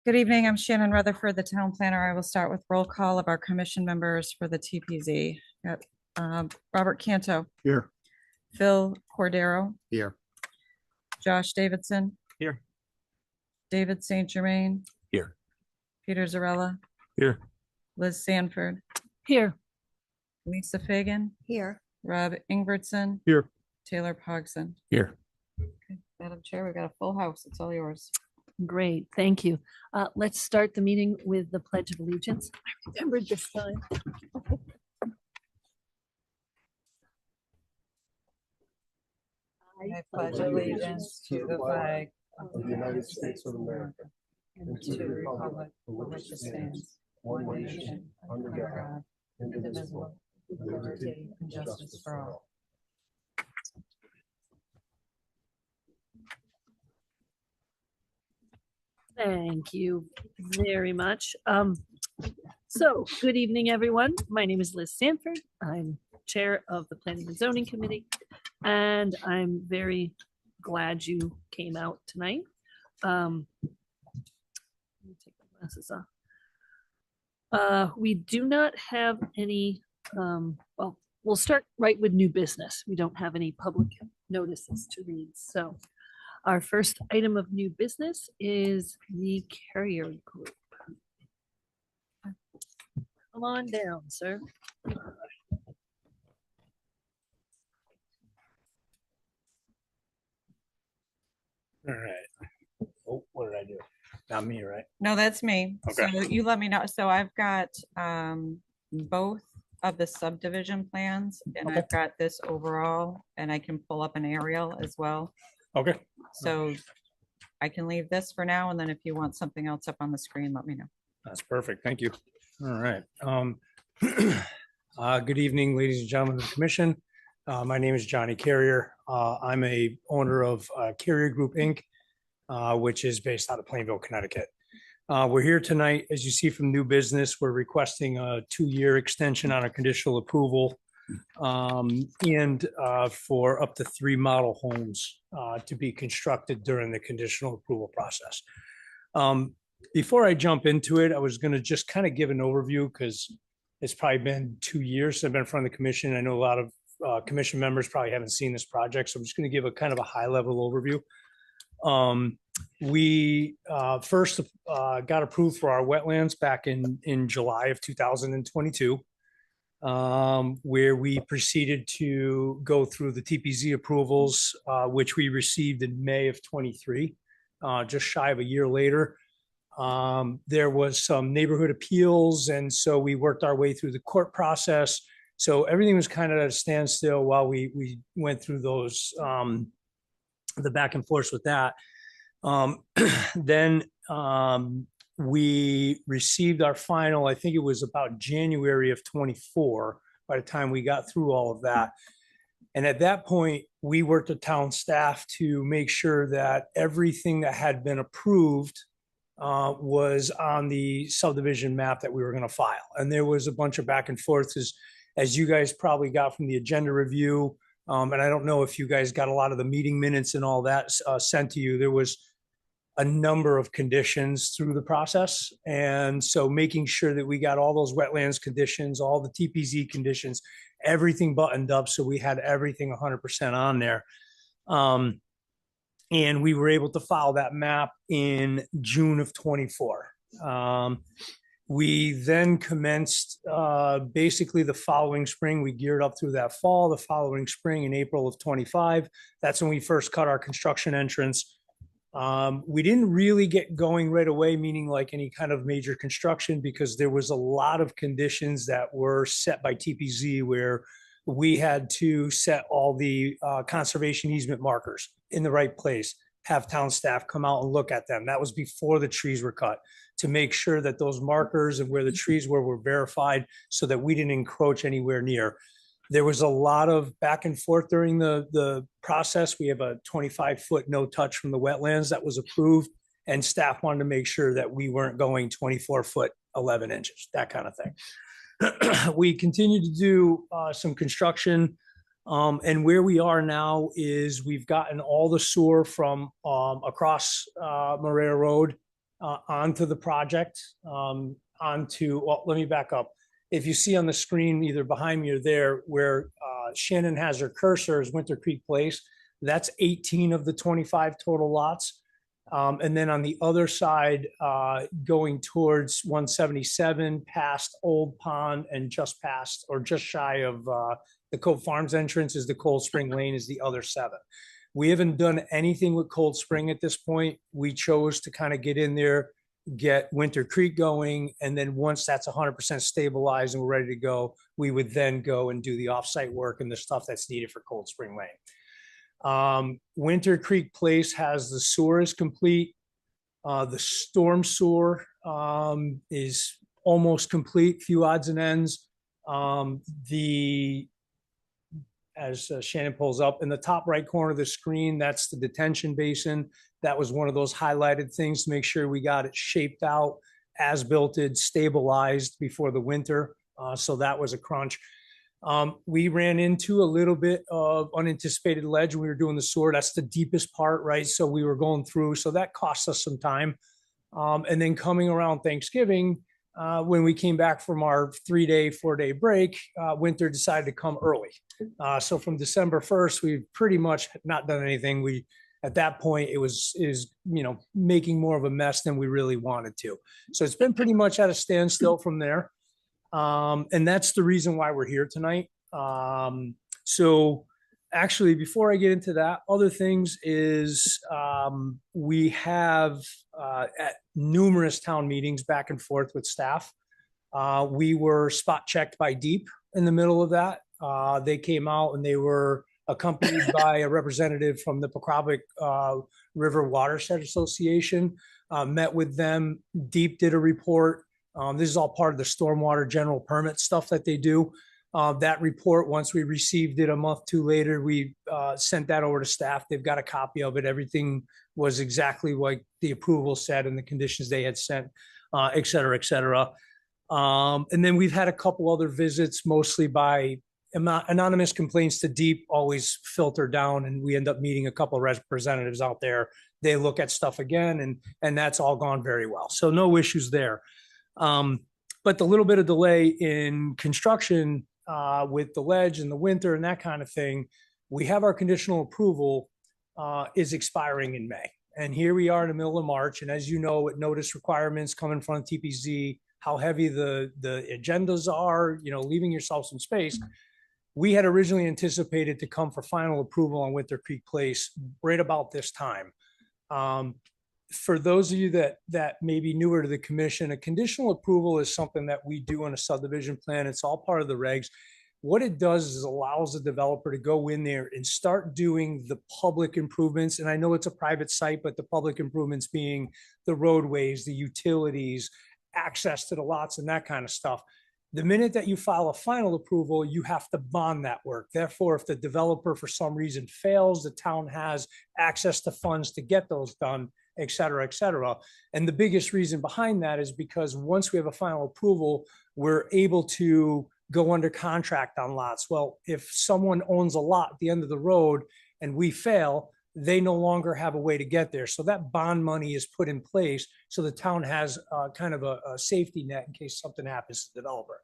Good evening. I'm Shannon Rutherford, the town planner. I will start with roll call of our commission members for the TPZ. Got, Robert Canto, Here. Phil Cordero, Here. Josh Davidson, Here. David St. Germain, Here. Peter Zarella, Here. Liz Sanford, Here. Lisa Fagan, Here. Rob Ingbertson, Here. Taylor Pogson. Here. Okay, Madam Chair, we've got a full house. It's all yours. Great, thank you. Let's start the meeting with the Pledge of Allegiance. I remembered this time. I pledge allegiance to the flag of the United States of America and to the republic for which it stands, one nation, under God, indivisible, with liberty and justice for all. Thank you very much. So good evening, everyone. My name is Liz Sanford. I'm Chair of the Planning and Zoning Committee, and I'm very glad you came out tonight. Let me take my glasses off. We do not have any, well, we'll start right with new business. We don't have any public notices to read, so our first item of new business is the Carrier Group. Come on down, sir. All right. Oh, what did I do? Not me, right? No, that's me. So Okay. you let me know. So I've got both of the subdivision plans and Okay. I've got this overall and I can pull up an aerial as well. Okay. So I can leave this for now and then if you want something else up on the screen, let me know. That's perfect. Thank you. All right. Good evening, ladies and gentlemen of the commission. My name is Johnny Carrier. I'm a owner of Carrier Group, Inc., which is based out of Plainville, Connecticut. We're here tonight, as you see from new business, we're requesting a 2-year extension on a conditional approval and for up to 3 model homes to be constructed during the conditional approval process. Before I jump into it, I was going to just kind of give an overview because it's probably been 2 years since I've been in front of the commission. I know a lot of commission members probably haven't seen this project, so I'm just going to give a kind of a high level overview. We first got approved for our wetlands back in July of 2022, where we proceeded to go through the TPZ approvals, which we received in May of 23, just shy of a year later. There was some neighborhood appeals, and so we worked our way through the court process. So everything was kind of at a standstill while we went through those, the back and forth with that. Then we received our final, I think it was about January of 24, by the time we got through all of that. And at that point, we worked with town staff to make sure that everything that had been approved was on the subdivision map that we were going to file. And there was a bunch of back and forth as you guys probably got from the agenda review. And I don't know if you guys got a lot of the meeting minutes and all that sent to you. There was a number of conditions through the process. And so making sure that we got all those wetlands conditions, all the TPZ conditions, everything buttoned up. So we had everything 100% on there. And we were able to file that map in June of 24. We then commenced basically the following spring. We geared up through that fall, the following spring in April of 25. That's when we first cut our construction entrance. We didn't really get going right away, meaning like any kind of major construction, because there was a lot of conditions that were set by TPZ where we had to set all the conservation easement markers in the right place, have town staff come out and look at them. That was before the trees were cut, to make sure that those markers and where the trees were verified so that we didn't encroach anywhere near. There was a lot of back and forth during the process. We have a 25-foot no touch from the wetlands that was approved, and staff wanted to make sure that we weren't going 24-foot, 11 inches, that kind of thing. We continue to do some construction, and where we are now is we've gotten all the sewer from across Maria Road onto the project, well, let me back up. If you see on the screen, either behind me or there, where Shannon has her cursor is Winter Creek Place, that's 18 of the 25 total lots. And then on the other side, going towards 177, past Old Pond and just past or just shy of the Cove Farms entrance is the Cold Spring Lane is the other 7. We haven't done anything with Cold Spring at this point. We chose to kind of get in there, get Winter Creek going, and then once that's 100% stabilized and we're ready to go, we would then go and do the offsite work and the stuff that's needed for Cold Spring Lane. Winter Creek Place has the sewer is complete. The storm sewer is almost complete, few odds and ends. As Shannon pulls up in the top right corner of the screen, that's the detention basin. That was one of those highlighted things to make sure we got it shaped out, as builted, stabilized before the winter. So that was a crunch. We ran into a little bit of unanticipated ledge when we were doing the sewer. That's the deepest part, right? So we were going through, so that cost us some time. And then coming around Thanksgiving, when we came back from our 4-day break, winter decided to come early. So from December 1st, we've pretty much not done anything. At that point, is making more of a mess than we really wanted to. So it's been pretty much at a standstill from there. And that's the reason why we're here tonight. So actually, before I get into that, other things is we have at numerous town meetings back and forth with staff. We were spot checked by DEEP in the middle of that. They came out and they were accompanied by a representative from the Pocrabic River Watershed Association, met with them. DEEP did a report. This is all part of the stormwater general permit stuff that they do. That report, once we received it a month too later, we sent that over to staff. They've got a copy of it. Everything was exactly like the approval said and the conditions they had sent, et cetera, et cetera. And then we've had a couple other visits, mostly by anonymous complaints to DEEP, always filter down, and we end up meeting a couple of representatives out there. They look at stuff again, and that's all gone very well. So no issues there. But the little bit of delay in construction with the ledge and the winter and that kind of thing, we have our conditional approval is expiring in May. And here we are in the middle of March. And as you know, with notice requirements coming from TPZ, how heavy the agendas are, leaving yourself some space. We had originally anticipated to come for final approval on Winter Creek Place right about this time. For those of you that may be newer to the commission, a conditional approval is something that we do on a subdivision plan. It's all part of the regs. What it does is allows the developer to go in there and start doing the public improvements. And I know it's a private site, but the public improvements being the roadways, the utilities, access to the lots and that kind of stuff. The minute that you file a final approval, you have to bond that work. Therefore, if the developer for some reason fails, the town has access to funds to get those done, et cetera, et cetera. And the biggest reason behind that is because once we have a final approval, we're able to go under contract on lots. Well, if someone owns a lot at the end of the road and we fail, they no longer have a way to get there. So that bond money is put in place so the town has kind of a safety net in case something happens to the developer.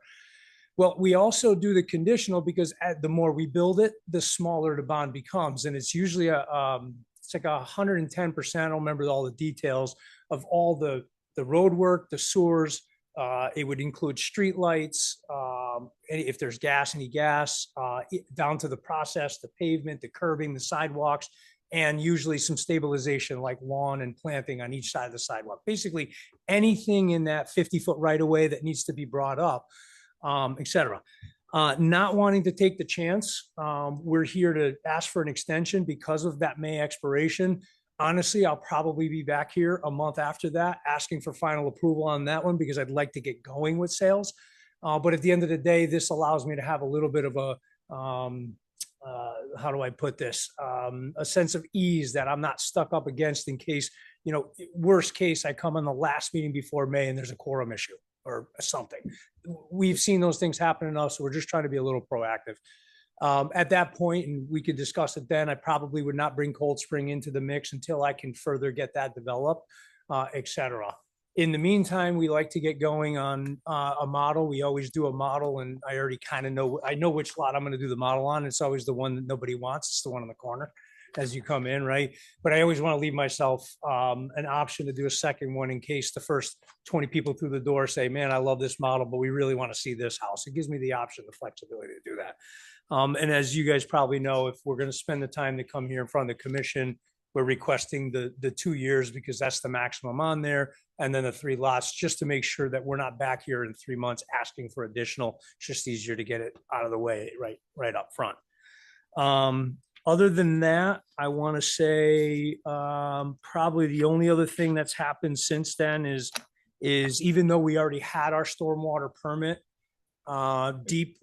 Well, we also do the conditional because the more we build it, the smaller the bond becomes. And it's usually it's like 110%, I don't remember all the details of all the road work, the sewers. It would include street lights, if there's any gas, down to the process, the pavement, the curbing, the sidewalks, and usually some stabilization like lawn and planting on each side of the sidewalk. Basically anything in that 50-foot right of way that needs to be brought up, et cetera. Not wanting to take the chance, we're here to ask for an extension because of that May expiration. Honestly, I'll probably be back here a month after that asking for final approval on that one because I'd like to get going with sales. But at the end of the day, this allows me to have a little bit of a, how do I put this? A sense of ease that I'm not stuck up against in case, worst case, I come on the last meeting before May and there's a quorum issue or something. We've seen those things happen enough, so we're just trying to be a little proactive. At that point, and we could discuss it then, I probably would not bring Cold Spring into the mix until I can further get that developed, et cetera. In the meantime, we like to get going on a model. We always do a model, and I already kind of know, I know which lot I'm going to do the model on. It's always the one that nobody wants. It's the one in the corner as you come in, right? But I always want to leave myself an option to do a second one in case the first 20 people through the door say, man, I love this model, but we really want to see this house. It gives me the option, the flexibility to do that. And as you guys probably know, if we're going to spend the time to come here in front of the commission, we're requesting the 2 years because that's the maximum on there. And then the 3 lots, just to make sure that we're not back here in 3 months asking for additional. It's just easier to get it out of the way right up front. Other than that, I want to say probably the only other thing that's happened since then is even though we already had our stormwater permit, Deep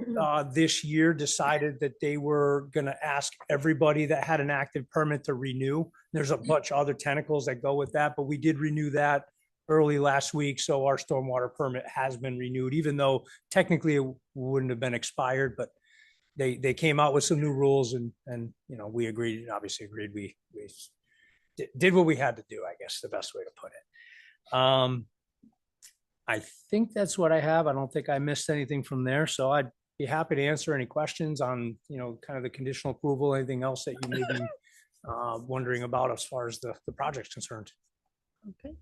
this year decided that they were going to ask everybody that had an active permit to renew. There's a bunch of other tentacles that go with that, but we did renew that early last week. So our stormwater permit has been renewed, even though technically it wouldn't have been expired, but they came out with some new rules and you know, we agreed, obviously agreed. We did what we had to do, I guess the best way to put it. I think that's what I have. I don't think I missed anything from there. So I'd be happy to answer any questions on, you know, kind of the conditional approval, anything else that you may be wondering about as far as the project's concerned. Okay.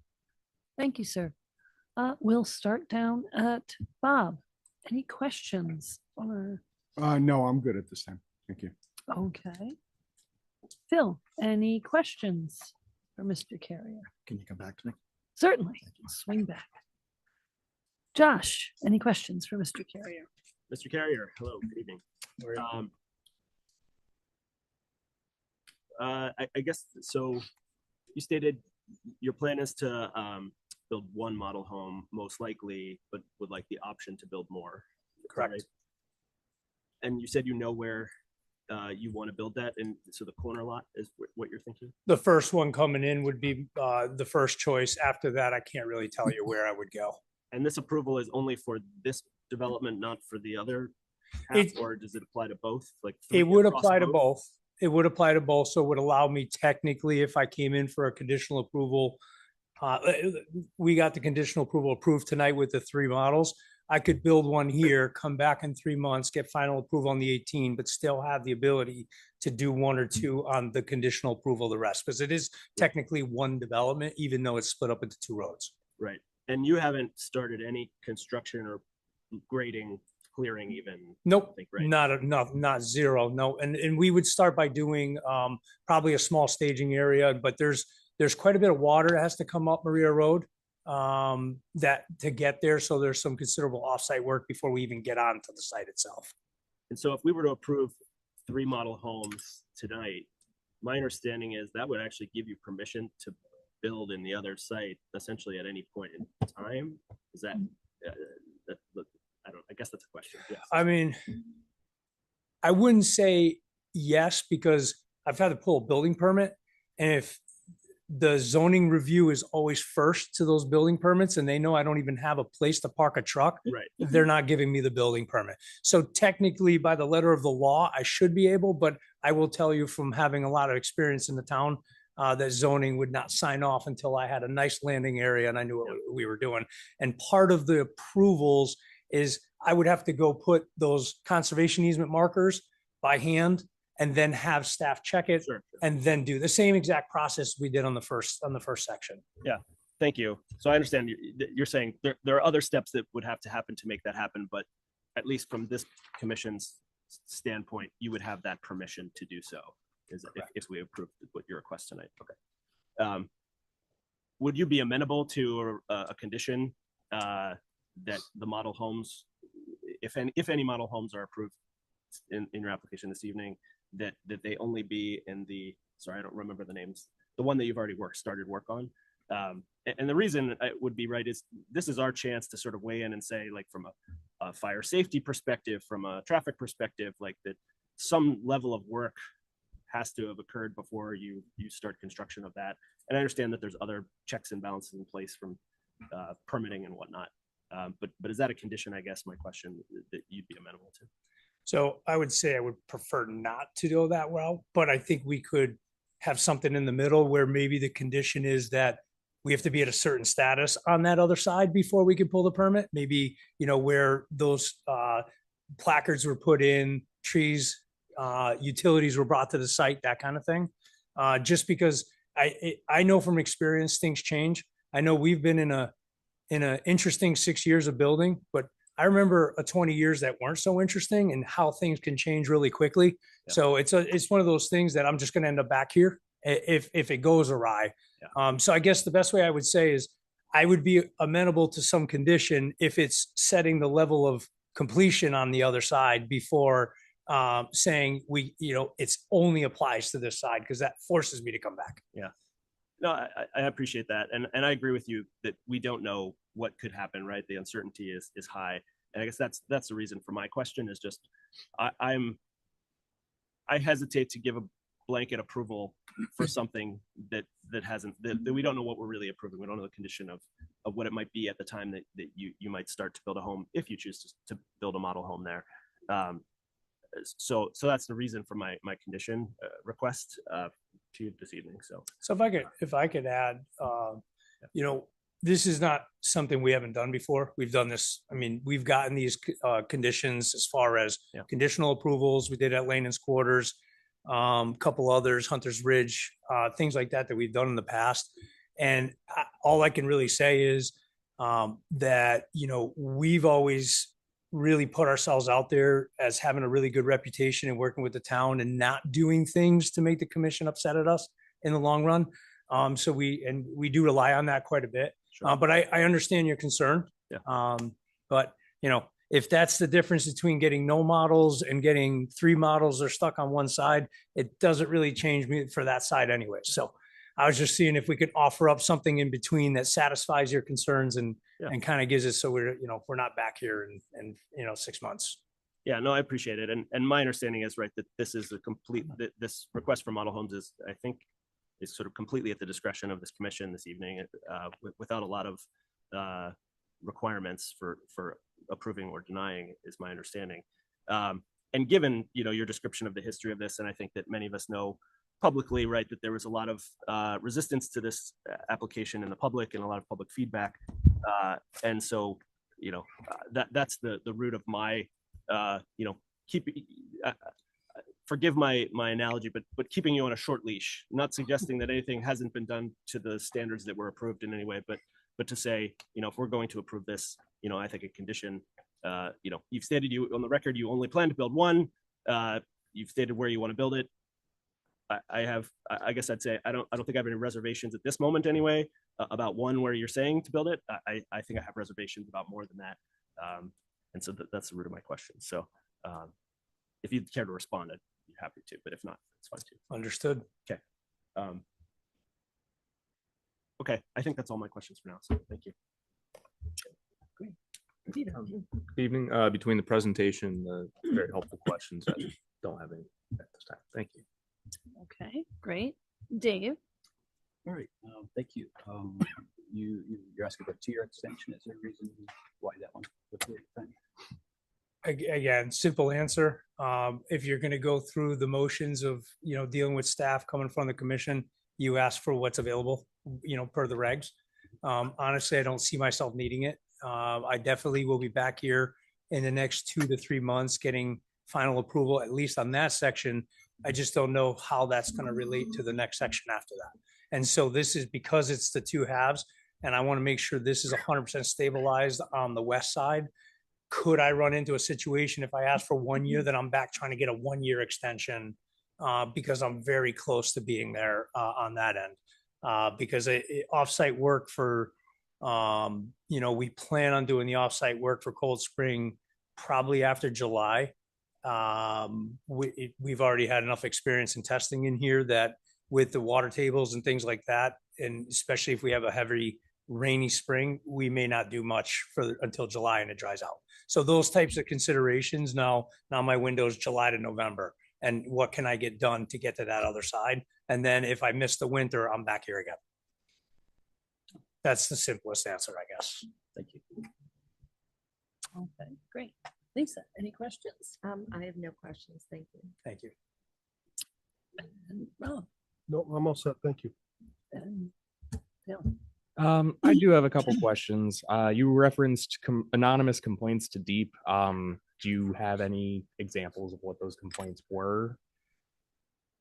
Thank you, sir. We'll start down at Bob. Any questions? Or No, I'm good at this time. Thank you. okay. Phil, any questions for Mr. Carrier? Can you come back to me? Certainly. Swing back. Josh, any questions for Mr. Carrier? Mr. Carrier, hello, good evening. I guess, so you stated your plan is to build one model home, most likely, but would like the option to build more. Correct. Right? And you said you know where you want to build that, and so the corner lot is what you're thinking? The first one coming in would be the first choice. After that, I can't really tell you where I would go. And this approval is only for this development, not for the other half, or does it apply to both? Like it would apply to both. It would apply to both. So it would allow me technically, if I came in for a conditional approval, we got the conditional approval approved tonight with the 3 models. I could build one here, come back in 3 months, get final approval on the 18, but still have the ability to do 1 or 2 on the conditional approval, the rest, because it is technically one development, even though it's split up into 2 roads. Right. And you haven't started any construction or grading, clearing even? Nope, I think, right? not zero, no. And we would start by doing probably a small staging area, but there's quite a bit of water that has to come up Maria Road that to get there. So there's some considerable offsite work before we even get onto the site itself. And so if we were to approve 3 model homes tonight, my understanding is that would actually give you permission to build in the other site essentially at any point in time. Is that, I guess that's a question. Yes. I mean, I wouldn't say yes, because I've had to pull a building permit, and if the zoning review is always first to those building permits and they know I don't even have a place to park a truck, Right. they're not giving me the building permit. So technically by the letter of the law, I should be able, but I will tell you from having a lot of experience in the town, that zoning would not sign off until I had a nice landing area and I knew what we were doing. And part of the approvals is I would have to go put those conservation easement markers by hand and then have staff check it. Sure. And then do the same exact process we did on the first section. Thank you. So I understand you're saying there are other steps that would have to happen to make that happen, but at least from this commission's standpoint, you would have that permission to do so, if we approve what your request tonight. Okay. Would you be amenable to a condition that the model homes, if any model homes are approved in your application this evening, that they only be in the, sorry, I don't remember the names, the one that you've already started work on? And the reason it would be right is this is our chance to sort of weigh in and say, like, from a fire safety perspective, from a traffic perspective, like that some level of work has to have occurred before you start construction of that. And I understand that there's other checks and balances in place from permitting and whatnot. But is that a condition, I guess, my question, that you'd be amenable to? So I would say I would prefer not to go that well, but I think we could have something in the middle where maybe the condition is that we have to be at a certain status on that other side before we can pull the permit. Maybe, where those placards were put in, trees, utilities were brought to the site, that kind of thing. Just because I know from experience, things change. I know we've been in a interesting 6 years of building, but I remember 20 years that weren't so interesting and how things can change really quickly. Yeah. So it's one of those things that I'm just going to end up back here if it goes awry. Yeah. So I guess the best way I would say is I would be amenable to some condition if it's setting the level of completion on the other side before saying it's only applies to this side, because that forces me to come back. No, I appreciate that. And I agree with you that we don't know what could happen, right? The uncertainty is high. And I guess that's the reason for my question is just, I hesitate to give a blanket approval for something that we don't know what we're really approving. We don't know the condition of what it might be at the time that you might start to build a home, if you choose to build a model home there. So that's the reason for my condition request to you this evening. So if I could add, this is not something we haven't done before. We've done this. I mean, we've gotten these conditions as far as conditional approvals. We did at Lanen's Quarters, couple others, Hunter's Ridge, things like that we've done in the past. And all I can really say is that, we've always really put ourselves out there as having a really good reputation and working with the town and not doing things to make the commission upset at us in the long run. So we do rely on that quite a bit. Sure. But I understand your concern. Yeah. But if that's the difference between getting no models and getting 3 models that are stuck on one side, it doesn't really change me for that side anyway. So I was just seeing if we could offer up something in between that satisfies your concerns and kind of gives it so we're not back here in 6 months. Yeah, no, I appreciate it. And my understanding is, right, that this is this request for model homes is, I think, is sort of completely at the discretion of this commission this evening, without a lot of requirements for approving or denying, is my understanding. And given, your description of the history of this, and I think that many of us know publicly, right, that there was a lot of resistance to this application in the public and a lot of public feedback. And so, that's the root of my, forgive my analogy, but keeping you on a short leash, not suggesting that anything hasn't been done to the standards that were approved in any way, but to say, if we're going to approve this, I think a condition, you've stated on the record, you only plan to build one, you've stated where you want to build it. I guess I'd say, I don't think I have any reservations at this moment anyway, about one where you're saying to build it. I think I have reservations about more than that. And so that's the root of my question. So if you'd care to respond, I'd be happy to, but if not, it's fine too. Understood. Okay. Okay, I think that's all my questions for now. So thank you. Peter. Good evening. Between the presentation, the very helpful questions, I don't have any at this time. Thank you. Okay, great. Dave? All right, thank you. You're asking about tier extension. Is there a reason why that one? Again, simple answer. If you're going to go through the motions of, dealing with staff coming from the commission, you ask for what's available, per the regs. Honestly, I don't see myself needing it. I definitely will be back here in the next 2 to 3 months getting final approval, at least on that section. I just don't know how that's going to relate to the next section after that. And so this is because it's the 2 halves, and I want to make sure this is 100% stabilized on the west side. Could I run into a situation if I ask for 1 year that I'm back trying to get a 1-year extension because I'm very close to being there on that end? Because offsite work for, we plan on doing the offsite work for Cold Spring probably after July. We've already had enough experience in testing in here that with the water tables and things like that, and especially if we have a heavy rainy spring, we may not do much until July and it dries out. So those types of considerations. Now my window is July to November, and what can I get done to get to that other side? And then if I miss the winter, I'm back here again. That's the simplest answer, I guess. Thank you. Okay, great. Lisa, any questions? I have no questions. Thank you. Thank you. And Rob? No, I'm all set. Thank you. And Phil? I do have a couple questions. You referenced anonymous complaints to Deep. Do you have any examples of what those complaints were?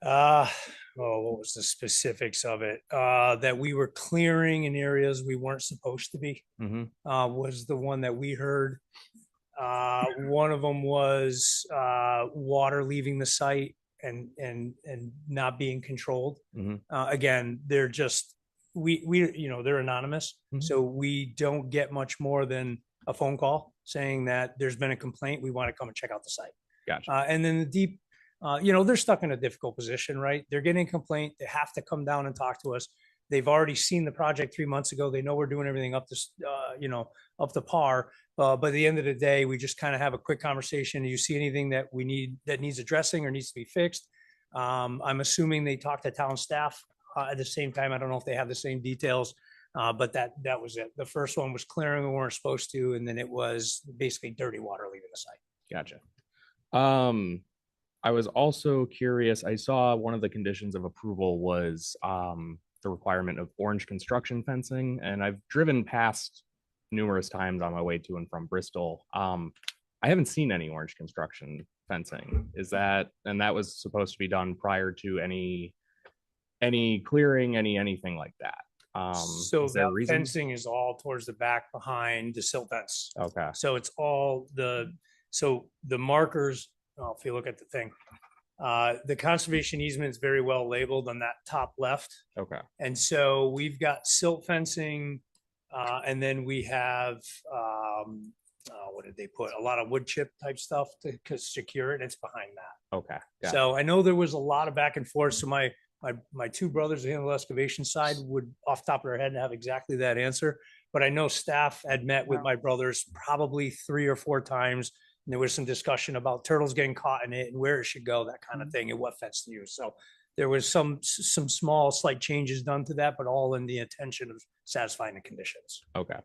What was the specifics of it? That we were clearing in areas we weren't supposed to be, Mm-hmm. was the one that we heard. One of them was, water leaving the site and not being controlled. Mhm. Again, they're just, they're anonymous. Mhm. So we don't get much more than a phone call saying that there's been a complaint. We want to come and check out the site. Gotcha. And then the Deep, they're stuck in a difficult position, right? They're getting a complaint. They have to come down and talk to us. They've already seen the project 3 months ago. They know we're doing everything up to, up to par. But at the end of the day, we just kind of have a quick conversation. You see anything that we need that needs addressing or needs to be fixed? I'm assuming they talk to town staff at the same time. I don't know if they have the same details, but that was it. The first one was clearing we weren't supposed to, and then it was basically dirty water leaving the site. Gotcha. I was also curious. I saw one of the conditions of approval was the requirement of orange construction fencing, and I've driven past numerous times on my way to and from Bristol. I haven't seen any orange construction fencing. And that was supposed to be done prior to any clearing, anything like that. So is there a that reason? fencing is all towards the back behind the silt fence. Okay. So it's all so the markers, if you look at the thing, the conservation easement is very well labeled on that top left. Okay. And so we've got silt fencing, and then we have, what did they put? A lot of wood chip type stuff to secure it. And it's behind that. Okay. Yeah. So I know there was a lot of back and forth. So my two brothers who handle the excavation side would off the top of their head have exactly that answer. But I know staff had met with my brothers probably 3 or 4 times. And there was some discussion about turtles getting caught in it and where it should go, that kind of thing, and what fence to use. So there was some small slight changes done to that, but all in the intention of satisfying the conditions. Okay.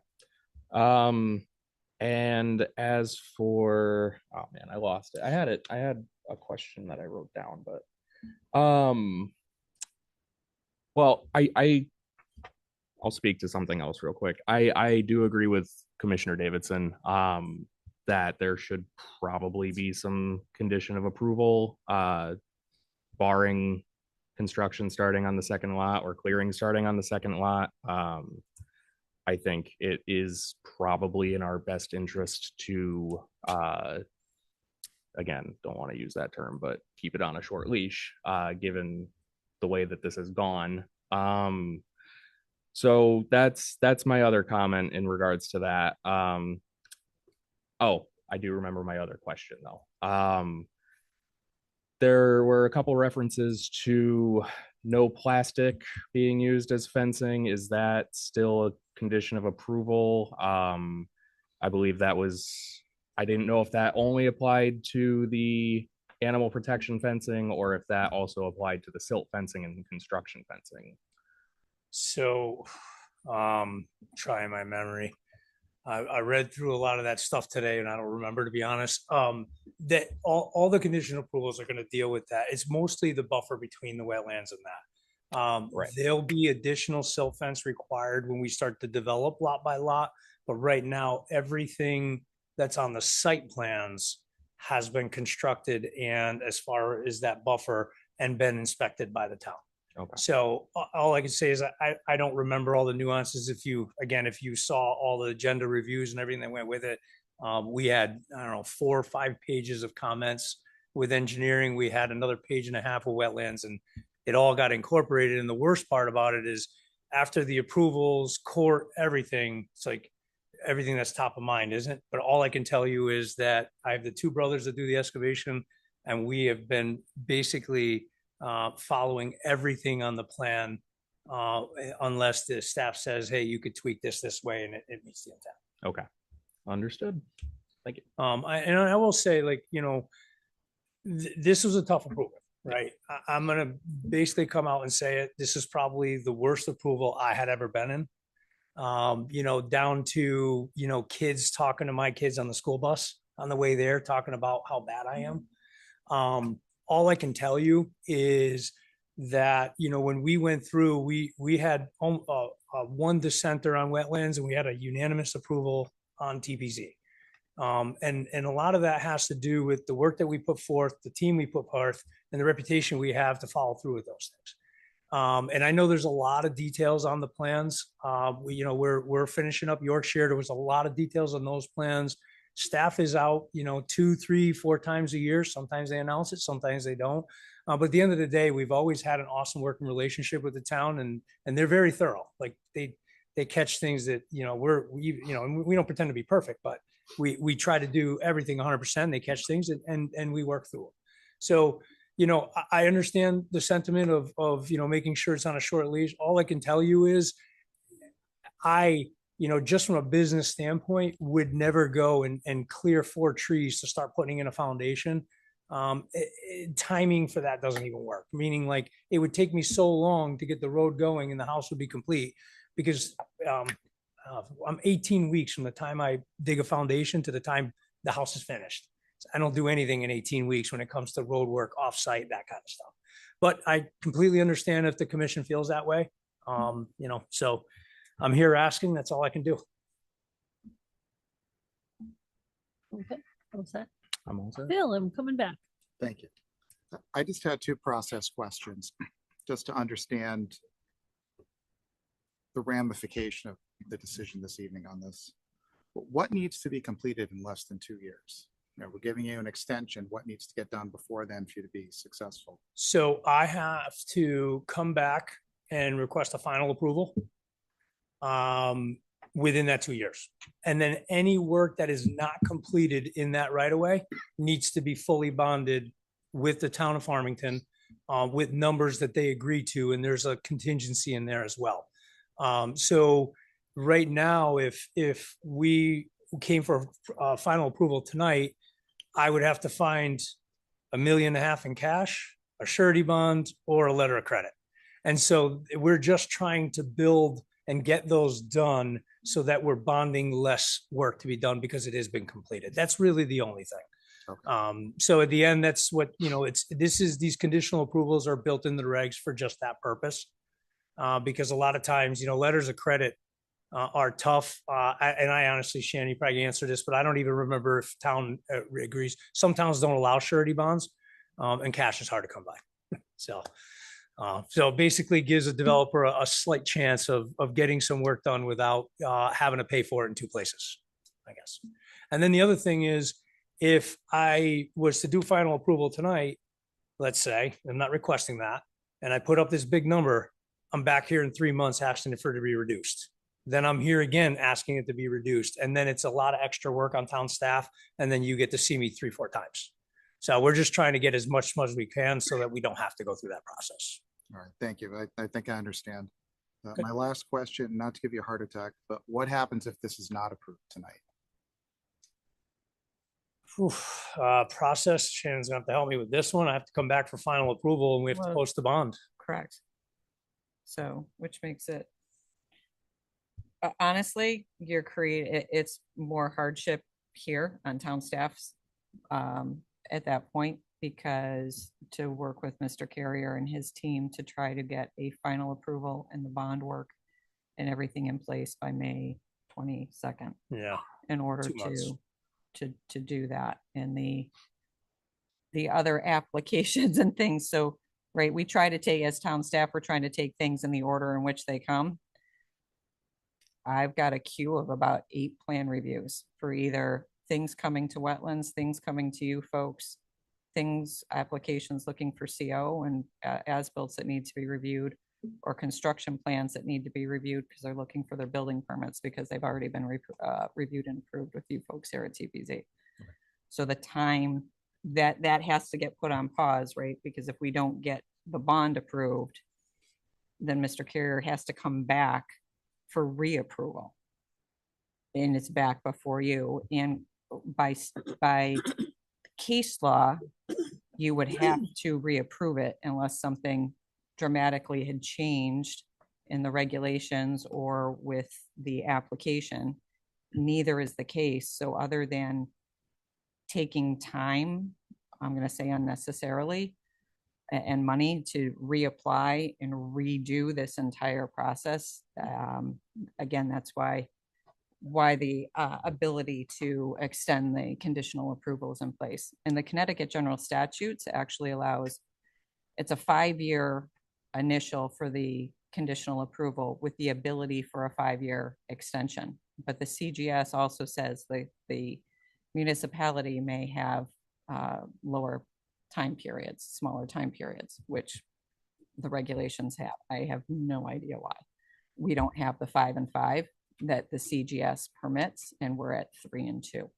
And as for, oh man, I lost it. I had a question that I wrote down, but well, I'll speak to something else real quick. I do agree with Commissioner Davidson that there should probably be some condition of approval, barring construction starting on the second lot or clearing starting on the second lot. I think it is probably in our best interest to, again, don't want to use that term, but keep it on a short leash, given the way that this has gone. So that's my other comment in regards to that. Oh, I do remember my other question though. There were a couple references to no plastic being used as fencing. Is that still a condition of approval? I believe that was, I didn't know if that only applied to the animal protection fencing or if that also applied to the silt fencing and construction fencing. So, trying my memory. I read through a lot of that stuff today and I don't remember, to be honest. That all the conditional approvals are going to deal with that. It's mostly the buffer between the wetlands and that. Right. There'll be additional silt fence required when we start to develop lot by lot. But right now, everything that's on the site plans has been constructed and as far as that buffer and been inspected by the town. Okay. So all I can say is I don't remember all the nuances. If you saw all the agenda reviews and everything that went with it, we had, I don't know, 4 or 5 pages of comments with engineering. We had another 1.5 pages of wetlands, and it all got incorporated. And the worst part about it is after the approvals, court, everything, it's like everything that's top of mind, isn't it? But all I can tell you is that I have the 2 brothers that do the excavation, and we have been basically following everything on the plan, unless the staff says, hey, you could tweak this way and it meets the intent. Okay. Understood. Thank you. I will say, like, this was a tough approval, right? I'm going to basically come out and say it. This is probably the worst approval I had ever been in. Down to, kids talking to my kids on the school bus on the way there, talking about how bad I am. All I can tell you is that, when we went through, we had one dissenter on wetlands, and we had a unanimous approval on TPZ. And a lot of that has to do with the work that we put forth, the team we put forth, and the reputation we have to follow through with those things. And I know there's a lot of details on the plans. We're finishing up Yorkshire. There was a lot of details on those plans. Staff is out, 2, 3, 4 times a year. Sometimes they announce it, sometimes they don't. But at the end of the day, we've always had an awesome working relationship with the town, and they're very thorough. Like they catch things that, and we don't pretend to be perfect, but we try to do everything 100%. They catch things and we work through them. So, I understand the sentiment of making sure it's on a short leash. All I can tell you is just from a business standpoint, would never go and clear 4 trees to start putting in a foundation. Timing for that doesn't even work. Meaning, like, it would take me so long to get the road going and the house would be complete because I'm 18 weeks from the time I dig a foundation to the time the house is finished. So I don't do anything in 18 weeks when it comes to road work, offsite, that kind of stuff. But I completely understand if the commission feels that way. So I'm here asking. That's all I can do. Okay, what's that? I'm all set. Bill, I'm coming back. Thank you. I just had 2 process questions, just to understand the ramification of the decision this evening on this. What needs to be completed in less than 2 years? We're giving you an extension. What needs to get done before then for you to be successful? So I have to come back and request a final approval within that 2 years. And then any work that is not completed in that right of way needs to be fully bonded with the town of Farmington with numbers that they agree to. And there's a contingency in there as well. So right now, if we came for final approval tonight, I would have to find $1.5 million in cash, a surety bond, or a letter of credit. And so we're just trying to build and get those done so that we're bonding less work to be done because it has been completed. That's really the only thing. Okay. So at the end, that's what, these conditional approvals are built into the regs for just that purpose. Because a lot of times, letters of credit are tough. And I honestly, Shannon, you probably answered this, but I don't even remember if town agrees. Some towns don't allow surety bonds, and cash is hard to come by. So basically gives a developer a slight chance of getting some work done without having to pay for it in 2 places, I guess. And then the other thing is, if I was to do final approval tonight, let's say, I'm not requesting that, and I put up this big number, I'm back here in 3 months asking for it to be reduced. Then I'm here again asking it to be reduced. And then it's a lot of extra work on town staff. And then you get to see me 3, 4 times. So we're just trying to get as much as we can so that we don't have to go through that process. All right, thank you. I think I understand. Good. My last question, not to give you a heart attack, but what happens if this is not approved tonight? Process, Shannon's gonna have to help me with this one. I have to come back for final approval and we have to Well- post the bond. Correct. So, which makes it, honestly, it's more hardship here on town staffs at that point, because to work with Mr. Carrier and his team to try to get a final approval and the bond work and everything in place by May 22nd Yeah. in order 2 months. to do that, and the other applications and things. So, right, we try to take, as town staff, we're trying to take things in the order in which they come. I've got a queue of about 8 plan reviews for either things coming to wetlands, things coming to you folks, applications looking for CO and as-built that need to be reviewed, or construction plans that need to be reviewed because they're looking for their building permits because they've already been reviewed and approved with you folks here at TPZ. So the time that has to get put on pause, right? Because if we don't get the bond approved, then Mr. Carrier has to come back for reapproval. And it's back before you. And by case law, you would have to reapprove it unless something dramatically had changed in the regulations or with the application. Neither is the case. So other than taking time, I'm going to say unnecessarily, and money to reapply and redo this entire process. Again, that's why the ability to extend the conditional approval is in place. And the Connecticut general statutes actually allows, it's a 5-year initial for the conditional approval with the ability for a 5-year extension. But the CGS also says the municipality may have lower time periods, smaller time periods, which the regulations have. I have no idea why. We don't have the 5 and 5 that the CGS permits, and we're at 3 and 2.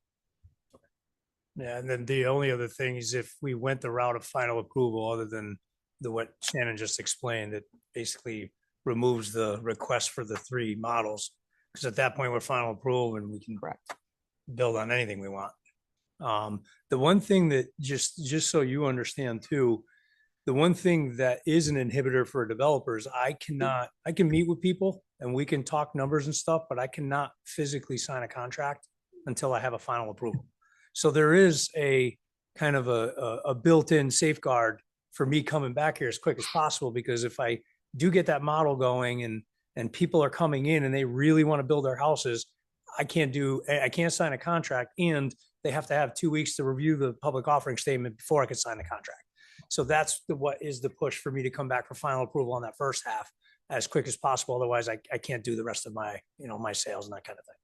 Yeah, and then the only other thing is if we went the route of final approval, other than what Shannon just explained, it basically removes the request for the 3 models. Because at that point, we're final approval and we can Correct. build on anything we want. The one thing that just so you understand too, the one thing that is an inhibitor for developers, I can meet with people and we can talk numbers and stuff, but I cannot physically sign a contract until I have a final approval. So there is a kind of a built-in safeguard for me coming back here as quick as possible, because if I do get that model going and people are coming in and they really want to build their houses, I can't sign a contract, and they have to have 2 weeks to review the public offering statement before I can sign the contract. So that's what is the push for me to come back for final approval on that first half as quick as possible. Otherwise, I can't do the rest of my, my sales and that kind of thing.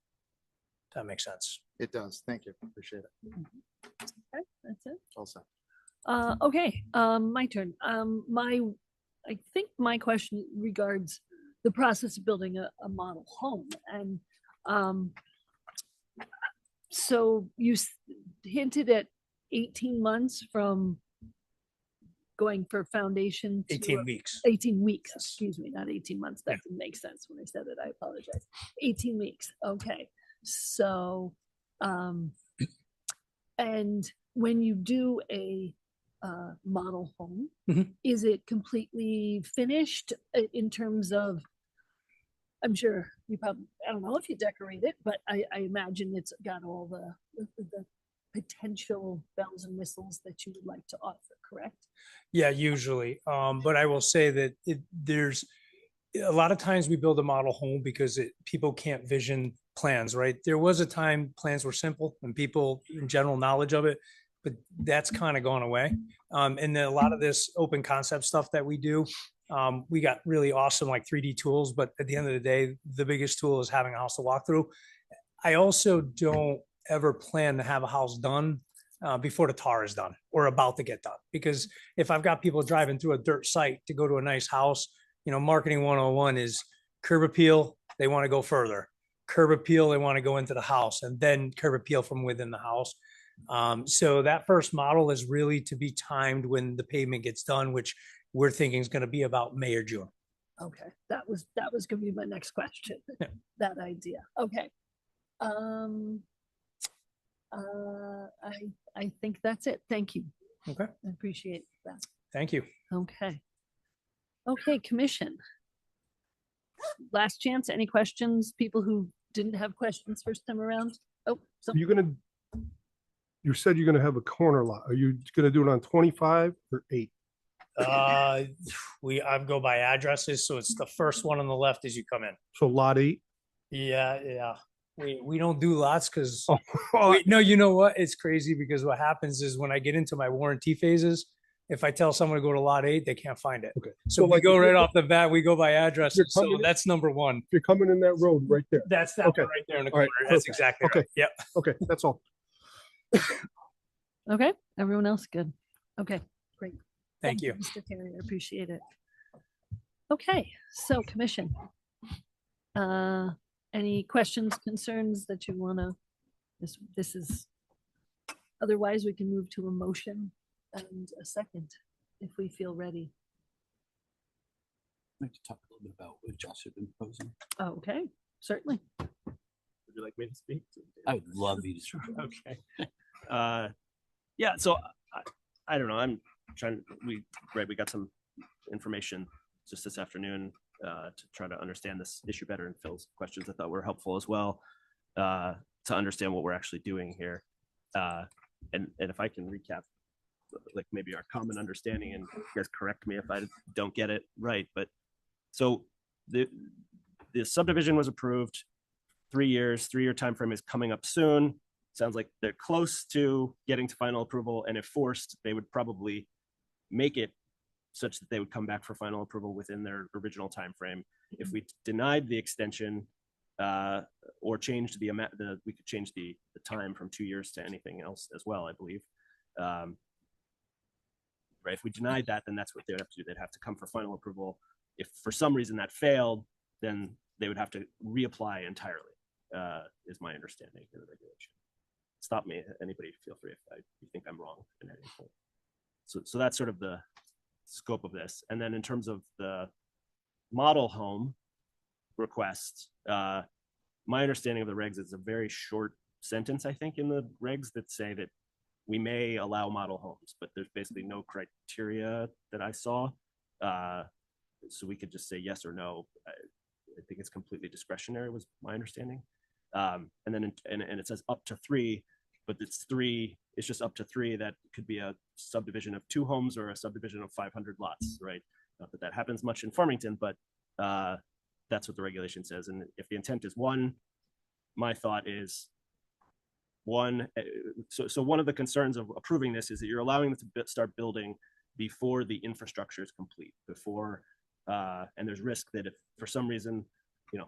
That makes sense. It does. Thank you. Appreciate it. Okay, that's it. All set. Okay, my turn. I think my question regards the process of building a model home. And so you hinted at 18 months from going for foundation to 18 weeks. 18 weeks, Yes. excuse me, not 18 months. That didn't make sense when I said it. I apologize. 18 weeks. Okay. So, and when you do a model home, Mhm. is it completely finished in terms of, I'm sure you probably, I don't know if you decorate it, but I imagine it's got all the potential bells and whistles that you would like to offer, correct? Yeah, usually. But I will say that there's a lot of times we build a model home because people can't vision plans, right? There was a time plans were simple and people in general knowledge of it, but that's kind of gone away. And then a lot of this open concept stuff that we do, we got really awesome like 3D tools, but at the end of the day, the biggest tool is having a house to walk through. I also don't ever plan to have a house done before the tar is done or about to get done. Because if I've got people driving through a dirt site to go to a nice house, marketing 101 is curb appeal. They want to go further. Curb appeal, they want to go into the house, and then curb appeal from within the house. So that first model is really to be timed when the pavement gets done, which we're thinking is going to be about May or June. Okay, that was going to be my next question. Yeah. That idea. Okay. I think that's it. Thank you. Okay. I appreciate that. Thank you. Okay. Okay, commission. Last chance. Any questions? People who didn't have questions first time around? Oh, so You said you're gonna have a corner lot. Are you gonna do it on 25 or 8? I go by addresses, so it's the first one on the left as you come in. So lot 8? Yeah. We don't do lots because Oh, no, you know what? It's crazy because what happens is when I get into my warranty phases, if I tell someone to go to lot 8, they can't find it. Okay. So So we like go if right you're- off the bat, we go by addresses. So coming in- that's number one. If you're coming in that road right there. That's that Okay. one right there in the All right, corner. That's perfect. exactly Okay. right. Yep. Okay, that's all. okay. Everyone else good. Okay, great. Thank you. Mr. Terry. I appreciate it. Okay, so commission. Any questions, concerns that you want to, this is, otherwise we can move to a motion and a second if we feel ready. I'd like to talk a little bit about what Josh had been proposing. Okay, certainly. Would you like me to speak? I would love you to. speak. Okay. Yeah, so I don't know. I'm trying, we got some information just this afternoon to try to understand this issue better, and Phil's questions I thought were helpful as well to understand what we're actually doing here. And if I can recap like maybe our common understanding, and you guys correct me if I don't get it right, but so the subdivision was approved, 3 years, 3-year time frame is coming up soon. Sounds like they're close to getting to final approval, and if forced, they would probably make it such that they would come back for final approval within their original time frame. If we denied the extension or changed the amount, we could change the time from 2 years to anything else as well, I believe. Right, if we denied that, then that's what they would have to do. They'd have to come for final approval. If for some reason that failed, then they would have to reapply entirely, is my understanding of the regulation. Stop me, anybody, feel free if you think I'm wrong in any point. So that's sort of the scope of this. And then in terms of the model home request, my understanding of the regs is a very short sentence, I think, in the regs that say that we may allow model homes, but there's basically no criteria that I saw. So we could just say yes or no. I think it's completely discretionary, was my understanding. And then and it says up to 3, but it's 3. It's just up to 3. That could be a subdivision of 2 homes or a subdivision of 500 lots, right? Not that that happens much in Farmington, but that's what the regulation says. And if the intent is 1, my thought is 1. So one of the concerns of approving this is that you're allowing them to start building before the infrastructure is complete, before, and there's risk that if for some reason,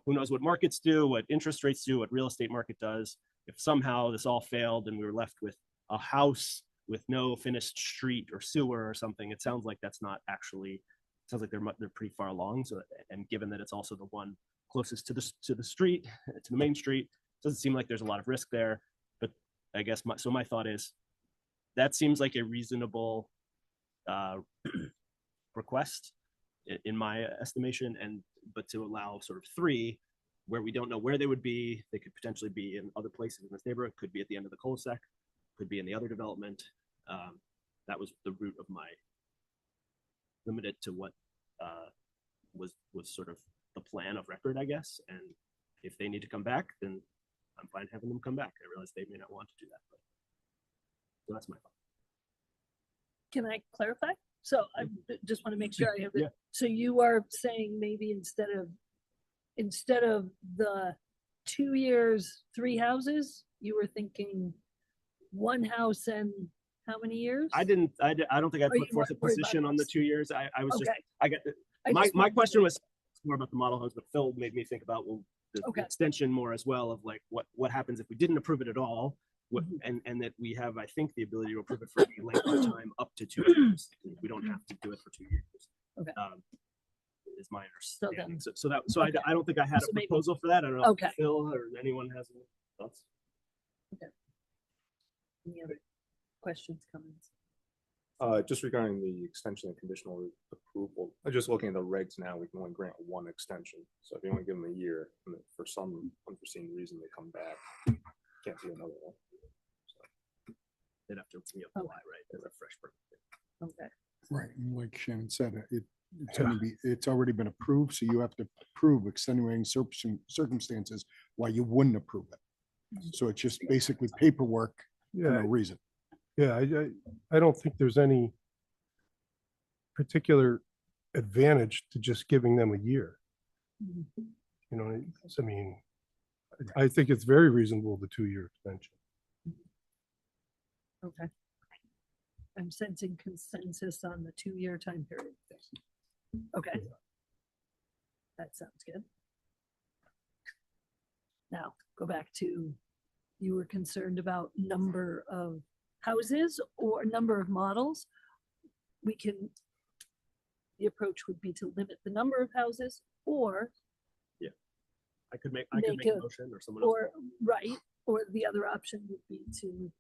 who knows what markets do, what interest rates do, what real estate market does, if somehow this all failed and we were left with a house with no finished street or sewer or something, it sounds like that's not actually, it sounds like they're pretty far along. So, and given that it's also the one closest to the street, to the main street, it doesn't seem like there's a lot of risk there. But I guess my thought is that seems like a reasonable request in my estimation, but to allow sort of 3 where we don't know where they would be. They could potentially be in other places in this neighborhood, could be at the end of the cul-de-sac, could be in the other development. That was the root of my limited to what was sort of the plan of record, I guess. And if they need to come back, then I'm fine having them come back. I realize they may not want to do that, but so that's my thought. Can I clarify? So I just want to make sure I have it. Yeah. So you are saying maybe instead of the 2 years, 3 houses, you were thinking 1 house and how many years? I don't think I Oh, you put forth a weren't worried about position on the those. 2 years. I was just, Okay. I got, I my just wanted to question make- was more about the model homes, but Phil made me think about, well, the Okay. extension more as well of like, what happens if we didn't approve it at all? Mhm. And that we have, I think, the ability to approve it for a length of time up to 2 years. We don't have to do it for 2 years. Okay. Is my So then- understanding. So okay. I don't think I had So a maybe- proposal for that. I don't know Okay. if Phil or anyone has any thoughts. Any other questions, comments? Just regarding the extension and conditional approval, I'm just looking at the regs now, we can only grant 1 extension. So if you only give them a year, and if for some unforeseen reason they come back, can't do another one. They'd have to reapply, right? As a fresh permit. Okay. Right, and like Shannon said, it's already been approved, so you have to prove extenuating circumstances why you wouldn't approve it. So it's just basically paperwork for no Yeah, reason. yeah, I don't think there's any particular advantage to just giving them a year. I mean, I think it's very reasonable, the 2-year extension. Okay. I'm sensing consensus on the 2-year time period. Okay. That sounds good. Now, go back to, you were concerned about number of houses or number of models. The approach would be to limit the number of houses or I could make a motion or someone else. or the other option would be to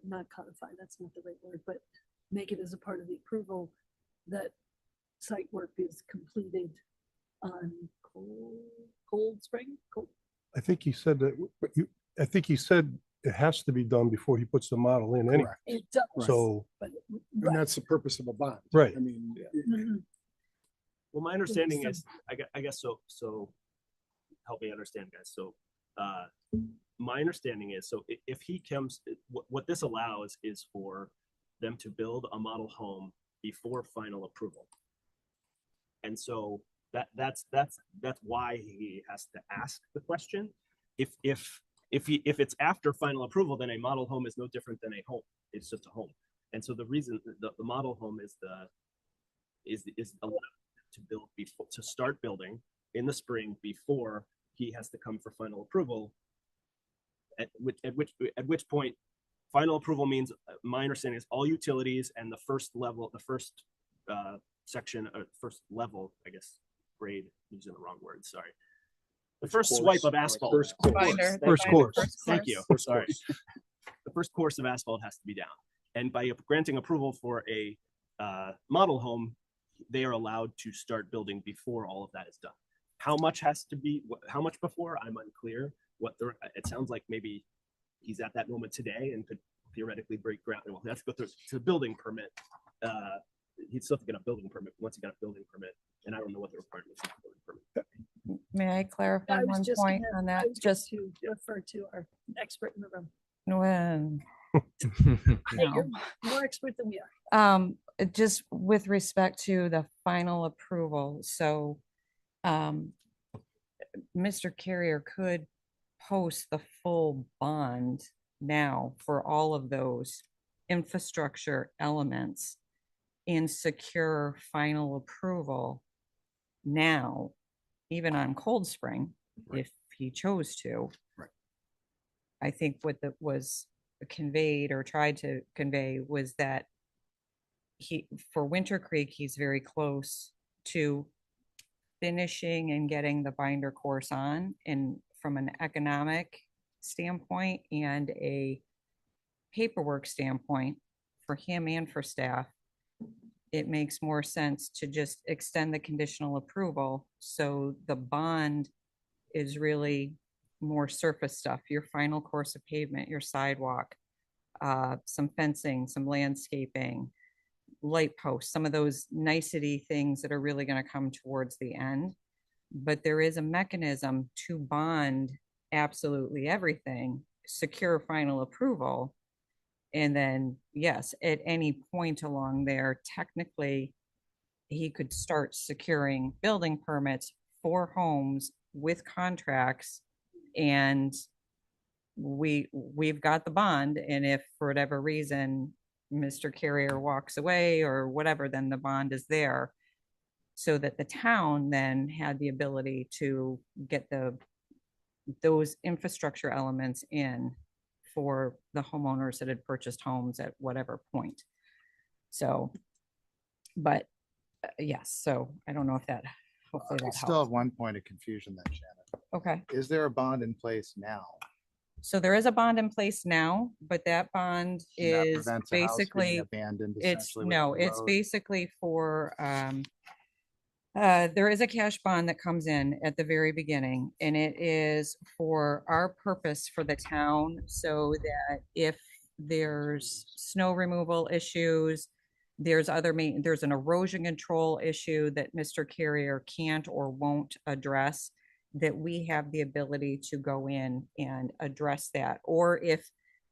not codify, that's not the right word, but make it as a part of the approval that site work is completed on Cold Spring. I think he said that, I think he said it has to be done before he puts the model in anyway. Correct. It does. So, But, And that's the purpose of a bond. Right. I mean, Mhm. Well, my understanding is, I guess so help me understand, guys. So my understanding is, so if he comes, what this allows is for them to build a model home before final approval. And so that's why he has to ask the question. If it's after final approval, then a model home is no different than a home. It's just a home. And so the reason the model home is allowed to build before, to start building in the spring before he has to come for final approval. At which point final approval means, my understanding is all utilities and the first section, or first level, I guess, grade, using the wrong word, sorry. The first swipe of asphalt. First course. Binder, the First binder, course. Thank you. First Sorry. course. The first course of asphalt has to be down. And by granting approval for a model home, they are allowed to start building before all of that is done. How much has to be, how much before, I'm unclear. It sounds like maybe he's at that moment today and could theoretically break ground. Well, he has to go through to the building permit. He'd still have to get a building permit once he got a building permit. And I don't know what the requirements are for building permit. May I clarify I was one just point gonna- on I that? was Just to refer to our expert in the room. when, Hey, no. you're more expert than we are. Just with respect to the final approval, so Mr. Carrier could post the full bond now for all of those infrastructure elements and secure final approval now, even on Cold Spring, if he chose to. Right. I think what that was conveyed or tried to convey was that for Winter Creek, he's very close to finishing and getting the binder course on, and from an economic standpoint and a paperwork standpoint for him and for staff, it makes more sense to just extend the conditional approval. So the bond is really more surface stuff, your final course of pavement, your sidewalk, some fencing, some landscaping, light posts, some of those nicety things that are really going to come towards the end. But there is a mechanism to bond absolutely everything, secure final approval. And then, yes, at any point along there, technically, he could start securing building permits for homes with contracts. And we've got the bond. And if for whatever reason, Mr. Carrier walks away or whatever, then the bond is there. So that the town then had the ability to get those infrastructure elements in for the homeowners that had purchased homes at whatever point. So, but yes, so I don't know if that, hopefully I that still have helps. one point of confusion then, Shannon. Okay, Is there a bond in place now? so there is a bond in place now, but that bond And that is prevents a house being basically, abandoned it's, essentially with no, the it's road? basically for, there is a cash bond that comes in at the very beginning, and it is for our purpose for the town, so that if there's snow removal issues, there's there's an erosion control issue that Mr. Carrier can't or won't address, that we have the ability to go in and address that. Or if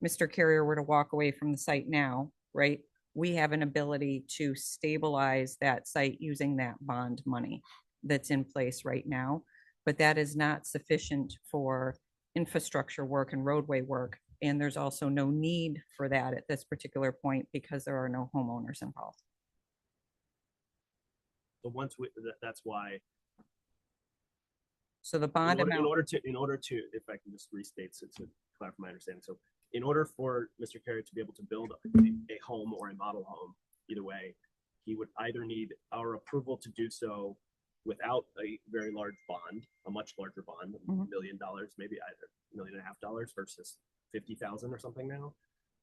Mr. Carrier were to walk away from the site now, right, we have an ability to stabilize that site using that bond money that's in place right now. But that is not sufficient for infrastructure work and roadway work. And there's also no need for that at this particular point because there are no homeowners involved. So that's why, So the bond in amount, order to, if I can just restate to clarify my understanding. So in order for Mr. Carrier to be able to build a home or a model home, either way, he would either need our approval to do so without a very large bond, a much larger bond, $1 million, maybe either $1.5 million versus 50,000 or something now,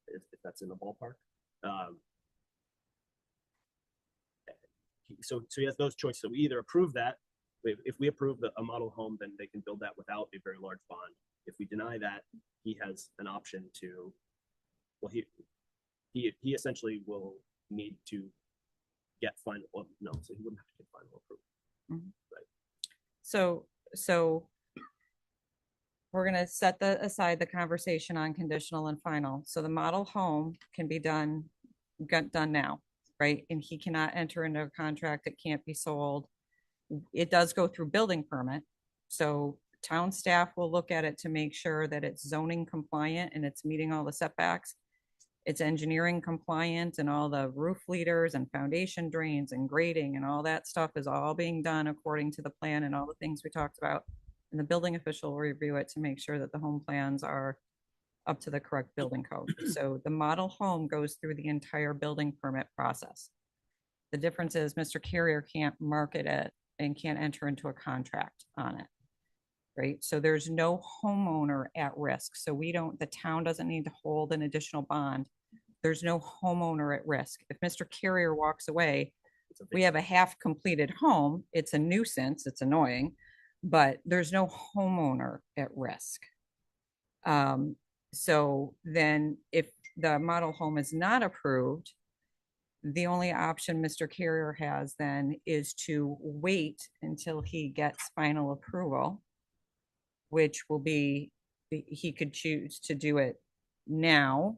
if that's in the ballpark. So he has those choices. So we either approve that. If we approve a model home, then they can build that without a very large bond. If we deny that, he has an option to, well, he essentially will need to get final, well, no, so he wouldn't have to get final approval. so we're gonna set aside the conversation on conditional and final. So the model home can be done, got done now, right? And he cannot enter into a contract. It can't be sold. It does go through building permit. So town staff will look at it to make sure that it's zoning compliant and it's meeting all the setbacks. It's engineering compliant and all the roof leaders and foundation drains and grading and all that stuff is all being done according to the plan and all the things we talked about. And the building official will review it to make sure that the home plans are up to the correct building code. So the model home goes through the entire building permit process. The difference is Mr. Carrier can't market it and can't enter into a contract on it. Right? So there's no homeowner at risk. So the town doesn't need to hold an additional bond. There's no homeowner at risk. If Mr. Carrier walks away, we have a half completed home. It's a nuisance. It's annoying, but there's no homeowner at risk. So then if the model home is not approved, the only option Mr. Carrier has then is to wait until he gets final approval, which will be, he could choose to do it now,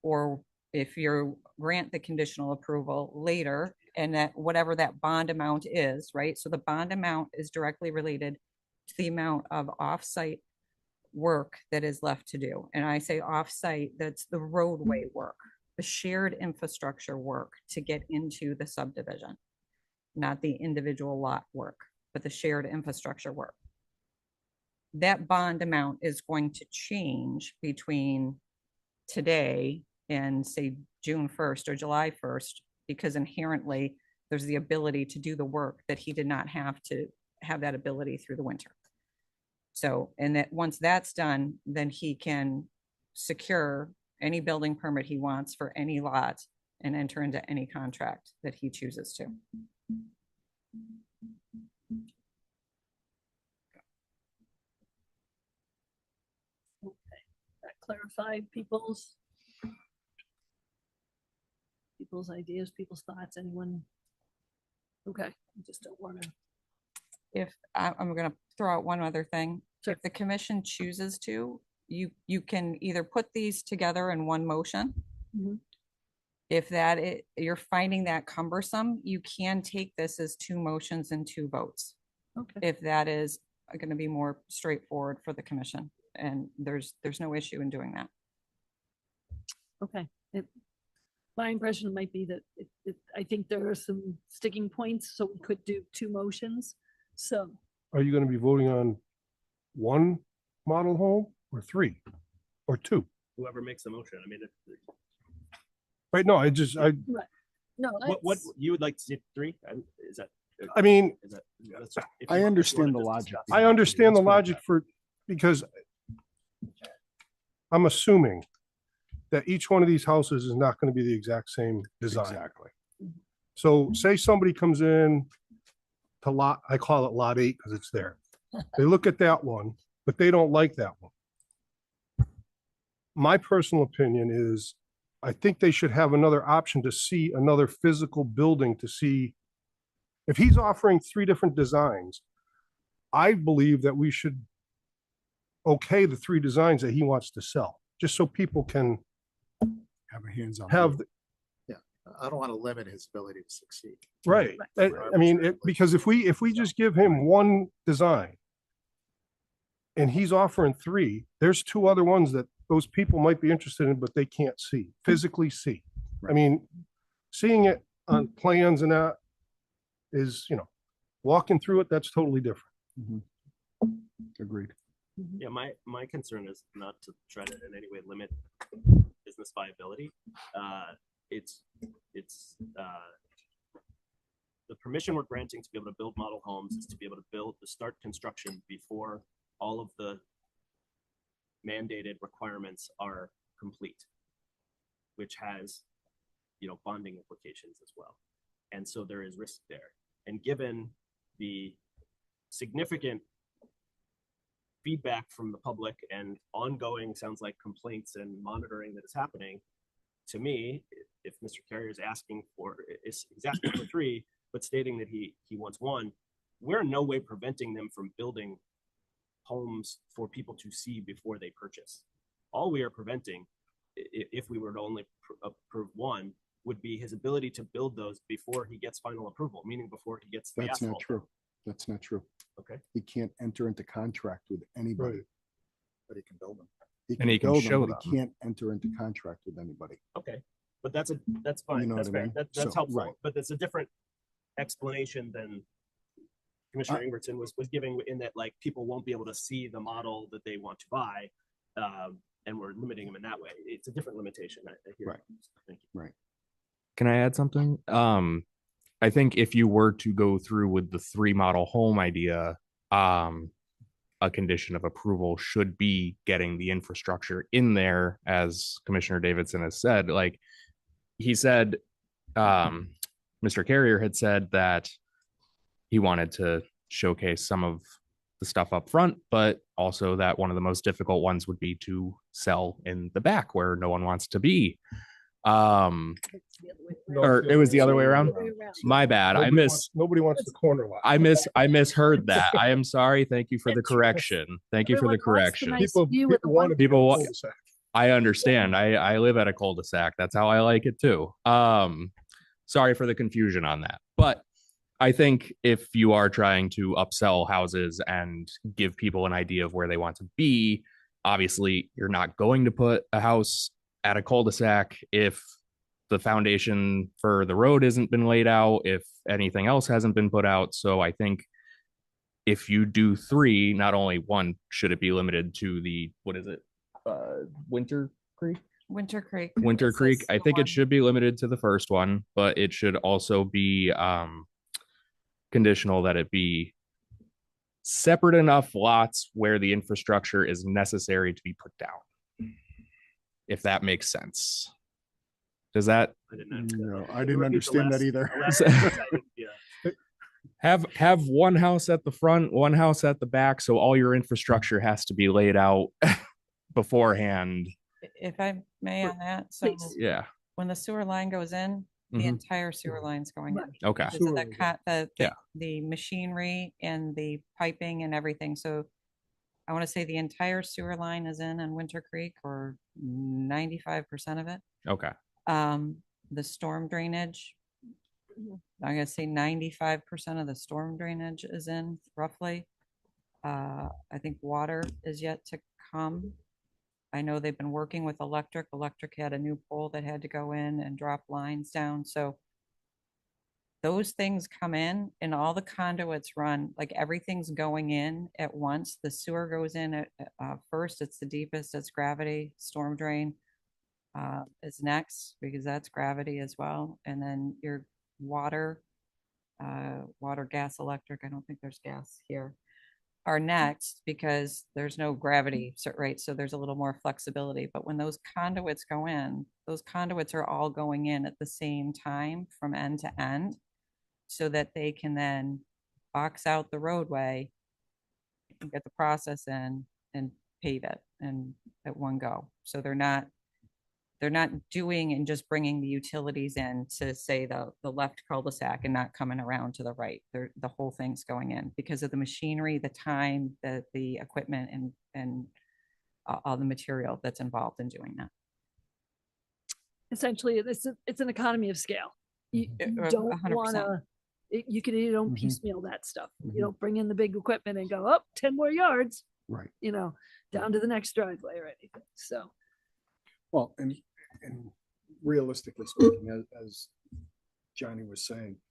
or if you grant the conditional approval later, and that whatever that bond amount is, right? So the bond amount is directly related to the amount of off-site work that is left to do. And I say off-site, that's the roadway work, the shared infrastructure work to get into the subdivision, not the individual lot work, but the shared infrastructure work. That bond amount is going to change between today and say June 1st or July 1st, because inherently there's the ability to do the work that he did not have to have that ability through the winter. So, and that once that's done, then he can secure any building permit he wants for any lot and enter into any contract that he chooses to. That clarified people's ideas, people's thoughts, anyone? Okay, I just don't want to. If I'm going to throw out one other thing, Sure. if the commission chooses to, you can either put these together in one motion. Mhm. If you're finding that cumbersome, you can take this as two motions and two votes. Okay, If that is going to be more straightforward for the commission, and there's no issue in doing that. okay. My impression might be that I think there are some sticking points, so we could do two motions. So, Are you gonna be voting on one model home or three or two? Whoever makes the motion, I mean, Right, no, no, what it's- you would like to see three? Is that? I mean, Is that? if I you- if you wanna understand the just logic discuss I it. understand the Let's put it logic because I'm assuming that each one of these houses is not gonna be the exact same design. Exactly. So say somebody comes in to I call it lot 8 because it's there. They look at that one, but they don't like that one. My personal opinion is, I think they should have another option to see another physical building to see. If he's offering 3 different designs, I believe that we should okay the 3 designs that he wants to sell, just so people can Have a hands-on. have, I don't want to limit his ability to succeed. right. I mean, because if we just give him one design and he's offering 3, there's 2 other ones that those people might be interested in, but they can't physically see. I mean, seeing it on plans and that is, walking through it, that's totally different. Agreed. Yeah, my concern is not to try to in any way limit business viability. The permission we're granting to be able to build model homes is to be able to start construction before all of the mandated requirements are complete, which has, bonding implications as well. And so there is risk there. And given the significant feedback from the public and ongoing, sounds like, complaints and monitoring that is happening, to me, if Mr. Carrier is asking for, is asking for 3, but stating that he wants 1, we're in no way preventing them from building homes for people to see before they purchase. All we are preventing, if we were to only approve one, would be his ability to build those before he gets final approval, meaning before he gets the That's not asphalt. true. That's not true. Okay. He can't enter into contract with anybody. Right. But he can build them. And he can build show but he them. can't enter into contract with anybody. Okay, but that's fine. know That's what I fair. mean? That's So, helpful, right. but it's a different explanation than Commissioner Ingwertson was giving, in that like people won't be able to see the model that they want to buy. And we're limiting them in that way. It's a different limitation. I hear. Right. Thank you. Can I add something? I think if you were to go through with the 3 model home idea, a condition of approval should be getting the infrastructure in there, as Commissioner Davidson has said. Like he said, Mr. Carrier had said that he wanted to showcase some of the stuff up front, but also that one of the most difficult ones would be to sell in the back where no one wants to be. Or it was the other way around. My bad. Nobody wants the corner lot. I misheard that. I am sorry. Thank you for the correction. Thank you for the Everyone wants the correction. nice People view with the want to be in a People wa- cul-de-sac. I understand. I live at a cul-de-sac. That's how I like it too. Sorry for the confusion on that. But I think if you are trying to upsell houses and give people an idea of where they want to be, obviously you're not going to put a house at a cul-de-sac if the foundation for the road hasn't been laid out, if anything else hasn't been put out. So I think if you do 3, not only one, should it be limited to the, what is it? Winter Creek? Winter Creek. Winter This Creek. is I the think one. it should be limited to the first one, but it should also be conditional that it be separate enough lots where the infrastructure is necessary to be put down. If that makes sense. Does that I didn't understand. No, Can I you didn't repeat the understand that last- either. the last sentence? I didn't- yeah. have one house at the front, one house at the back, so all your infrastructure has to be laid out beforehand. If I may on that, so Please. Yeah. when the sewer line goes in, the Mhm. entire sewer line's going in. Okay. Because of Sewer the, line Yeah. the machinery and the piping and everything. So I want to say the entire sewer line is in Winter Creek, or 95% of it. Okay. The storm drainage, I'm gonna say 95% of the storm drainage is in roughly. I think water is yet to come. I know they've been working with electric. Electric had a new pole that had to go in and drop lines down, so those things come in and all the conduits run, like everything's going in at once. The sewer goes in at first, it's the deepest, it's gravity, storm drain is next, because that's gravity as well. And then your water, gas, electric, I don't think there's gas here, are next because there's no gravity, so, right? So there's a little more flexibility. But when those conduits go in, those conduits are all going in at the same time from end to end, so that they can then box out the roadway and get the process in and pave it and at one go. So they're not doing and just bringing the utilities in to say the left cul-de-sac and not coming around to the right. The whole thing's going in because of the machinery, the time, the equipment and all the material that's involved in doing that. Essentially, it's an economy of scale. You Uh, don't 100%. wanna, you don't Mhm. piecemeal that stuff. Mhm. You don't bring in the big equipment and go up 10 more yards, Right. down to the next driveway or anything. So, Well, and realistically speaking, as Johnny was saying,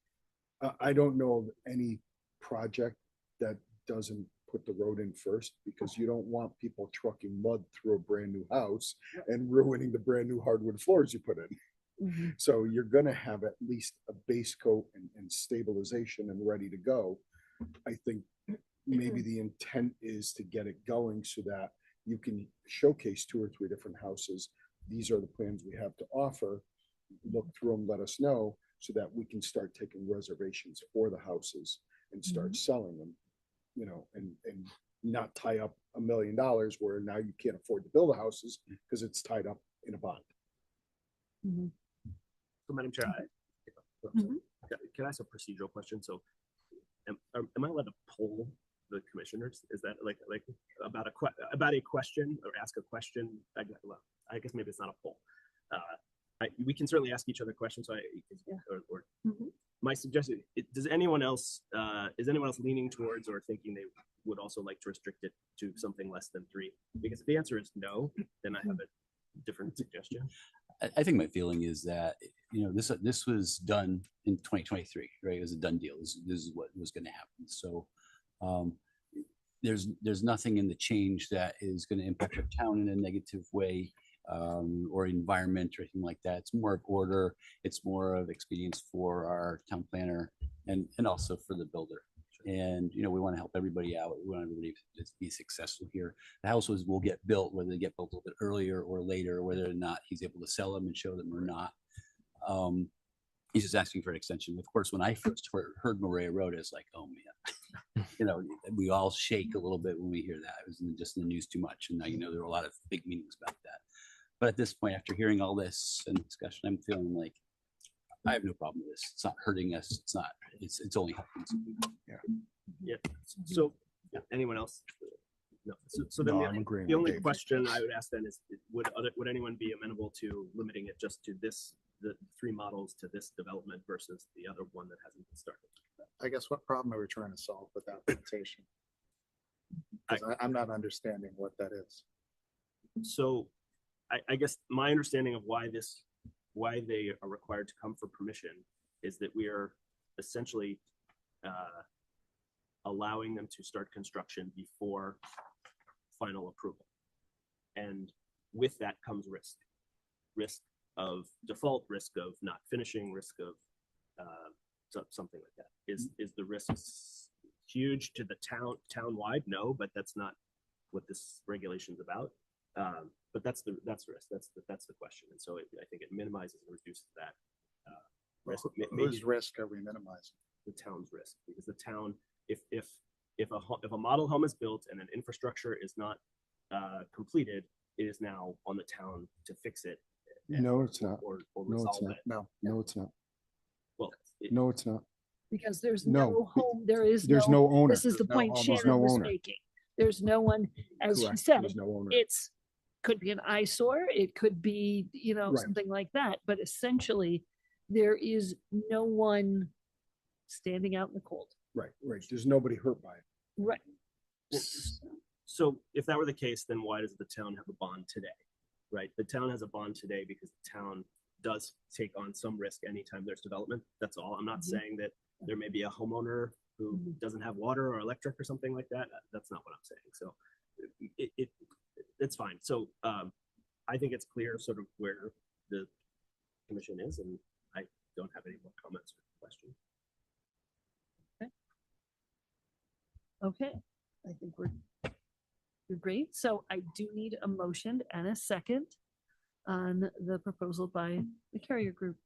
I don't know of any project that doesn't put the road in first, because you don't want people trucking mud through a brand new house and ruining the brand new hardwood floors you put in. So you're gonna have at least a base coat and stabilization and ready to go. I think maybe the intent is to get it going so that you can showcase 2 or 3 different houses. These are the plans we have to offer. Look through them, let us know, so that we can start taking reservations for the houses and start selling them, and not tie up $1 million where now you can't afford to build the houses because it's tied up in a bond. So, Madam Chair, Mhm. can I ask a procedural question? So am I allowed to pull the commissioners? Is that like about a question or ask a question? Well, I guess maybe it's not a poll. We can certainly ask each other questions. So or my suggestion, does anyone else, is anyone else leaning towards or thinking they would also like to restrict it to something less than 3? Because if the answer is no, then I have a different suggestion. I think my feeling is that, you know, this was done in 2023, right? It was a done deal. This is what was going to happen. So there's nothing in the change that is going to impact our town in a negative way, or environment or anything like that. It's more of order. It's more of expedience for our town planner and also for the builder. And, you know, we want to help everybody out. We want everybody to be successful here. The houses will get built, whether they get built a little bit earlier or later, whether or not he's able to sell them and show them or not. He's just asking for an extension. Of course, when I first heard Maria Road, it's like, oh man, you know, we all shake a little bit when we hear that. It was just in the news too much. And now, you know, there were a lot of big meetings about that. But at this point, after hearing all this and discussion, I'm feeling like I have no problem with this. It's not hurting us. It's not, it's only helping some people. Yeah. So anyone else? No. So then No, I'm agreeing the with only Dave. question I would ask then is, would anyone be amenable to limiting it just to the 3 models to this development versus the other one that hasn't been started? I guess what problem are we trying to solve with that limitation? 'Cause I'm not understanding what that is. So I guess my understanding of why they are required to come for permission is that we are essentially allowing them to start construction before final approval. And with that comes risk of default, risk of not finishing, risk of something like that. Is the risk huge to the town-wide? No, but that's not what this regulation is about. But that's the risk. That's the question. And so I think it minimizes and reduces that risk. Whose risk are we minimizing? The town's risk, because the town, if a model home is built and an infrastructure is not completed, it is now on the town to fix it. No, it's not. Or No, it's resolve not. it. No, it's not. Well, No, it's not. Because there's No. no home, there's no owner. This is the There's no point homeowner. There's Shannon no was owner. making. There's no one, as you Correct. said, There's no owner. it's, could be an eyesore, it could be, you know, Right. something like that, but essentially, there is no one standing out in the cold. Right. There's nobody hurt by it. Right. Well, so if that were the case, then why does the town have a bond today? Right? The town has a bond today because the town does take on some risk anytime there's development. That's all. I'm not saying that there may be a homeowner who doesn't have water or electric or something like that. That's not what I'm saying. So it's fine. So I think it's clear sort of where the commission is, and I don't have any more comments or questions. Okay, I think we're great. So I do need a motion and a second on the proposal by the Carrier Group.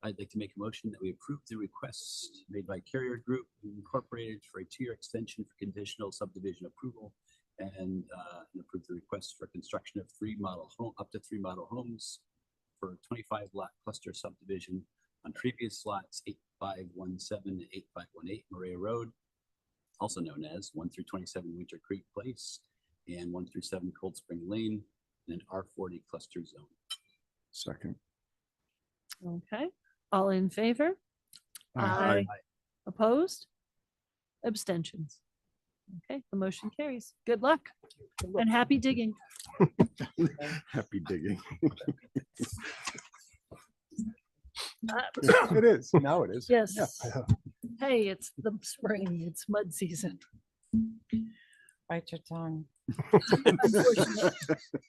I'd like to make a motion that we approve the request made by Carrier Group Incorporated for a 2-year extension for conditional subdivision approval and approve the request for construction of up to 3 model homes for 25 lot cluster subdivision on previous lots 8517 and 8518 Maria Road, also known as 1 through 27 Winter Creek Place and 1 through 7 Cold Spring Lane in an R40 cluster zone. Second. Okay, all in favor? Aye. Opposed? Abstentions? Okay, the motion carries. Good luck and happy digging. Happy digging. Uh, It is. Now it is. Yes. Yeah. Hey, it's the spring, it's mud season. Bite your tongue. Unfortunately.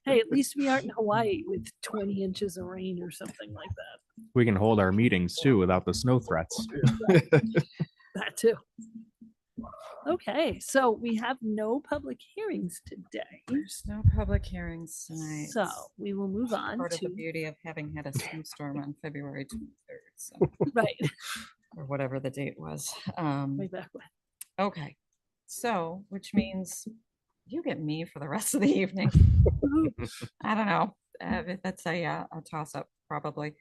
Hey, at least we aren't in Hawaii with 20 inches of rain or something like that. We can hold our meetings too without the snow threats. That too. Okay, so we have no public hearings today. There's no public hearings tonight. So we will move on Part of the to, beauty of having had a snowstorm on February 23rd, so, right, or whatever the date was. way back when. Okay, so, which means you get me for the rest of the evening. I don't know. That's a toss up probably.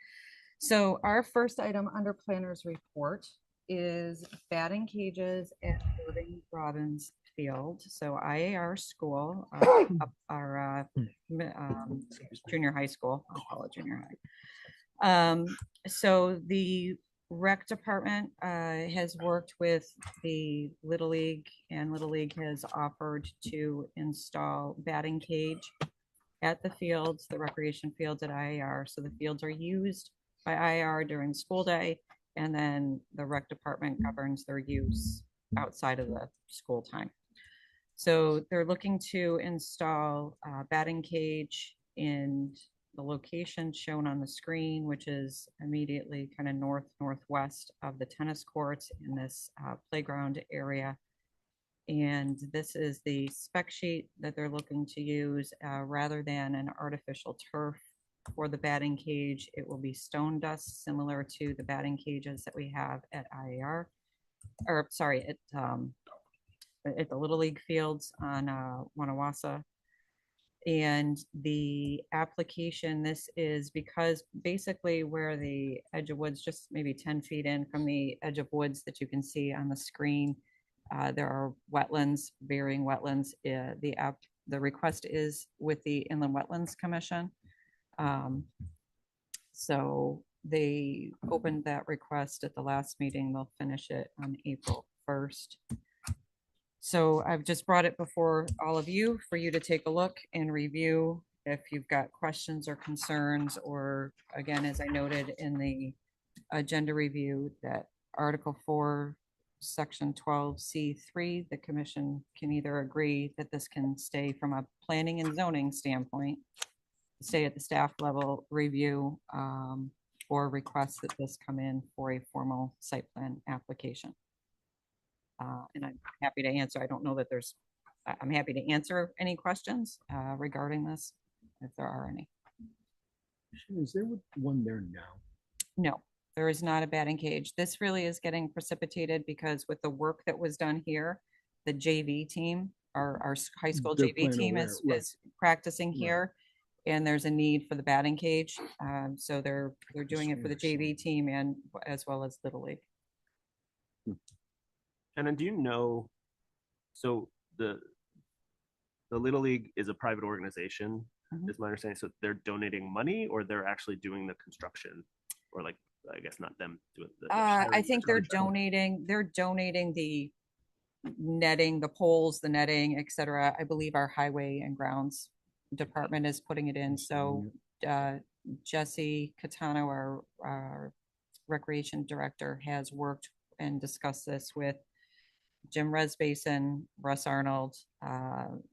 So our first item under planners report is batting cages at Irving Robbins Field. So IAR school, our junior high school, I'll call it junior high. So the rec department has worked with the Little League, and Little League has offered to install batting cage at the fields, the recreation fields at IAR. So the fields are used by IAR during school day, and then the rec department governs their use outside of the school time. So they're looking to install a batting cage in the location shown on the screen, which is immediately kind of northwest of the tennis courts in this playground area. And this is the spec sheet that they're looking to use rather than an artificial turf for the batting cage. It will be stone dust, similar to the batting cages that we have at IAR, or sorry, at the Little League fields on Wanawasa. And the application, this is because basically where the edge of woods, just maybe 10 feet in from the edge of woods that you can see on the screen, there are wetlands, varying wetlands. The request is with the Inland Wetlands Commission. So they opened that request at the last meeting. They'll finish it on April 1st. So I've just brought it before all of you for you to take a look and review if you've got questions or concerns, or again, as I noted in the agenda review, that Article 4, Section 12C3, the commission can either agree that this can stay from a planning and zoning standpoint, stay at the staff level review, or request that this come in for a formal site plan application. And I'm happy to answer. I don't know that I'm happy to answer any questions regarding this, if there are any. Is there one there now? No, there is not a batting cage. This really is getting precipitated because with the work that was done here, the JV team, our high school They're JV playing team over is, there, right. is practicing Right. here, and there's a need for the batting cage. So they're doing it for the JV team and as well as Little League. And then do you know, so the Little League is a private organization, Mhm. is my understanding. So they're donating money, or they're actually doing the construction, or like, I guess not them doing the I hiring think the they're contractor. donating the netting, the poles, the netting, et cetera. I believe our highway and grounds department is putting it in. So Jesse Catano, our recreation director, has worked and discussed this with Jim Resbason, Russ Arnold,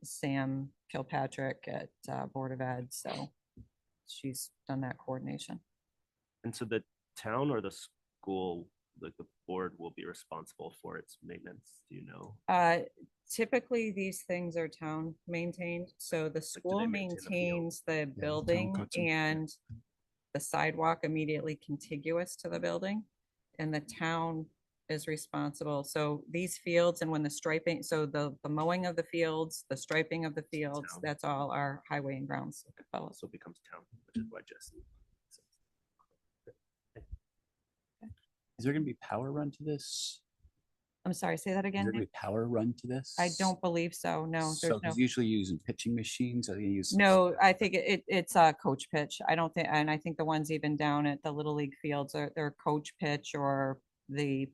Sam Kilpatrick at Board of Ed. So she's done that coordination. And so the town or the school, like the board, will be responsible for its maintenance. Do you know? Typically, these things are town maintained. So the school they maintain the field? maintains the town building cuts them. and the sidewalk immediately contiguous to the building. And the town is responsible. So these fields, and when the striping, so the mowing of the fields, the striping of the fields, Town. that's all our highway and grounds fellows. So it becomes town, which is why Jesse. Is there gonna be power run to this? I'm sorry, say that Is again? there gonna Nick? be power run to this? I don't believe so. No, So, there's no. 'cause usually using pitching machines, I think you use. No, I think it's a coach pitch. I don't think, and I think the ones even down at the Little League fields are, they're coach pitch, or the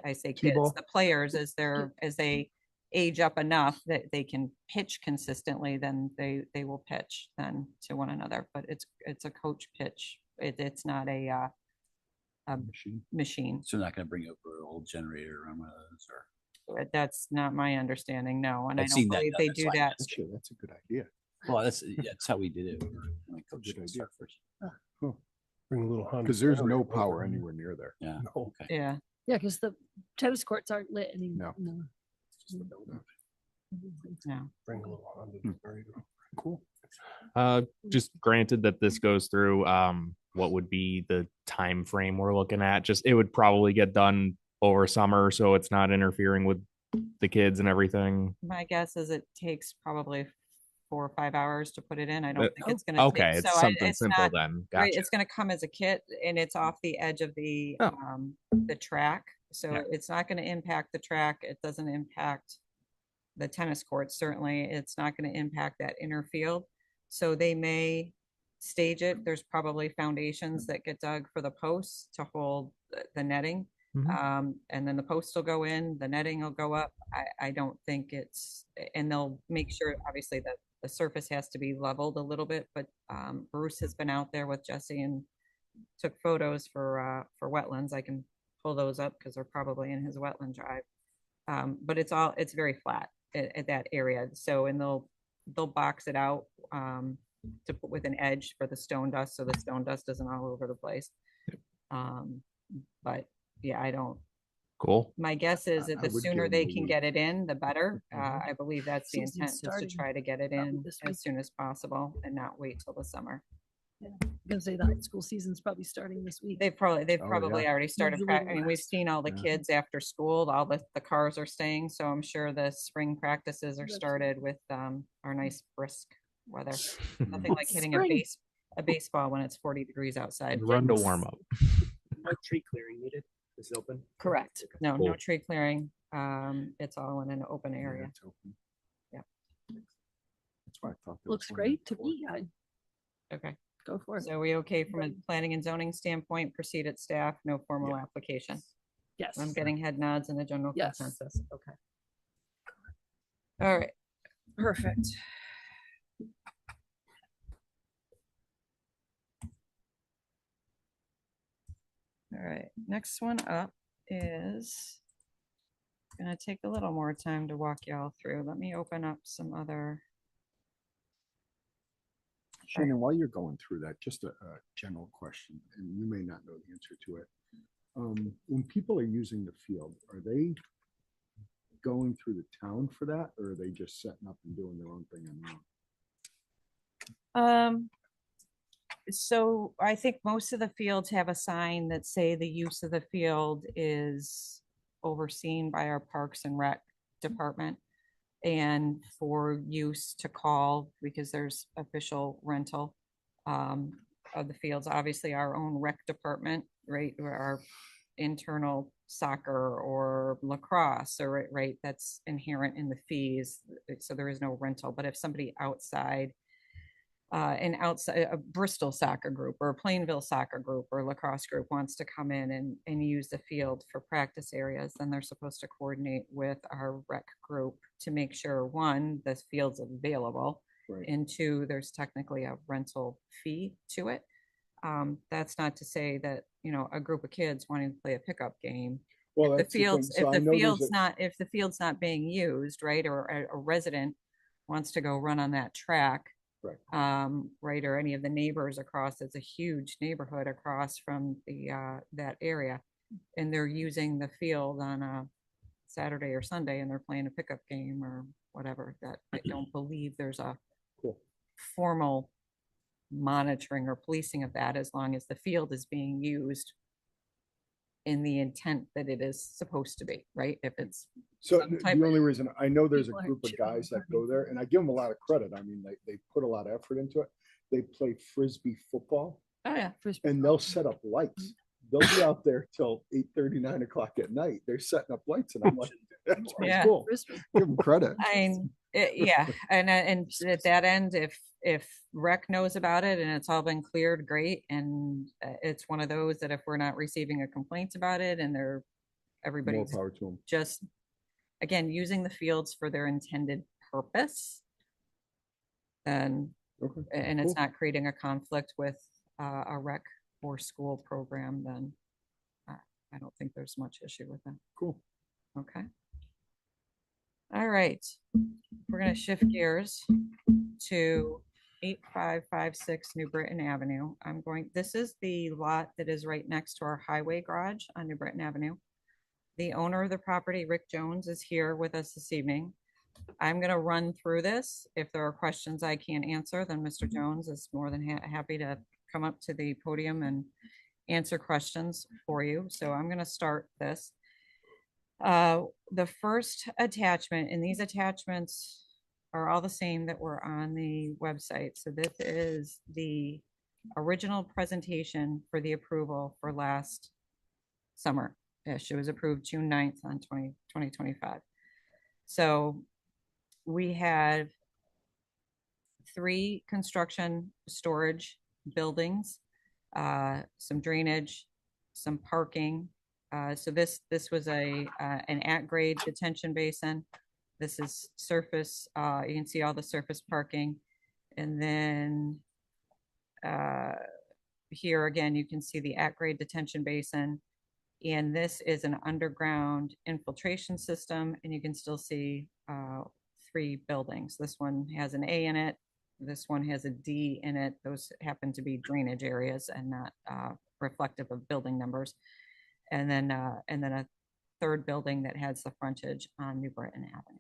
I say kids, T-ball. the players, as they age up enough that they can pitch consistently, then they will pitch then to one another. But it's a coach pitch. It's not a machine. So they're not gonna bring over an old generator or one of those, or? That's not my understanding, no, and I I've don't seen that believe done, they that's do why I that. asked. Actually, that's a good idea. Well, that's how we did it when I coached Good the idea. Surfers. Bring a little Honda. Because there's no generator power over. anywhere near there. Yeah, No, okay. Yeah. Yeah, because the tennis courts aren't lit anymore. No. No. bring a little Honda generator. Cool. Just granted that this goes through, what would be the time frame we're looking at? Just, it would probably get done over summer, so it's not interfering with the kids and everything. My guess is it takes probably 4 or 5 hours to put it in. I don't think it's gonna. Okay, take- it's so something it's simple not- then. Right, Gotcha. it's gonna come as a kit and it's off the edge of the Oh. track. So Yeah. it's not gonna impact the track. It doesn't impact the tennis court. Certainly, it's not gonna impact that inner field. So they may stage it. There's probably foundations that get dug for the posts to hold the netting. And then the posts will go in, the netting will go up. I don't think it's, and they'll make sure, obviously, that the surface has to be leveled a little bit, but Bruce has been out there with Jesse and took photos for wetlands. I can pull those up because they're probably in his wetland drive. But it's very flat at that area. So, and they'll box it out to put with an edge for the stone dust, so the stone dust isn't all over the place. But yeah, I don't, Cool. my guess is that I the would give sooner them they a can week. get it in, the better. I believe that's the Season's intent, is to starting try to get it probably in this week. as soon as possible and not wait till the summer. I'm gonna say the high school season's probably starting this week. They've Oh, probably yeah. already started, Usually I mean, we've last. seen all the Yeah. kids after school, all the cars are staying, so I'm sure the spring practices are That's- started with our nice brisk weather. Nothing like hitting Spring. a baseball when it's 40 degrees outside. Run to warm up. No tree clearing needed. Is it open? Correct. No, no Cool. tree clearing. It's all in an open Yeah, area. it's open. Yeah. That's why I thought. there Looks was one great to before. me. Okay. Go for it. So we okay from a planning and zoning standpoint, proceed at staff, no formal application? Yes. I'm getting head nods and a general Yes. consensus. Okay. All right, perfect. All right, next one up is gonna take a little more time to walk y'all through. Let me open up some other. Shannon, while you're going through that, just a general question, and you may not know the answer to it. When people are using the field, are they going through the town for that, or are they just setting up and doing their own thing on their own? So I think most of the fields have a sign that say the use of the field is overseen by our Parks and Rec department. And for use to call, because there's official rental of the fields, obviously our own rec department, right? Or our internal soccer or lacrosse, or right, that's inherent in the fees. So there is no rental, but if somebody outside a Bristol soccer group or a Plainville soccer group or lacrosse group wants to come in and use the field for practice areas, then they're supposed to coordinate with our rec group to make sure, one, this field's available, Right. and two, there's technically a rental fee to it. That's not to say that, a group of kids wanting to play a pickup game, Well, the that's the thing. fields, So I know there's a- if the field's not being used, right, or a resident wants to go run on that track, Right. right, or any of the neighbors across, it's a huge neighborhood across from that area, and they're using the field on a Saturday or Sunday, and they're playing a pickup game or whatever, that I don't believe there's a Cool. formal monitoring or policing of that, as long as the field is being used in the intent that it is supposed to be, right? If it's So some the type the of- only reason, I know there's a People are group of chipping guys that over go there, and I give them a lot of credit. I mean, they put a lot of effort into it. They play Frisbee football, Oh, yeah. Frisbee and they'll set up lights. They'll be out there till 8:30, 9 o'clock at night. They're setting up lights, and I'm like, that's pretty Yeah. cool. Frisbee. Give them credit. I mean, yeah, and at that end, if rec knows about it and it's all been cleared, great. And it's one of those that if we're not receiving a complaint about it and More everybody's power to them. just, again, using the fields for their intended purpose, then, Okay. and it's cool. not creating a conflict with a rec or school program, then I don't think there's much issue with that. Cool. Okay. All right, we're gonna shift gears to 8556 New Britain Avenue. This is the lot that is right next to our highway garage on New Britain Avenue. The owner of the property, Rick Jones, is here with us this evening. I'm gonna run through this. If there are questions I can't answer, then Mr. Jones is more than happy to come up to the podium and answer questions for you. So I'm gonna start this. The first attachment, and these attachments are all the same that were on the website. So this is the original presentation for the approval for last summer-ish. It was approved June 9th on 2025. So we have 3 construction storage buildings, some drainage, some parking. So this was an at-grade detention basin. This is surface, you can see all the surface parking. And then here again, you can see the at-grade detention basin. And this is an underground infiltration system, and you can still see 3 buildings. This one has an A in it. This one has a D in it. Those happen to be drainage areas and not reflective of building numbers. And then a third building that has the frontage on New Britain Avenue.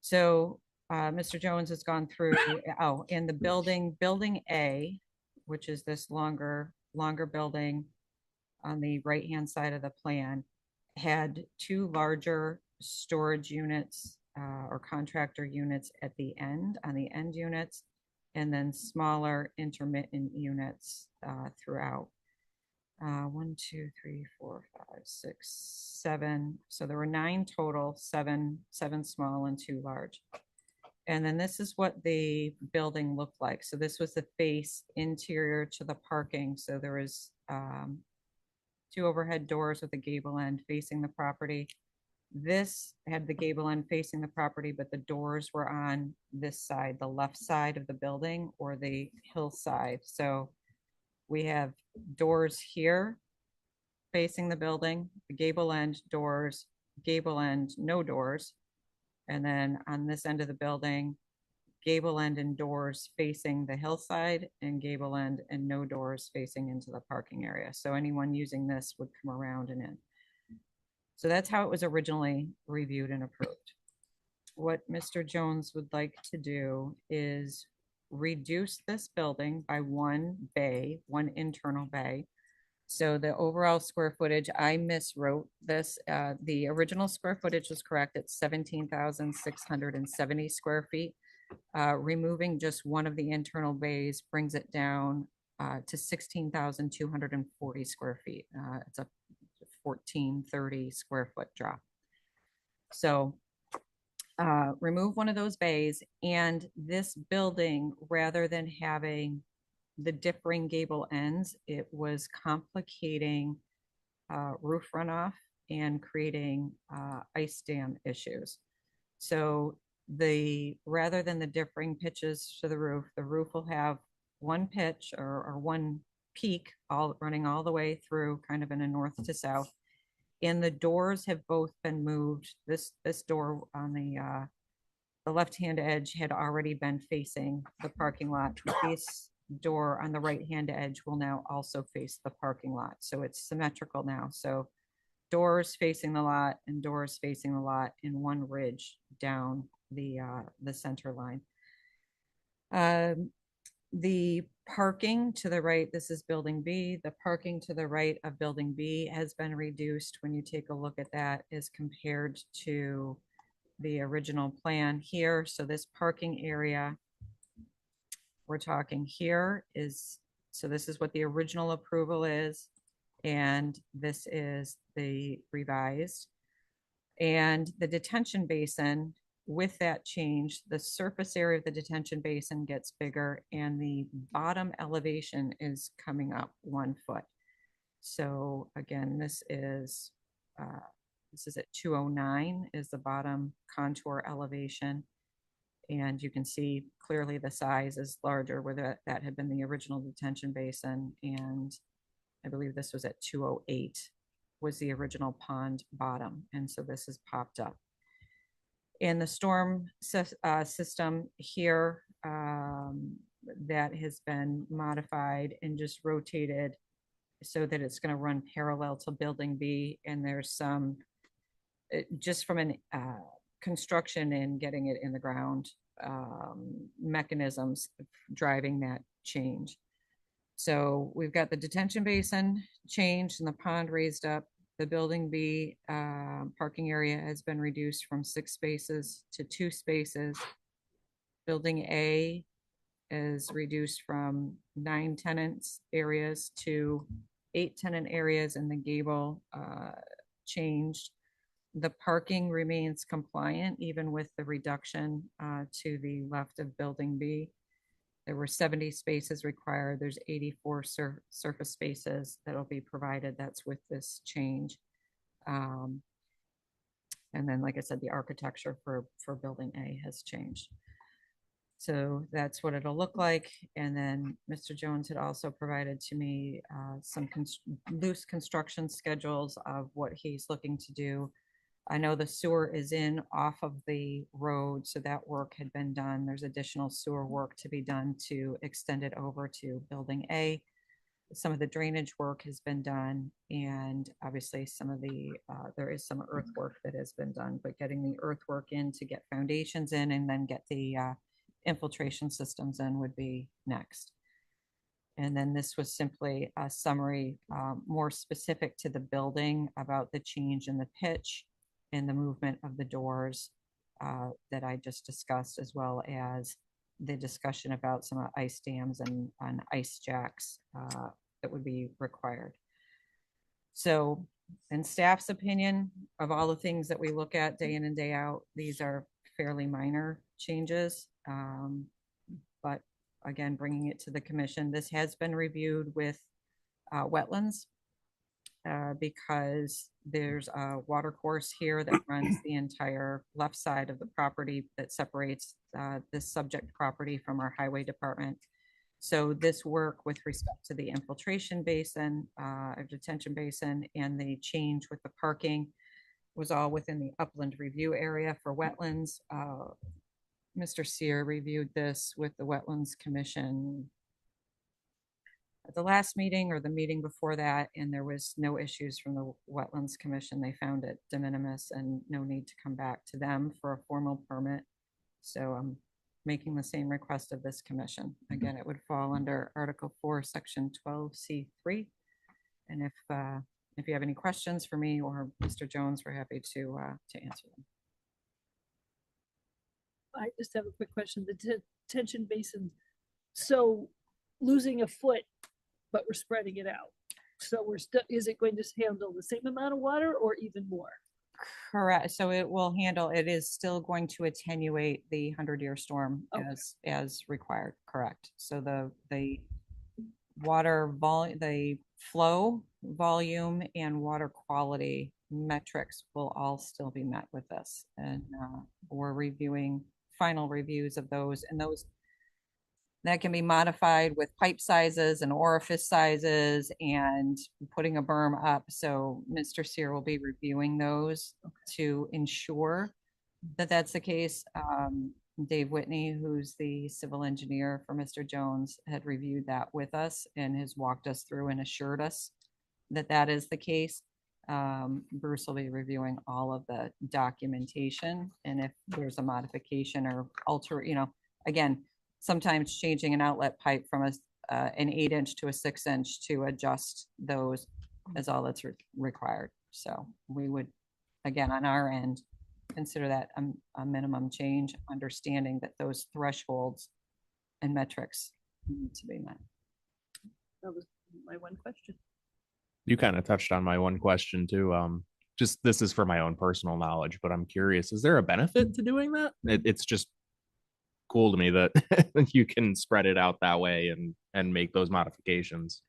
So Mr. Jones has gone through, in the building A, which is this longer building on the right-hand side of the plan, had 2 larger storage units or contractor units at the end, on the end units, and then smaller intermittent units throughout. 1, 2, 3, 4, 5, 6, 7. So there were 9 total, 7 small and 2 large. And then this is what the building looked like. So this was the face interior to the parking. So there was 2 overhead doors with a gable end facing the property. This had the gable end facing the property, but the doors were on this side, the left side of the building or the hillside. So we have doors here facing the building, the gable end doors, gable end, no doors. And then on this end of the building, gable end and doors facing the hillside, and gable end and no doors facing into the parking area. So anyone using this would come around and in. So that's how it was originally reviewed and approved. What Mr. Jones would like to do is reduce this building by 1 bay, 1 internal bay. So the overall square footage, I miswrote this. The original square footage was correct at 17,670 square feet. Removing just one of the internal bays brings it down to 16,240 square feet. It's a 1430 square foot drop. So remove one of those bays, and this building, rather than having the differing gable ends, it was complicating roof runoff and creating ice dam issues. So rather than the differing pitches to the roof will have 1 pitch or 1 peak running all the way through, kind of in a north to south. And the doors have both been moved. This door on the left-hand edge had already been facing the parking lot. This door on the right-hand edge will now also face the parking lot. So it's symmetrical now. So doors facing the lot and doors facing the lot in 1 ridge down the center line. The parking to the right, this is building B. The parking to the right of building B has been reduced when you take a look at that as compared to the original plan here. So this parking area we're talking here is, so this is what the original approval is, and this is the revised. And the detention basin, with that change, the surface area of the detention basin gets bigger, and the bottom elevation is coming up 1 foot. So again, this is at 209 is the bottom contour elevation. And you can see clearly the size is larger where that had been the original detention basin. And I believe this was at 208 was the original pond bottom. And so this has popped up. And the storm system here, that has been modified and just rotated so that it's going to run parallel to building B. And there's some, just from an construction and getting it in the ground, mechanisms driving that change. So we've got the detention basin changed and the pond raised up The Building B parking area has been reduced from 6 spaces to 2 spaces. Building A is reduced from 9 tenants areas to 8 tenant areas, and the gable changed. The parking remains compliant even with the reduction to the left of Building B. There were 70 spaces required. There's 84 surface spaces that'll be provided. That's with this change. And then, like I said, the architecture for Building A has changed. So that's what it'll look like. And then Mr. Jones had also provided to me some loose construction schedules of what he's looking to do. I know the sewer is in off of the road, so that work had been done. There's additional sewer work to be done to extend it over to Building A. Some of the drainage work has been done, and obviously some of the, there is some earthwork that has been done, but getting the earthwork in to get foundations in and then get the infiltration systems in would be next. And then this was simply a summary, more specific to the building about the change in the pitch and the movement of the doors that I just discussed, as well as the discussion about some ice dams and on ice jacks that would be required. So in staff's opinion, of all the things that we look at day in and day out, these are fairly minor changes. But again, bringing it to the commission, this has been reviewed with wetlands because there's a water course here that runs the entire left side of the property that separates this subject property from our highway department. So this work with respect to the infiltration basin, or detention basin, and the change with the parking was all within the upland review area for wetlands. Mr. Sear reviewed this with the Wetlands Commission at the last meeting or the meeting before that, and there was no issues from the Wetlands Commission. They found it de minimis and no need to come back to them for a formal permit. So I'm making the same request of this commission. Again, it would fall under Article 4, Section 12C3. And if you have any questions for me or Mr. Jones, we're happy to answer them. I just have a quick question. The detention basin, so losing a foot, but we're spreading it out. So we're still, is it going to handle the same amount of water or even more? Correct. So it will handle, it is still going to attenuate the 100-year storm Okay. as required. Correct. So the water volume, the flow, volume, and water quality metrics will all still be met with this. And we're reviewing final reviews of those, and those that can be modified with pipe sizes and orifice sizes and putting a berm up. So Mr. Sear will be reviewing those to ensure that that's the case. Dave Whitney, who's the civil engineer for Mr. Jones, had reviewed that with us and has walked us through and assured us that that is the case. Bruce will be reviewing all of the documentation, and if there's a modification or alter, again, sometimes changing an outlet pipe from an 8-inch to a 6-inch to adjust those is all that's required. So we would, again, on our end, consider that a minimum change, understanding that those thresholds and metrics need to be met. That was my one question. You kind of touched on my one question too. Just this is for my own personal knowledge, but I'm curious, is there a benefit to doing that? It's just cool to me that you can spread it out that way and make those modifications.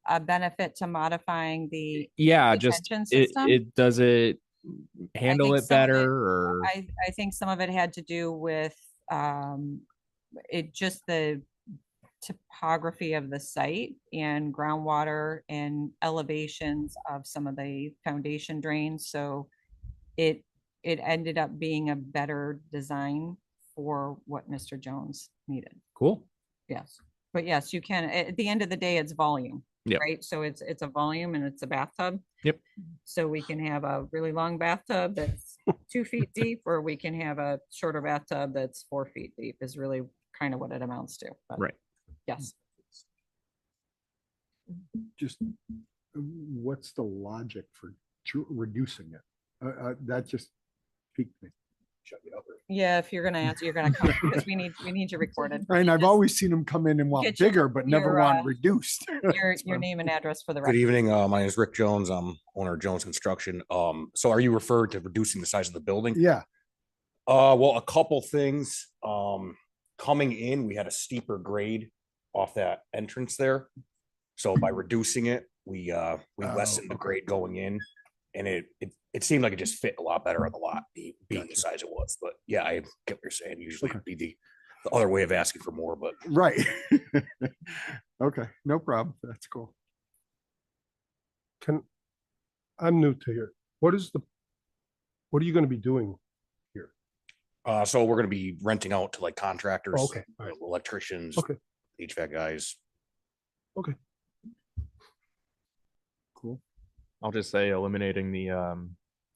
A benefit to modifying the Just detention system? it does it handle think it some of better it- or I think some of it had to do with it just the topography of the site and groundwater and elevations of some of the foundation drains. So it ended up being a better design for what Mr. Jones needed. cool. Yes. But yes, you can, at the end of the day, it's volume. Yep. Right? So it's a volume and it's a bathtub. Yep. So we can have a really long bathtub that's 2 feet deep, or we can have a shorter bathtub that's 4 feet deep is really kind of what it amounts to. But Right. yes. Just what's the logic for reducing it. That just piqued me. Yeah, if you're gonna answer, you're gonna come, because we need you recorded. And I've Just always seen them come in and want get your- bigger, but never your, want reduced. Your name and address for the Good record. evening. My name is Rick Jones. I'm owner of Jones Construction. So are you referred to reducing the size of the building? Yeah, Well, a couple things. Coming in, we had a steeper grade off that entrance there. So by reducing it, we lessened the grade going in, and it seemed like it just fit a lot better on the lot, being the size it was. But yeah, I get what you're saying. Usually it'd be the other way of asking for more, but right. Okay, no problem. That's cool. I'm new to here. What are you going to be doing? so we're gonna be renting out to like contractors, Oh, okay, all right. electricians, Okay. HVAC guys. Cool. I'll just say eliminating the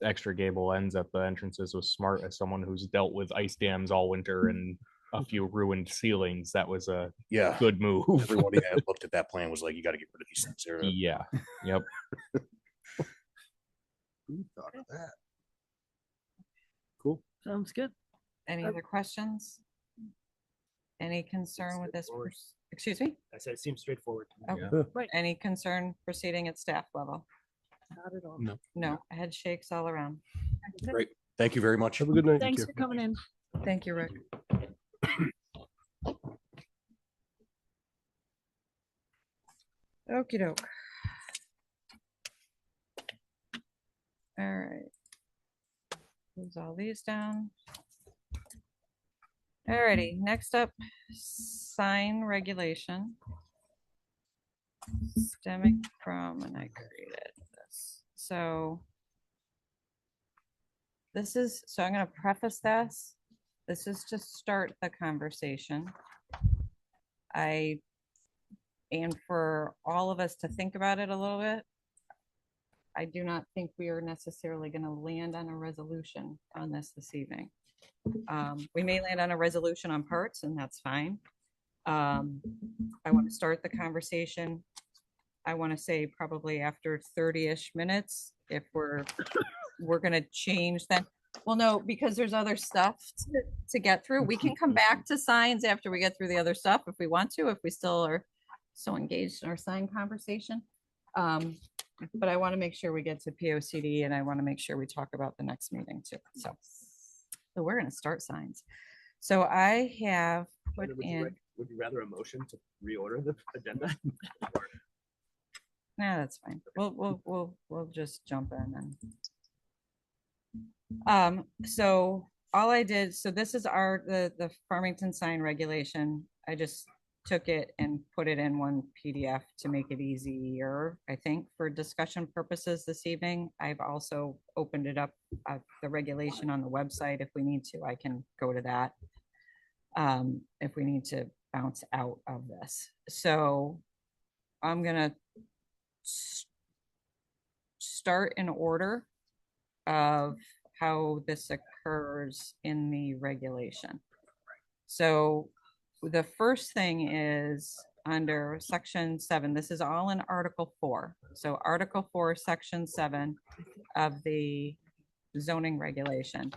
extra gable ends at the entrances was smart. As someone who's dealt with ice dams all winter and a few ruined ceilings, that was a Yeah. good move. Everybody that looked at that plan was like, you got to get rid of these things here. Yeah. Yep. Who thought of that? Cool. Sounds good. Any other questions? Any concern with this? Straightforward. Excuse me? I said it seems straightforward. Oh, Yeah. Right. Any concern proceeding at staff level? Not at all. No. No, head shakes all around. Great. Thank you very much. Have a good night. Thanks for coming in. Thank you, Rick. Okey doke. All right. Close all these down. Alrighty, next up, sign regulation. Stemming from, and I created this, so. This is, so I'm gonna preface this. This is to start the conversation. And for all of us to think about it a little bit. I do not think we are necessarily gonna land on a resolution on this evening. We may land on a resolution on parts, and that's fine. I want to start the conversation. I want to say probably after 30-ish minutes, if we're gonna change that. Well, no, because there's other stuff to get through. We can come back to signs after we get through the other stuff if we want to, if we still are so engaged in our sign conversation. But I want to make sure we get to POCD, and I want to make sure we talk about the next meeting too. So we're going to start signs. So I have put in. Would you rather a motion to reorder the agenda? Nah, that's fine. We'll just jump in and. So all I did, so this is the Farmington sign regulation. I just took it and put it in one PDF to make it easier, I think, for discussion purposes this evening. I've also opened it up, the regulation on the website. If we need to, I can go to that. If we need to bounce out of this. So I'm gonna start in order of how this occurs in the regulation. So the first thing is under section 7. This is all in Article 4. So Article 4, Section 7 of the zoning regulation.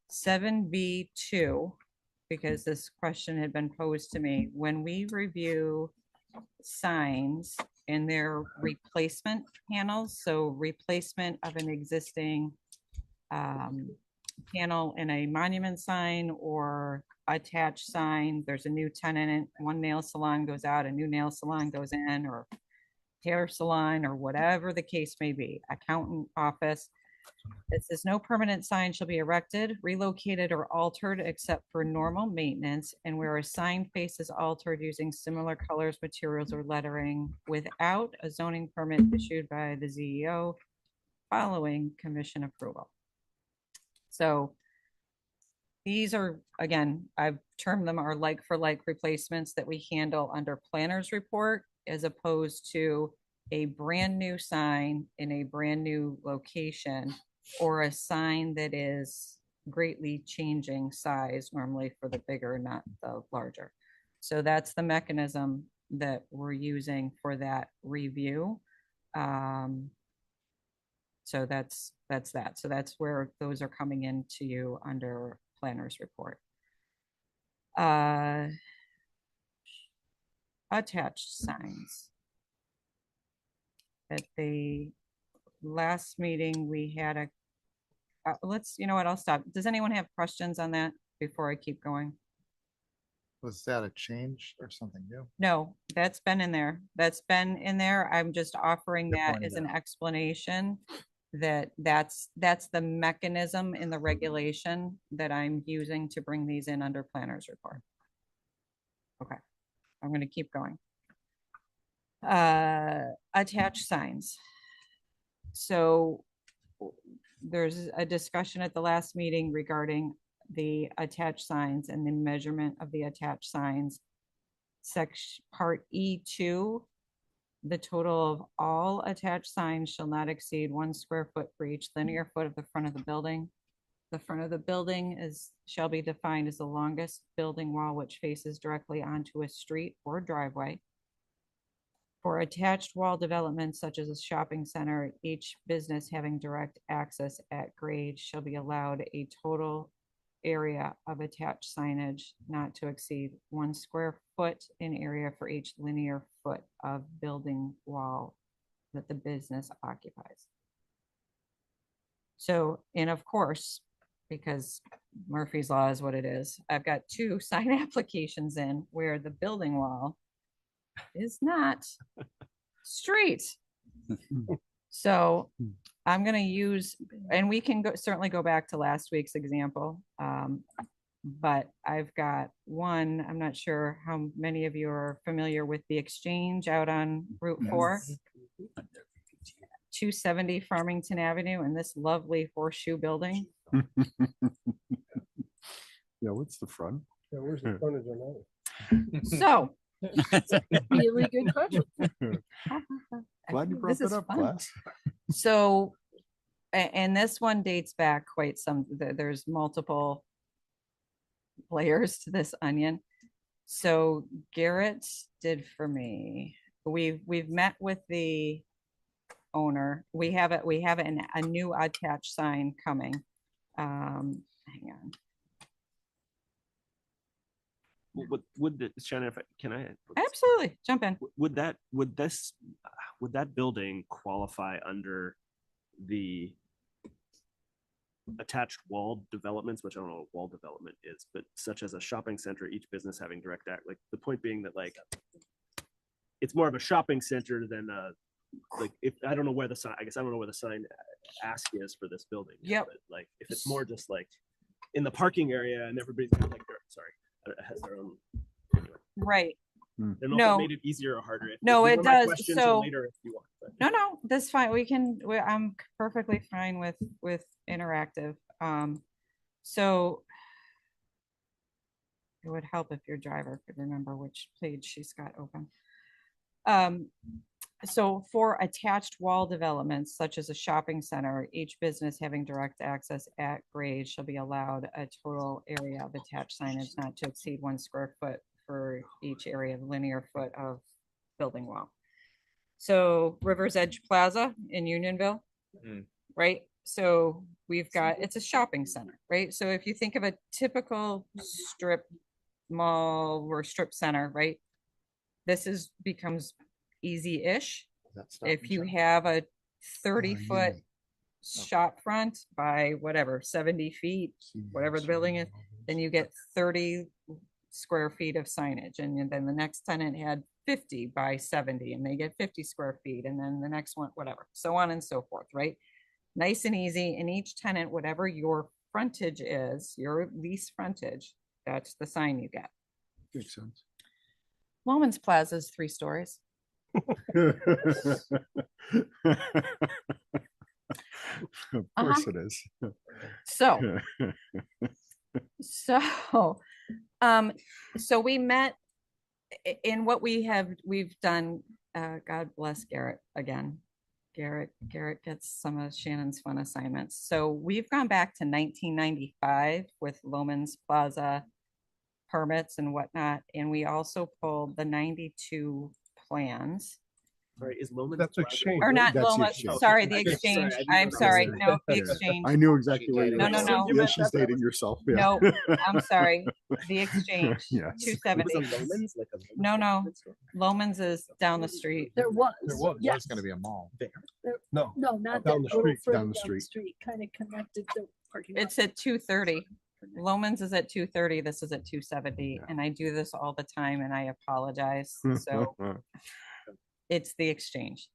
7B2, because this question had been posed to me, when we review signs and their replacement panels, so replacement of an existing panel in a monument sign or attached sign, there's a new tenant, one nail salon goes out, a new nail salon goes in, or hair salon, or whatever the case may be, accountant office. It says no permanent sign shall be erected, relocated, or altered except for normal maintenance, and where a sign face is altered using similar colors, materials, or lettering without a zoning permit issued by the ZEO following commission approval. So these are, again, I've termed them our like for like replacements that we handle under planner's report, as opposed to a brand new sign in a brand new location, or a sign that is greatly changing size, normally for the bigger, not the larger. So that's the mechanism that we're using for that review. So that's that. So that's where those are coming in to you under planner's report. Attached signs. At the last meeting, we had a, you know what, I'll stop. Does anyone have questions on that before I keep going? Was that a change or something new? No, that's been in there. That's been in there. I'm just offering Good that point, as yeah. an explanation that's the mechanism in the regulation that I'm using to bring these in under planner's report. Okay, I'm going to keep going. Attached signs. So there's a discussion at the last meeting regarding the attached signs and the measurement of the attached signs. Section part E2, the total of all attached signs shall not exceed 1 square foot for each linear foot of the front of the building. The front of the building shall be defined as the longest building wall which faces directly onto a street or driveway. For attached wall developments such as a shopping center, each business having direct access at grade shall be allowed a total area of attached signage not to exceed 1 square foot in area for each linear foot of building wall that the business occupies. So, and of course, because Murphy's Law is what it is, I've got 2 sign applications in where the building wall is not street. So I'm going to use, and we can certainly go back to last week's example. But I've got one, I'm not sure how many of you are familiar with the Exchange out on Route 4, 270 Farmington Avenue, and this lovely horseshoe building. Yeah, what's the front? Yeah, where's the frontage on that? So Really good question. Glad you This brought that is up, fun. class. So, and this one dates back quite some, there's multiple layers to this onion. So Garrett did for me, we've met with the owner. We have a new attached sign coming. Hang on. Would the, Shannon, if I, can I? Absolutely, jump in. Would that building qualify under the attached wall developments, which I don't know what wall development is, but such as a shopping center, each business having direct act, like the point being that like it's more of a shopping center than like if I don't know where the sign, I guess I don't know where the sign ask is for this building. Yep. But like if it's more just like in the parking area and everybody's got like has their own. Anyway. Right. I don't know if No. it made it easier or harder. No, These it are my does. questions So- later if you want. But. No, that's fine. I'm perfectly fine with interactive. So it would help if your driver could remember which page she's got open. So for attached wall developments such as a shopping center, each business having direct access at grade shall be allowed a total area of attached signage not to exceed 1 square foot for each area of linear foot of building wall. So River's Edge Plaza in Unionville, right? So we've got, it's a shopping center, right? So if you think of a typical strip mall or strip center, right? This becomes easy-ish. If you have a 30-foot shop front by whatever, 70 feet, whatever the building is, then you get 30 square feet of signage. And then the next tenant had 50 by 70 and they get 50 square feet. And then the next one, whatever, so on and so forth, right? Nice and easy. And each tenant, whatever your frontage is, your lease frontage, that's the sign you get. Makes sense. Loman's Plaza is 3 stories. Of course it is. So, so we met in what we've done, God bless Garrett again. Garrett gets some of Shannon's fun assignments. So we've gone back to 1995 with Loman's Plaza permits and whatnot. And we also pulled the 92 plans Sorry, is Loman? That's exchange. Or not That's the Loma, exchange. sorry, the Okay, sorry, exchange. I didn't I'm know that sorry. was- No, the Yeah. exchange. I knew exactly where you No, were no, going. no. Yes, you stated yourself. Yeah. No, I'm sorry. The exchange, Yes. two It was a seventy. Loman's, like a Loman's No, no. department store? Loman's is down the street. There was. There was. Yes. It's gonna be a mall. No, No, not Down that the little street, further down the down the street. street, kind of connected to parking lot. It's at 2:30. Loman's is at 2:30. This is at 2:70. Yeah. And I do this all the time and I apologize. So it's the exchange.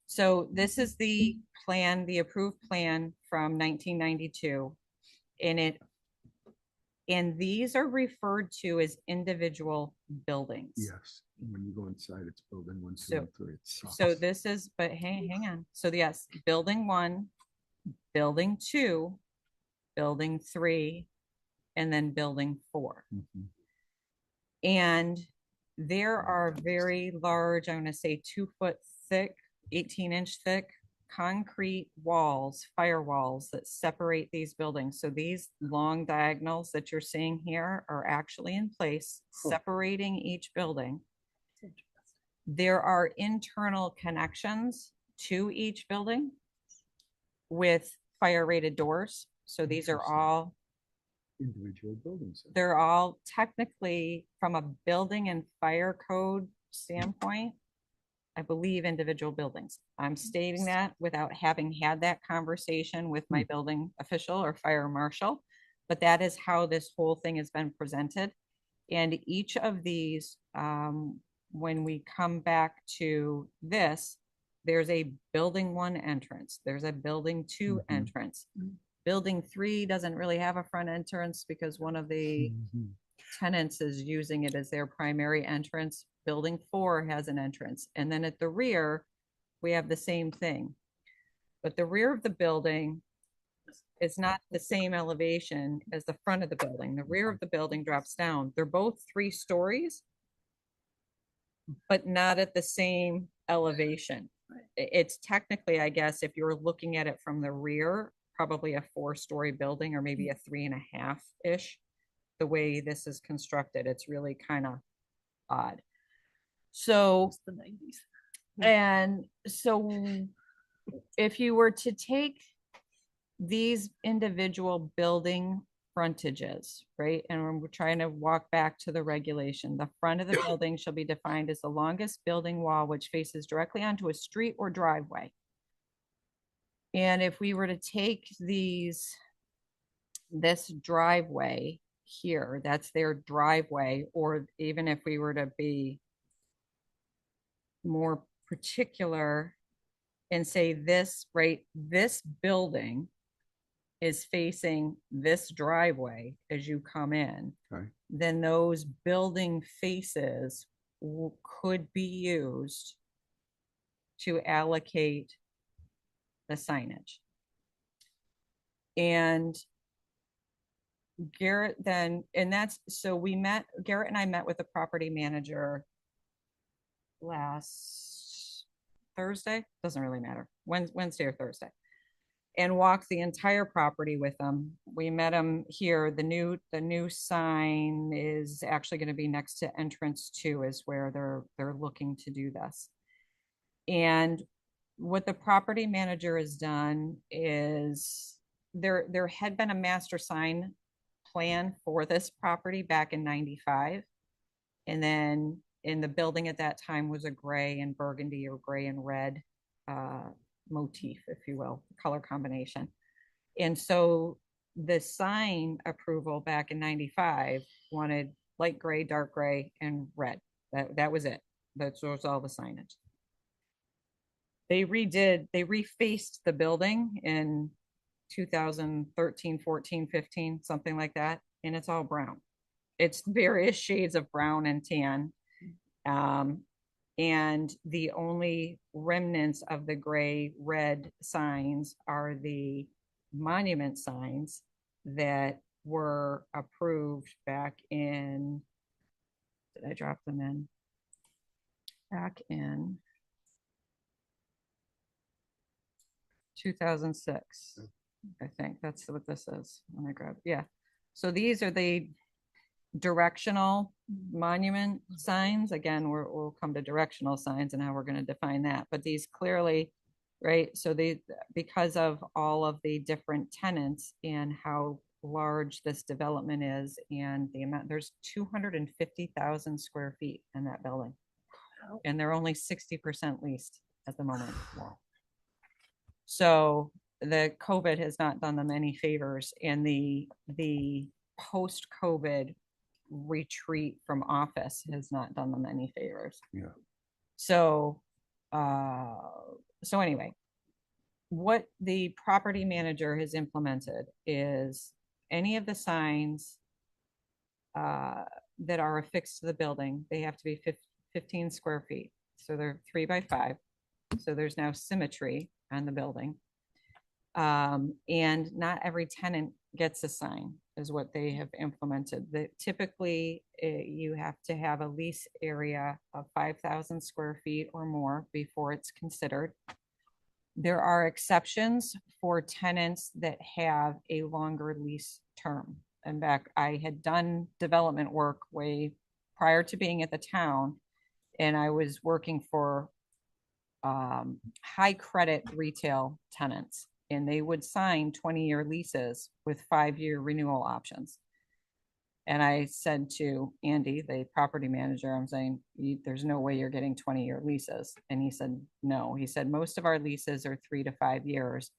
So this is the plan, the approved plan from 1992. And these are referred to as individual buildings. Yes. When you go inside, it's building 1, 2, So- and 3. It So sucks. this is, but hang on. So yes, building 1, building 2, building 3, and then building 4. Mhm. And there are very large, I'm gonna say 2-foot thick, 18-inch thick concrete walls, firewalls that separate these buildings. So these long diagonals that you're seeing here are actually in place, separating each building. There are internal connections to each building with fire rated doors. So these are Interesting. all, Individual buildings. they're all technically from a building and fire code standpoint, I believe individual buildings. I'm stating that without having had that conversation with my building official or fire marshal, but that is how this whole thing has been presented. And each of these, when we come back to this, there's a building 1 entrance, there's a building 2 entrance. Building 3 doesn't really have a front entrance because one of the Mhm. tenants is using it as their primary entrance. Building 4 has an entrance. And then at the rear, we have the same thing. But the rear of the building is not the same elevation as the front of the building. The rear of the building drops down. They're both 3 stories, but not at the same elevation. It's technically, I guess, if you're looking at it from the rear, probably a 4-story building or maybe a 3.5-ish. The way this is constructed, it's really kind of odd. So, It's the 90s. and so if you were to take these individual building frontages, right? And we're trying to walk back to the regulation. The front of the building shall be defined as the longest building wall which faces directly onto a street or driveway. And if we were to take this driveway here, that's their driveway, or even if we were to be more particular and say this, right, this building is facing this driveway as you come in, Okay. then those building faces could be used to allocate the signage. And Garrett then, and that's, so Garrett and I met with the property manager last Thursday, doesn't really matter, Wednesday or Thursday, and walked the entire property with them. We met him here. The new sign is actually going to be next to entrance 2 is where they're looking to do this. And what the property manager has done is there had been a master sign plan for this property back in 95. And then in the building at that time was a gray and burgundy or gray and red motif, if you will, color combination. And so the sign approval back in 95 wanted light gray, dark gray, and red. That was it. That was all the signage. They refaced the building in 2013, 14, 15, something like that. And it's all brown. It's various shades of brown and tan. And the only remnants of the gray red signs are the monument signs that were approved back in, did I drop them in? Back in 2006. I think that's what this is. When I grab, yeah. So these are the directional monument signs, again, we'll come to directional signs and how we're going to define that, but these clearly, right? So they, because of all of the different tenants and how large this development is and the amount, there's 250,000 square feet in that building. And they're only 60% leased at the moment. So the COVID has not done them any favors, and the post-COVID retreat from office has not done them any favors. Yeah. So, so anyway, what the property manager has implemented is any of the signs that are affixed to the building, they have to be 15 square feet. So they're 3 by 5. So there's now symmetry on the building. And not every tenant gets a sign is what they have implemented. That typically you have to have a lease area of 5,000 square feet or more before it's considered. There are exceptions for tenants that have a longer lease term. And back, I had done development work way prior to being at the town, and I was working for high credit retail tenants, and they would sign 20-year leases with 5-year renewal options. And I said to Andy, the property manager, I'm saying, there's no way you're getting 20-year leases. And he said, no. He said, most of our leases are 3 to 5 years,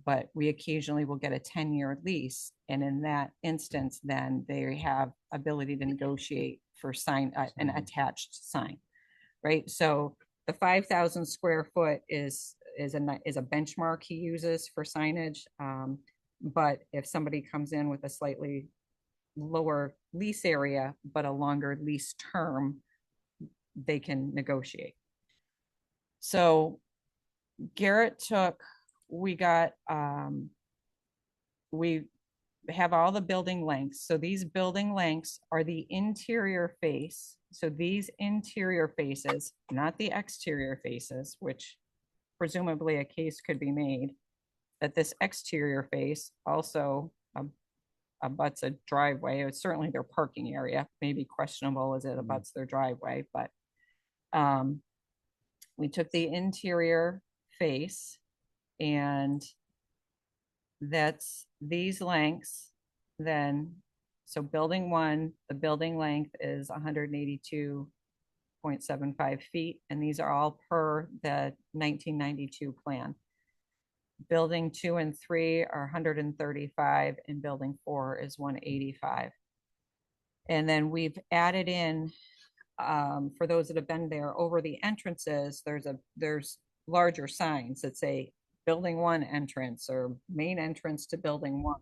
but we occasionally will get a 10-year lease. And in that instance, then they have ability to negotiate for sign an attached sign, right? So the 5,000 square foot is a benchmark he uses for signage. But if somebody comes in with a slightly lower lease area, but a longer lease term, they can negotiate. So Garrett we have all the building lengths. So these building lengths are the interior face. So these interior faces, not the exterior faces, which presumably a case could be made that this exterior face also abuts a driveway. It's certainly their parking area. Maybe questionable as it abuts their driveway, but we took the interior face, and that's these lengths then. So building 1, the building length is 182.75 feet, and these are all per the 1992 plan. Building 2 and 3 are 135, and building 4 is 185. And then we've added in, for those that have been there, over the entrances, there's larger signs that say building 1 entrance or main entrance to building 1.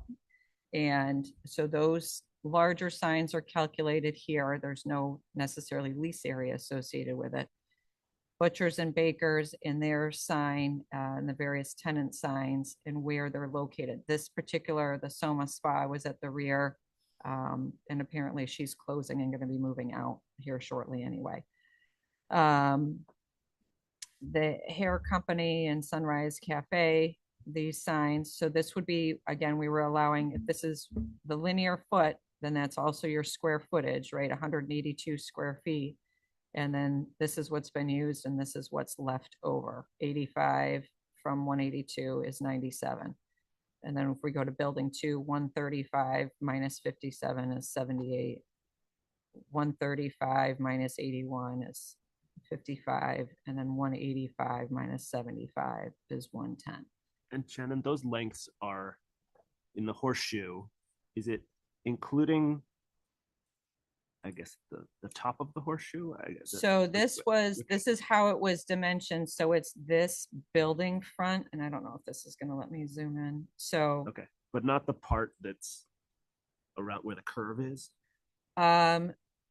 And so those larger signs are calculated here. There's no necessarily lease area associated with it. Butchers and bakers in their sign, and the various tenant signs and where they're located. This particular, the Soma Spa, was at the rear, and apparently she's closing and going to be moving out here shortly anyway. The hair company and Sunrise Cafe, these signs. So this would be, again, we were allowing, if this is the linear foot, then that's also your square footage, right? 182 square feet. And then this is what's been used, and this is what's left over. 85 from 182 is 97. And then if we go to building 2, 135 minus 57 is 78. 135 minus 81 is 55. And then 185 minus 75 is 110. And Shannon, those lengths are in the horseshoe. Is it including, I guess, the top of the horseshoe? So this is how it was dimensioned. So it's this building front, and I don't know if this is going to let me zoom in. So okay, but not the part that's around where the curve is.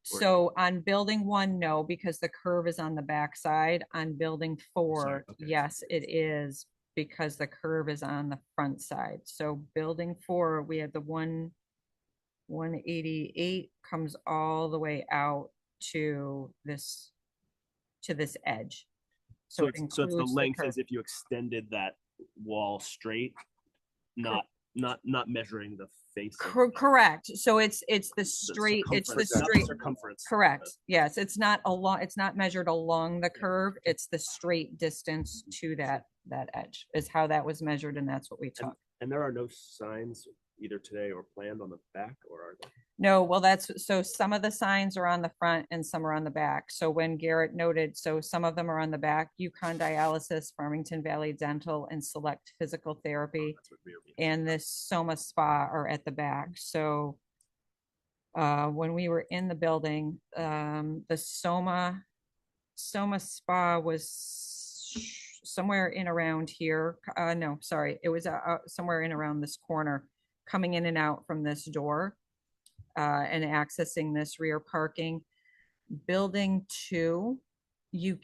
So on building 1, no, because the curve is on the back side. On building 4, okay. Yes, it is, because the curve is on the front side. So building 4, we have the 188 comes all the way out to this edge. So it's the length as if you extended that wall straight, not not measuring the face. of Correct. So it's the straight, it's the circumference, not straight, circumference. correct. Yes, it's not it's not measured along the curve. It's the straight distance to that edge is how that was measured, and that's what we took. And there are no signs either today or planned on the back, or are there? No, well, so some of the signs are on the front and some are on the back. So when Garrett noted, so some of them are on the back, Yukon Dialysis, Farmington Valley Dental, and Select Physical Therapy, That's what we were being- and this Soma Spa are at the back. So when we were in the building, the Soma Spa was somewhere in around here. No, sorry, it was somewhere in around this corner, coming in and out from this door. And accessing this rear parking. Building 2, you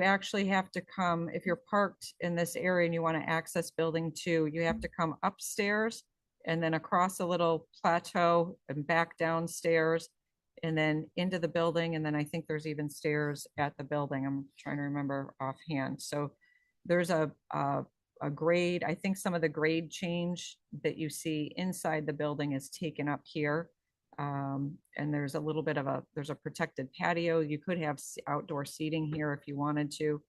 actually have to come, if you're parked in this area and you want to access building 2, you have to come upstairs and then across a little plateau and back downstairs and then into the building. And then I think there's even stairs at the building. I'm trying to remember offhand. So there's a grade, I think some of the grade change that you see inside the building is taken up here. And there's a little bit of there's a protected patio. You could have outdoor seating here if you wanted to.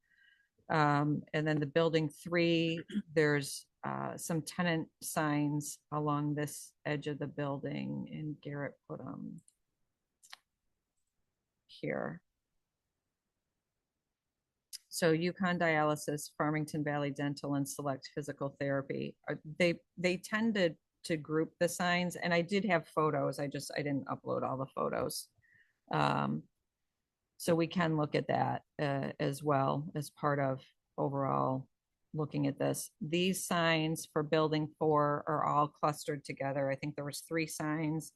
And then the building 3, there's some tenant signs along this edge of the building, and Garrett put them here. So Yukon Dialysis, Farmington Valley Dental, and Select Physical Therapy, they tended to group the signs, and I did have photos. I didn't upload all the photos. So we can look at that as well as part of overall looking at this. These signs for building 4 are all clustered together. I think there was 3 signs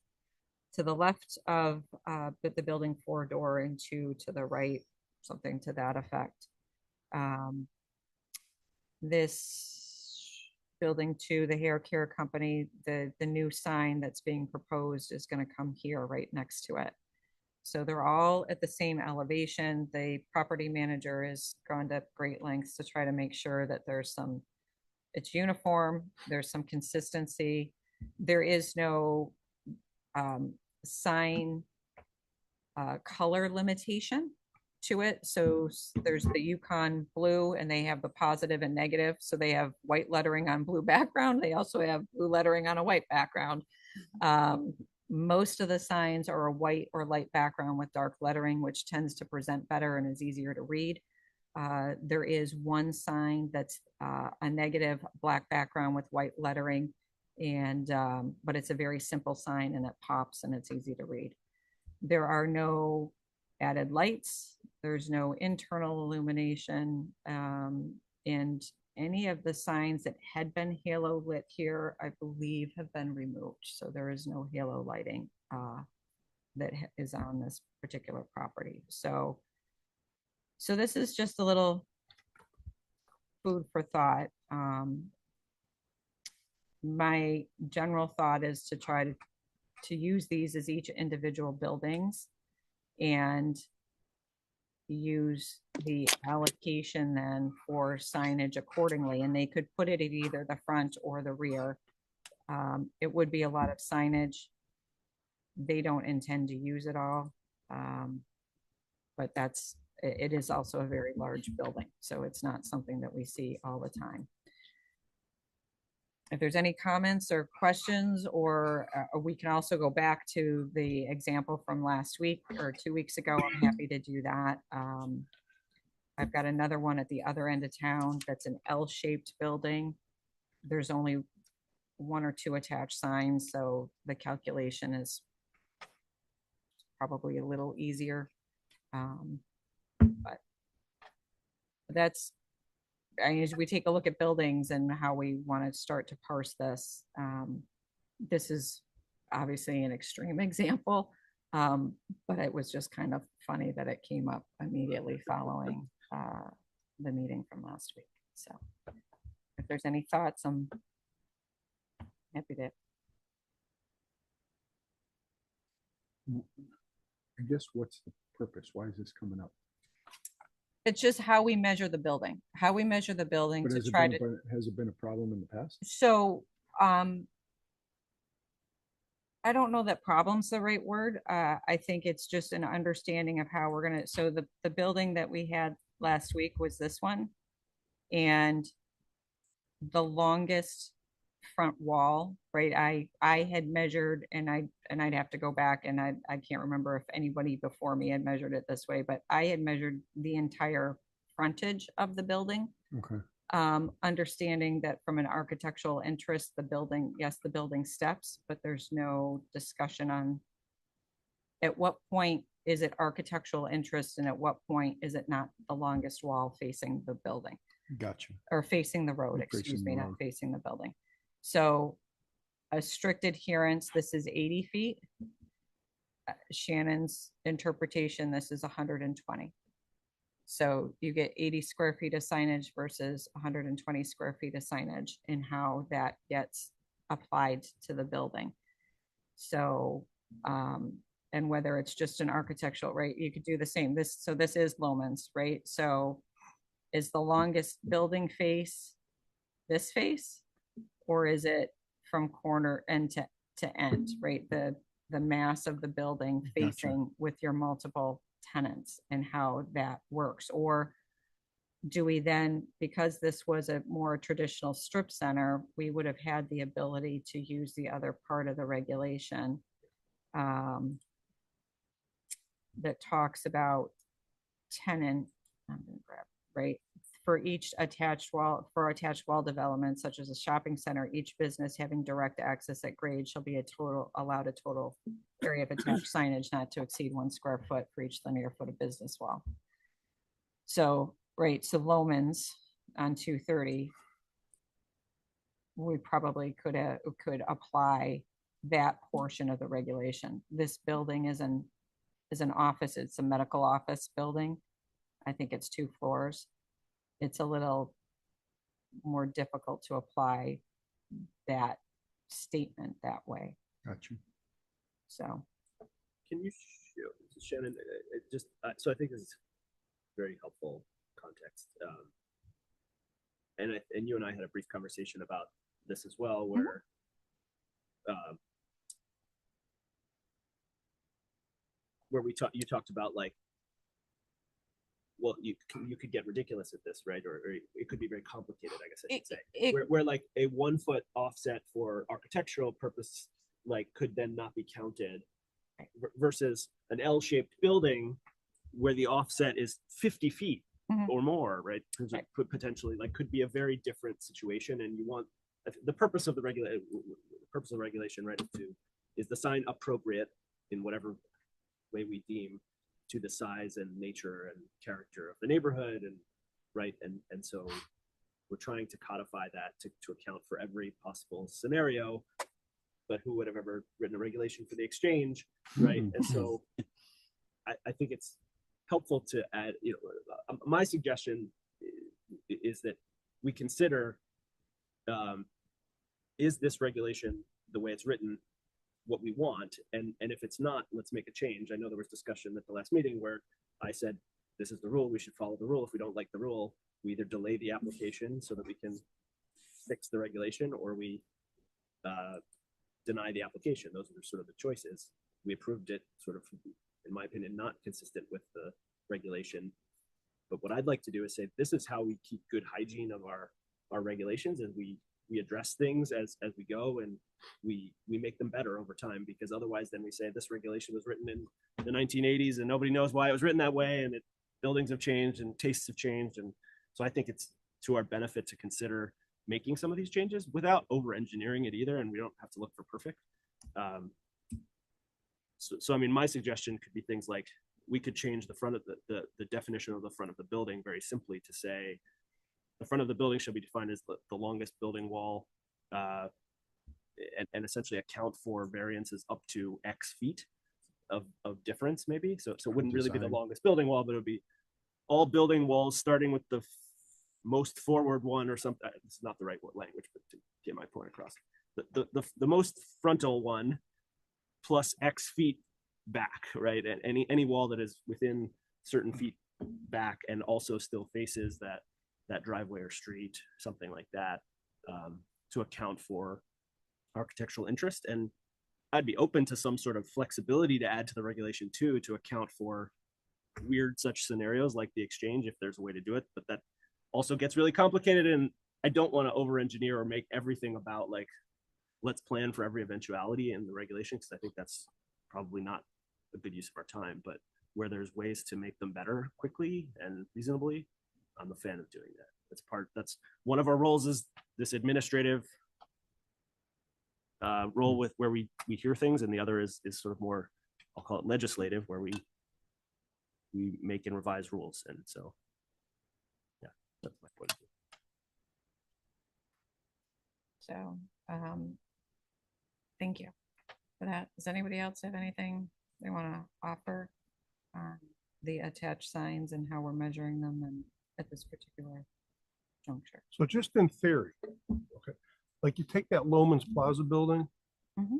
to the left of the building 4 door and 2 to the right, something to that effect. This building 2, the hair care company, the new sign that's being proposed is going to come here right next to it. So they're all at the same elevation. The property manager has gone to great lengths to try to make sure that it's uniform, there's some consistency. There is no sign color limitation to it. So there's the Yukon blue, and they have the positive and negative. So they have white lettering on blue background. They also have blue lettering on a white background. Most of the signs are a white or light background with dark lettering, which tends to present better and is easier to read. There is one sign that's a negative black background with white lettering, and but it's a very simple sign and it pops and it's easy to read. There are no added lights. There's no internal illumination, and any of the signs that had been halo lit here, I believe, have been removed. So there is no halo lighting that is on this particular property. So this is just a little food for thought. My general thought is to try to use these as each individual buildings and use the allocation then for signage accordingly, and they could put it at either the front or the rear. It would be a lot of signage. They don't intend to use it all, but it is also a very large building, so it's not something that we see all the time. If there's any comments or questions, or we can also go back to the example from last week or 2 weeks ago, I'm happy to do that. I've got another one at the other end of town that's an L-shaped building. There's only 1 or 2 attached signs, so the calculation is probably a little easier. But that's, as we take a look at buildings and how we want to start to parse this, this is obviously an extreme example, but it was just kind of funny that it came up immediately following the meeting from last week. So if there's any thoughts, I'm happy to. I guess what's the purpose? Why is this coming up? It's just how we measure the building, But to has try it to. been, has it been a problem in the past? So I don't know that problem's the right word. I think it's just an understanding of how we're gonna, so the building that we had last week was this one. And the longest front wall, right? I had measured and I'd have to go back and I can't remember if anybody before me had measured it this way, but I had measured the entire frontage of the building. Okay. Understanding that from an architectural interest, the building, yes, the building steps, but there's no discussion on at what point is it architectural interest and at what point is it not the longest wall facing the building Gotcha. or facing the road, Facing excuse the me, not road. facing the building. So a strict adherence, this is 80 feet. Shannon's interpretation, this is 120. So you get 80 square feet of signage versus 120 square feet of signage and how that gets applied to the building. So, and whether it's just an architectural, right? You could do the same. So this is Loman's, right? So is the longest building face this face? Or is it from corner end to end, right? The mass of the building Gotcha. facing with your multiple tenants and how that works? Or do we then, because this was a more traditional strip center, we would have had the ability to use the other part of the regulation that talks about tenant, I'm gonna grab, right? For each attached wall, for attached wall development, such as a shopping center, each business having direct access at grade shall be allowed a total area of attached signage not to exceed 1 square foot for each linear foot of business wall. So, right, so Loman's on 230, we probably could apply that portion of the regulation. This building is an office, it's a medical office building. I think it's 2 floors. It's a little more difficult to apply that statement that way. Gotcha. So, Can you show, Shannon, so I think this is very helpful context. And you and I had a brief conversation about this as well, where you talked about like, well, you could get ridiculous at this, right? Or it could be very complicated, I guess I should say. Where like a 1 foot offset for architectural purpose, like could then not be counted versus an L-shaped building where the offset is 50 feet or more, right? Could potentially like could be a very different situation. And you want the purpose of the regulation, right, is the sign appropriate in whatever way we deem to the size and nature and character of the neighborhood, and right, and so we're trying to codify that to account for every possible scenario. But who would have ever written a regulation for the exchange, right? And so I think it's helpful to add, my suggestion is that we consider, is this regulation the way it's written what we want, and if it's not, let's make a change. I know there was discussion at the last meeting where I said this is the rule, we should follow the rule. If we don't like the rule, we either delay the application so that we can fix the regulation, or we deny the application. Those are sort of the choices. We approved it sort of, in my opinion, not consistent with the regulation. But what I'd like to do is say this is how we keep good hygiene of our regulations, and we address things as we go, and we make them better over time, because otherwise then we say this regulation was written in the 1980s and nobody knows why it was written that way, and buildings have changed and tastes have changed. And so I think it's to our benefit to consider making some of these changes without over engineering it either, and we don't have to look for perfect. So I mean, my suggestion could be things like we could change the front of the definition of the front of the building very simply to say the front of the building shall be defined as the longest building wall, and essentially account for variances up to X feet of difference, maybe. So it wouldn't really be the longest building wall, but it would be all building walls starting with the most forward one or something. This is not the right language, but to get my point across, the most frontal one plus X feet back, right? And any wall that is within certain feet back and also still faces that driveway or street, something like that, to account for architectural interest. And I'd be open to some sort of flexibility to add to the regulation too, to account for weird such scenarios like the exchange, if there's a way to do it. But that also gets really complicated, and I don't want to over engineer or make everything about like, let's plan for every eventuality in the regulation, because I think that's probably not a good use of our time. But where there's ways to make them better quickly and reasonably, I'm a fan of doing that. That's one of our roles, is this administrative role with where we hear things, and the other is sort of more, I'll call it legislative, where we make and revise rules. And so, yeah, that's my point of view. So, thank you for that. Does anybody else have anything they want to offer on the attached signs and how we're measuring them and at this particular juncture? So just in theory, okay, like you take that Loman's Plaza building, Mhm.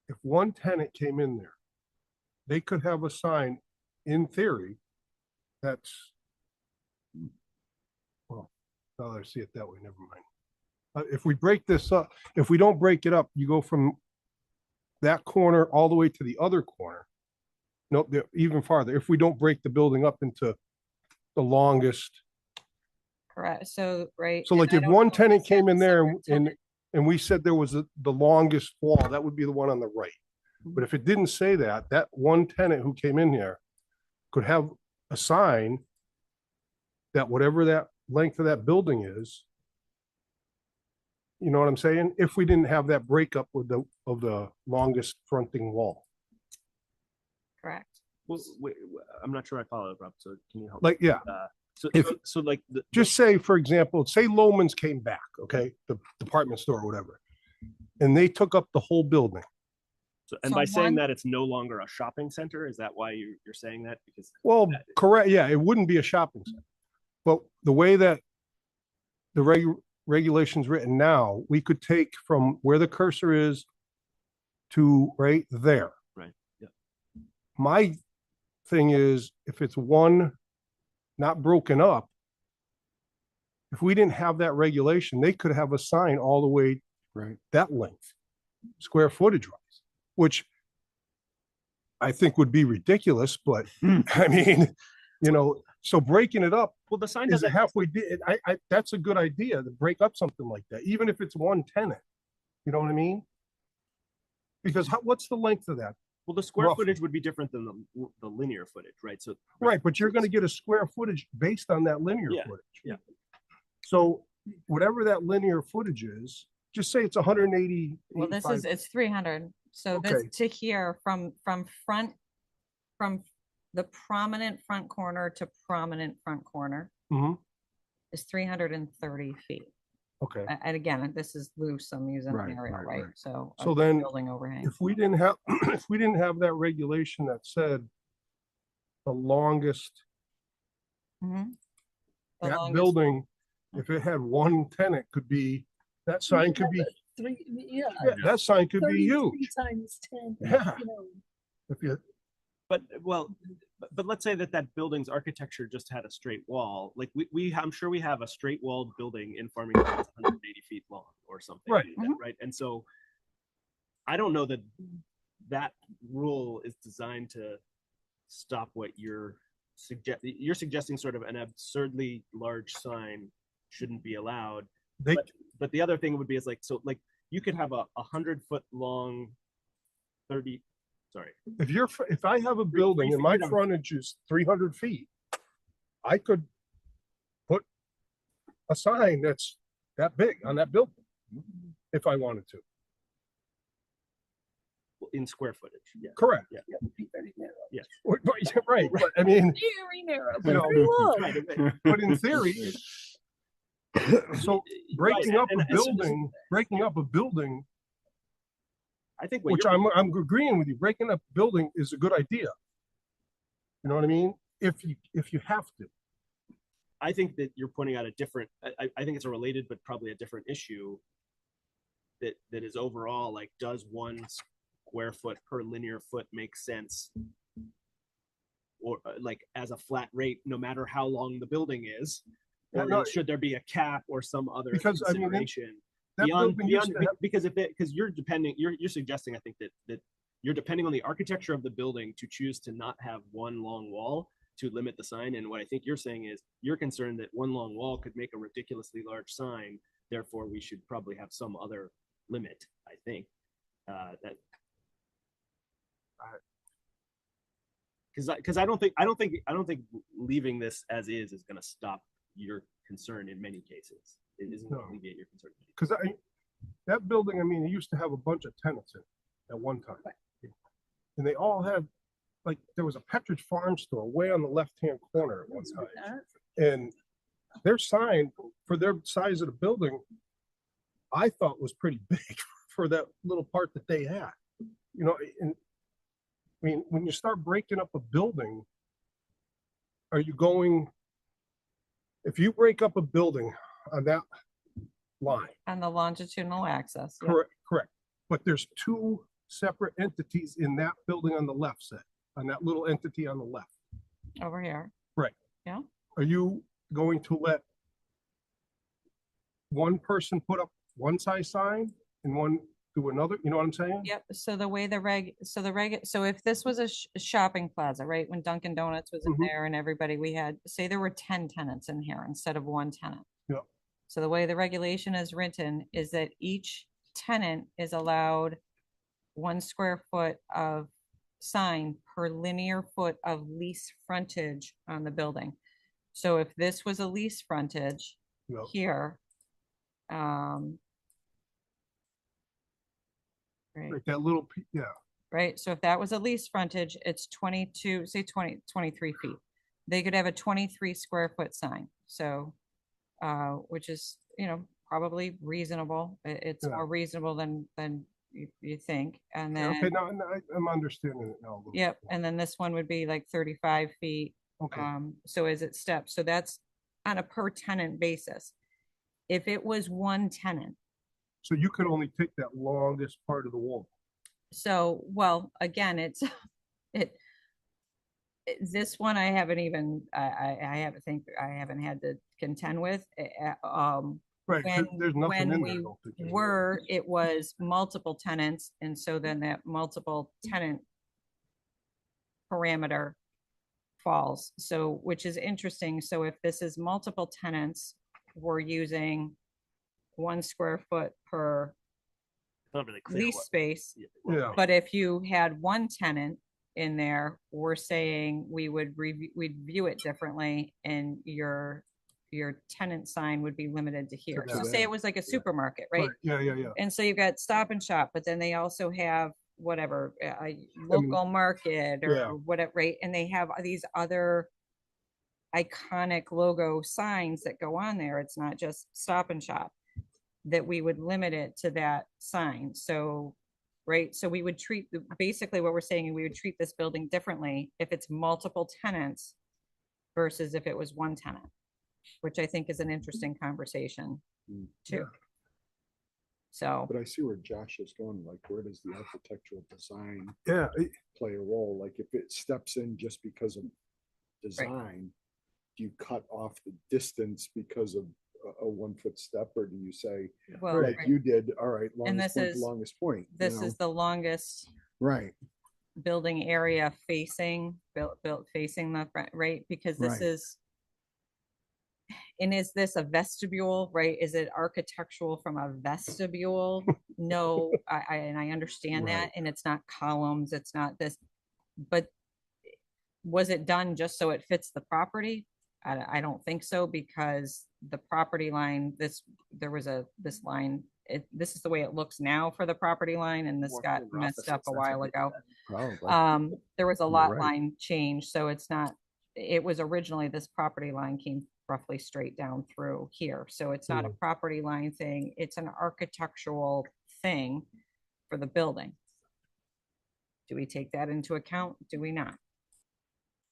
if one tenant came in there, they could have a sign in theory that's, well, now that I see it that way, never mind. If we break this up, if we don't break it up, you go from that corner all the way to the other corner. No, even farther, if we don't break the building up into the longest. Correct. So, right. So and like I if don't one know if tenant it's came in there separate tenant. and we said there was the longest wall, that would be the one on the right. Mm-hmm. But if it didn't say that, that one tenant who came in here could have a sign that whatever that length of that building is, you know what I'm saying? If we didn't have that breakup with of the longest fronting wall. Correct. Well, I'm not sure I follow, Rob. So can you help? Like, yeah, So, if- so like just say, for example, say Loman's came back, okay, the department store or whatever, and they took up the whole building. So, and So by saying one- that it's no longer a shopping center, is that why you're saying that? Because Well, that- correct, yeah, it wouldn't be a shopping center. But the way that the regulation's written now, we could take from where the cursor is to right there. Right, yeah. My thing is, if it's one, not broken up, if we didn't have that regulation, they could have a sign all the way Right. that length, square footage wise, which I think would be ridiculous, but I mean, you know, so breaking it up Well, the sign is a doesn't. halfway, that's a good idea to break up something like that, even if it's one tenant. You know what I mean? Because what's the length of that? Well, the square roughly. footage would be different than the linear footage, right? So Right, but you're gonna get a square footage based on that linear Yeah, footage. yeah. So whatever that linear footage is, just say it's 180. Well, it's 300. So this Okay. to here from the prominent front corner to prominent front corner Mhm. is 330 feet. Okay, And again, this is loose. I'm using Right, an area, right, right? right. So. So of then building overhang. if we didn't have, if we didn't have that regulation that said the longest, Mhm. The that longest- building, if it had one tenant, could be, that sign could be, yeah, that sign could be 33 huge. times 10. Yeah. You know, If you, But but let's say that building's architecture just had a straight wall. Like I'm sure we have a straight walled building in Farmington that's 180 feet long or something. Right. Right. And so I don't know that rule is designed to stop what you're suggesting. Sort of an absurdly large sign shouldn't be allowed. they, But the other thing would be is like, so like you could have a 100-foot long 30, sorry. if I have a building and my feet of- frontage is 300 feet, I could put a sign that's that big on that building if I wanted to. In square footage. Yeah. Correct. Yeah. Yes. Right, but I mean, very narrow, You know, very long. Right. but in theory, so breaking Right, up and a as soon as- building, I think what which you're, I'm agreeing with you, breaking up a building is a good idea. You know what I mean? If you have to. I think that you're pointing out a different, I think it's a related, but probably a different issue that is overall, like, does 1 square foot per linear foot make sense? Or like as a flat rate, no matter how long the building is? Yeah, Or no, should there be a cap or some other Because, I mean, consideration? That beyond, building used beyond, to have- because because you're depending, you're suggesting, I think that you're depending on the architecture of the building to choose to not have one long wall to limit the sign. And what I think you're saying is you're concerned that one long wall could make a ridiculously large sign. Therefore, we should probably have some other limit, I think. That because I don't think leaving this as is going to stop your concern in many cases. It isn't going to No. alleviate your concern. Because that building, I mean, it used to have a bunch of tenants in it at one time. And they all had, like, there was a Petridge Farm store way on the left-hand corner at one time. And their sign for their size of the building, I thought was pretty big for that little part that they had. You know, and I mean, when you start breaking up a building, are you going, if you break up a building on that line, On the longitudinal axis. yeah. correct, correct, but there's two separate entities in that building on the left side, on that little entity on the left. Over here. Right. Yeah. Are you going to let one person put up one size sign and one do another? You know what I'm saying? Yep, so the way so if this was a shopping plaza, right, when Dunkin' Donuts was in Mhm. there and everybody, we had, say there were 10 tenants in here instead of one tenant. Yep. So the way the regulation is written is that each tenant is allowed 1 square foot of sign per linear foot of lease frontage on the building. So if this was a lease frontage Yep. here, right, Like that little, yeah, right? So if that was a lease frontage, it's 22, say 23 feet. They could have a 23 square foot sign. So, which is, probably reasonable. It's Yeah. more reasonable than you think. And okay, then, now I'm understanding it now. a little yep. bit. And then this one would be like 35 feet. Okay, So as it steps, so that's on a per tenant basis. If it was one tenant, so you could only take that longest part of the wall. so, well, again, this one I haven't even, I haven't had to contend with. Right, there's nothing when in we there. I don't think, anymore. were, it was multiple tenants, and so then that multiple tenant parameter falls. So, which is interesting. So if this is multiple tenants, we're using 1 square foot per Not really clear lease what- space. Yeah. But if you had one tenant in there, we're saying we'd view it differently, and your tenant sign would be limited to here. So that. say it was like a supermarket, right? Yeah, yeah, yeah. And so you've got Stop and Shop, but then they also have whatever, a local market yeah. or whatever, right? And they have these other iconic logo signs that go on there. It's not just Stop and Shop, that we would limit it to that sign. So, right, so we would basically what we're saying, we would treat this building differently if it's multiple tenants versus if it was one tenant, which I think is an interesting conversation Mm. too. So, But I see where Josh is going, like, where does the architectural design Yeah, play a role? Like, if it steps in just because of design, do you cut off the distance because of a 1 foot step, or do you say, well, like right, you did, all right, And longest this point, to is- longest point? you this know? is the longest Right, building area built facing the front, right? Because this Right. is, and is this a vestibule, right? Is it architectural from a vestibule? No, I understand that, Right. and it's not columns, it's not this, but was it done just so it fits the property? I don't think so, because the property line, this line, this is the way it looks now for the property line, and this More got fiber messed optics, up a that's while what they ago. did. probably. There was a You're lot right. line change, so it's not, it was originally, this property line came roughly straight down through here. So it's not a property line thing, it's an architectural thing for the building. Do we take that into account? Do we not?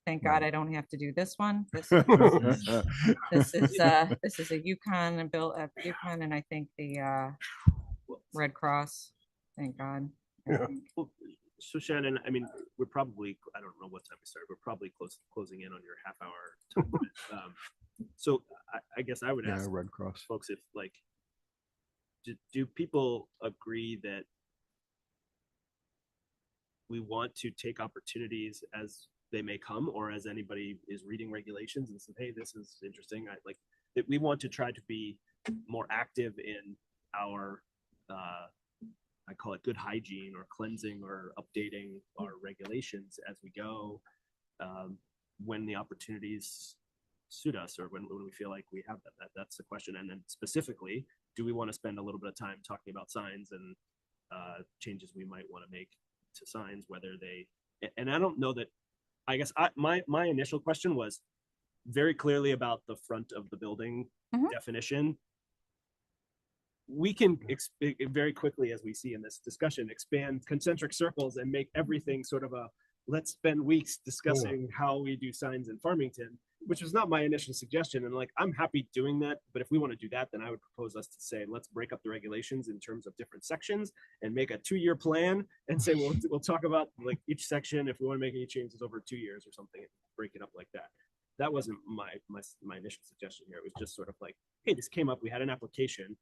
Thank God I don't have to do this one. This is a Yukon and built at Yukon, and I think the Red Cross, thank God. I Yeah. think. Well, so Shannon, I mean, we're probably, I don't know what time we started. We're probably closing in on your half-hour time limit. So I guess I would Yeah, ask Red Cross. folks if, like, do people agree that we want to take opportunities as they may come, or as anybody is reading regulations and says, hey, this is interesting, I like that we want to try to be more active in our I call it good hygiene or cleansing or updating our regulations as we go, when the opportunities suit us, or when we feel like we have that's the question. And then specifically, do we want to spend a little bit of time talking about signs and changes we might want to make to signs, whether they, and I don't know that, I guess my initial question was very clearly about the front of the building definition. We can very quickly, as we see in this discussion, expand concentric circles and make everything sort of a, let's spend weeks discussing how we do signs in Farmington, which was not my initial suggestion. And like, I'm happy doing that, but if we want to do that, then I would propose us to say, let's break up the regulations in terms of different sections and make a 2-year plan and say, we'll talk about like each section, if we want to make any changes over 2 years or something, break it up like that. That wasn't my initial suggestion here. It was just sort of like, hey, this came up, we had an application.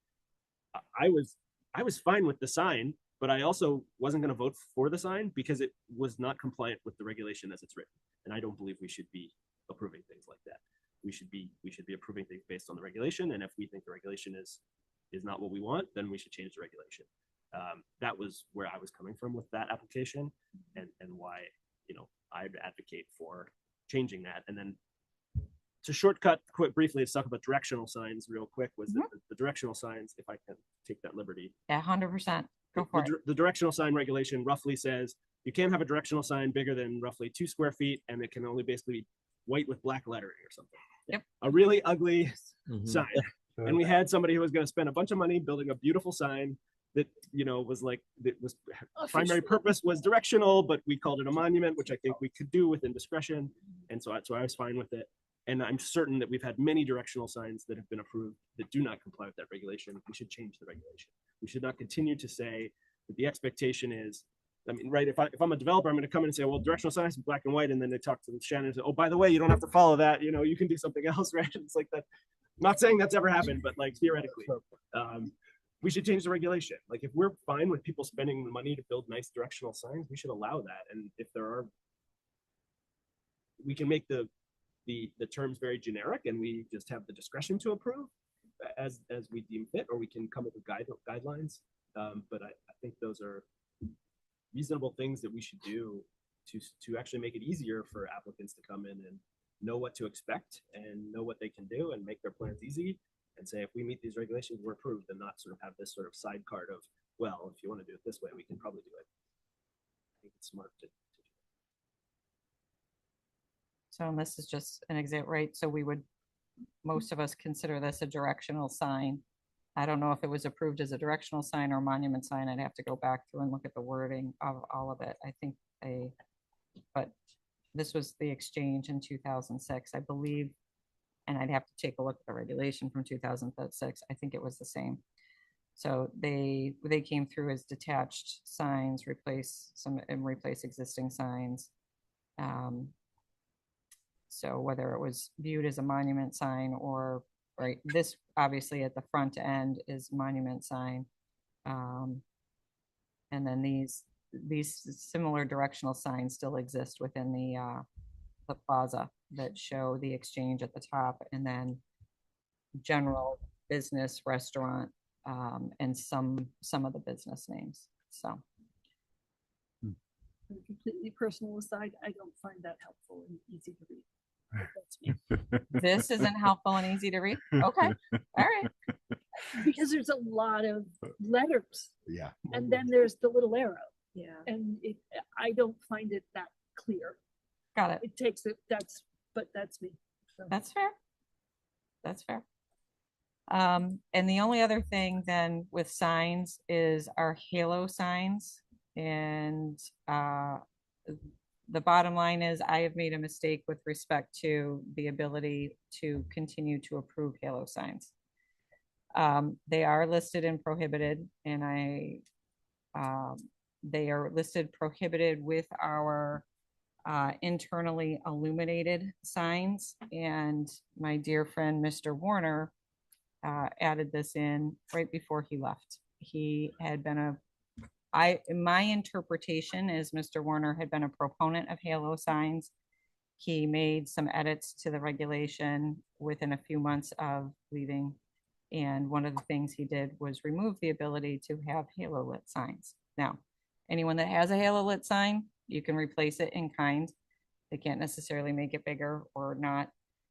I was fine with the sign, but I also wasn't going to vote for the sign because it was not compliant with the regulation as it's written. And I don't believe we should be approving things like that. We should be approving things based on the regulation. And if we think the regulation is not what we want, then we should change the regulation. That was where I was coming from with that application, and why, I'd advocate for changing that. And then to shortcut quick briefly, let's talk about directional signs real quick. Was the directional signs, if I can take that liberty. Yeah, 100%. Go for it. The directional sign regulation roughly says you can't have a directional sign bigger than roughly 2 square feet, and it can only basically be white with black lettering or something. Yep. A really ugly sign. And we had somebody who was going to spend a bunch of money building a beautiful sign that, was like, that was primary purpose was directional, but we called it a monument, which I think we could do within discretion. And so I was fine with it. And I'm certain that we've had many directional signs that have been approved that do not comply with that regulation. We should change the regulation. We should not continue to say that the expectation is, I mean, right, if I'm a developer, I'm going to come in and say, well, directional signs is black and white. And then they talk to Shannon and say, oh, by the way, you don't have to follow that. You can do something else, right? It's like that. I'm not saying that's ever happened, but like theoretically, we should change the regulation. Like if we're fine with people spending the money to build nice directional signs, we should allow that. And if there are, we can make the terms very generic and we just have the discretion to approve as we deem fit, or we can come up with guidelines. But I think those are reasonable things that we should do to actually make it easier for applicants to come in and know what to expect and know what they can do and make their plans easy and say, if we meet these regulations, we're approved, and not sort of have this sort of side card of, well, if you want to do it this way, we can probably do it. I think it's smart to do that. So and this is just an example, right? So most of us consider this a directional sign. I don't know if it was approved as a directional sign or monument sign. I'd have to go back through and look at the wording of all of it. I think but this was the exchange in 2006, I believe. And I'd have to take a look at the regulation from 2006. I think it was the same. So they came through as detached signs, replace existing signs. So whether it was viewed as a monument sign or, right, this obviously at the front end is monument sign. And then these similar directional signs still exist within the plaza that show the exchange at the top, and then general business, restaurant, and some of the business names. So. A completely personal aside, I don't find that helpful and easy to read. That's me. This isn't helpful and easy to read. Okay. All right. Because there's a lot of letters. Yeah. And then there's the little arrow. Yeah. And I don't find it that clear. Got it. It takes it, but that's me. So. That's fair. That's fair. And the only other thing then with signs is our halo signs. And the bottom line is I have made a mistake with respect to the ability to continue to approve halo signs. They are listed in prohibited, and they are listed prohibited with our internally illuminated signs. And my dear friend, Mr. Warner, added this in right before he left. He had been my interpretation is Mr. Warner had been a proponent of halo signs. He made some edits to the regulation within a few months of leaving. And one of the things he did was remove the ability to have halo lit signs. Now, anyone that has a halo lit sign, you can replace it in kind. They can't necessarily make it bigger or not.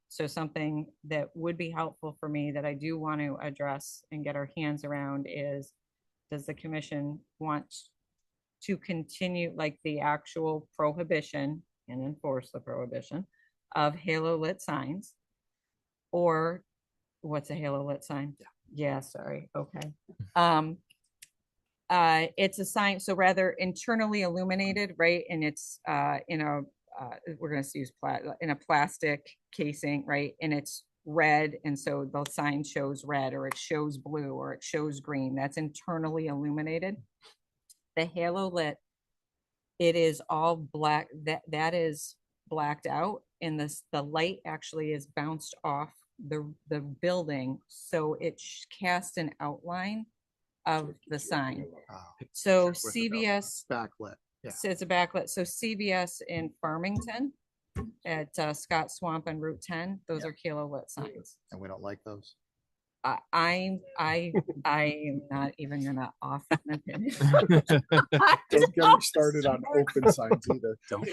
So something that would be helpful for me that I do want to address and get our hands around is, does the commission want to continue like the actual prohibition and enforce the prohibition of halo lit signs? Or what's a halo lit sign? Yeah, sorry. Okay. It's a sign, so rather internally illuminated, right? And it's in a we're going to use in a plastic casing, right? And it's red, and so the sign shows red, or it shows blue, or it shows green. That's internally illuminated. The halo lit, it is all black. That is blacked out, and the light actually is bounced off the building, so it casts an outline of the sign. So CVS backlit. Yeah. So it's a backlit. So CVS in Farmington at Scott Swamp and Route 10, those are halo lit signs. And we don't like those. I am not even gonna offer an opinion. Don't get me started on open signs either. Don't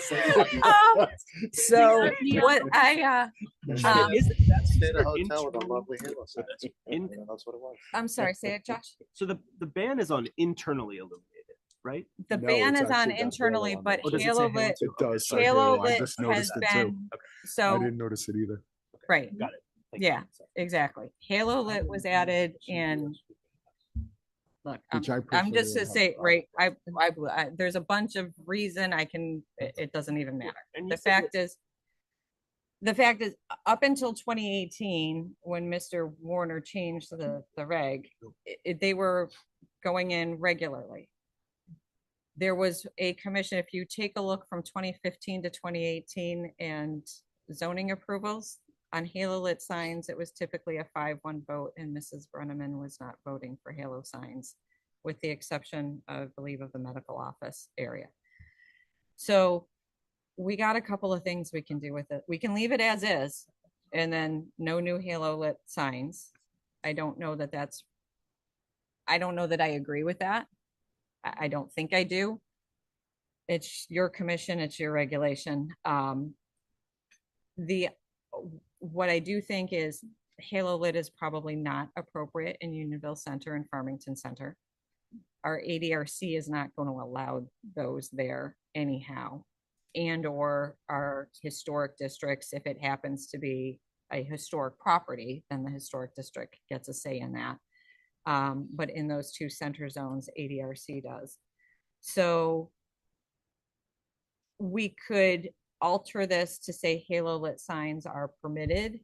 So what I Stay at a hotel with a lovely halo sign. That's what it was. I'm sorry, say it, Josh. So the ban is on internally illuminated, right? The No, ban it's is on actually got internally, halo on but it. Oh, does it say halo halo lit, too? It does. say halo I lit just has noticed it too. been, I so, didn't notice it either. right, Got it. Thank you. yeah, exactly. Halo lit was added in. Look, Which I I'm just prefer. to say, right, I there's a bunch of reason I can, it doesn't even matter. And you The said fact is, up until 2018, when Mr. Warner changed the reg, they were going in regularly. There was a commission, if you take a look from 2015 to 2018 and zoning approvals on halo lit signs, it was typically a 5-1 vote, and Mrs. Brenneman was not voting for halo signs, with the exception, I believe, of the medical office area. So we got a couple of things we can do with it. We can leave it as is, and then no new halo lit signs. I don't know that I agree with that. I don't think I do. It's your commission, it's your regulation. What I do think is halo lit is probably not appropriate in Unionville Center and Farmington Center. Our ADRC is not going to allow those there anyhow. And or our historic districts, if it happens to be a historic property, then the historic district gets a say in that. But in those two center zones, ADRC does. So we could alter this to say halo lit signs are permitted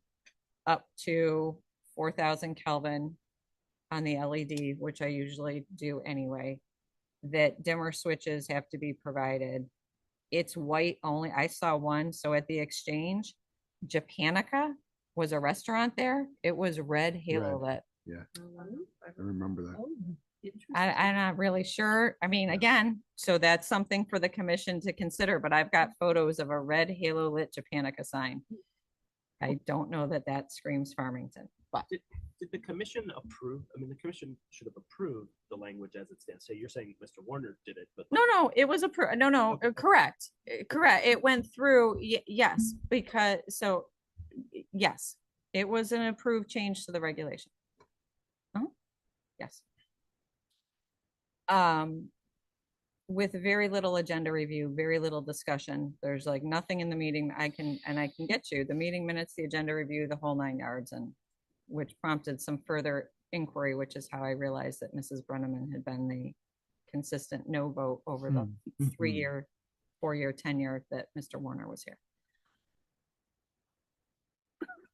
up to 4,000 Kelvin on the LED, which I usually do anyway, that dimmer switches have to be provided. It's white only. I saw one. So at the Exchange, Japanica was a restaurant there. It was red halo lit. Yeah, I remember that. I'm not really sure. I mean, again, so that's something for the commission to consider, but I've got photos of a red halo lit Japanica sign. I don't know that that screams Farmington, but Did the commission approve? I mean, the commission should have approved the language as it stands. So you're saying Mr. Warner did it, but no, it was approved. No, Okay. correct. Correct. It went through, yes, because, so, yes, it was an approved change to the regulation. Yes. With very little agenda review, very little discussion. There's like nothing in the meeting I can get you the meeting minutes, the agenda review, the whole 9 yards, and which prompted some further inquiry, which is how I realized that Mrs. Brenneman had been the consistent no vote over the 3-year, 4-year tenure that Mr. Warner was here.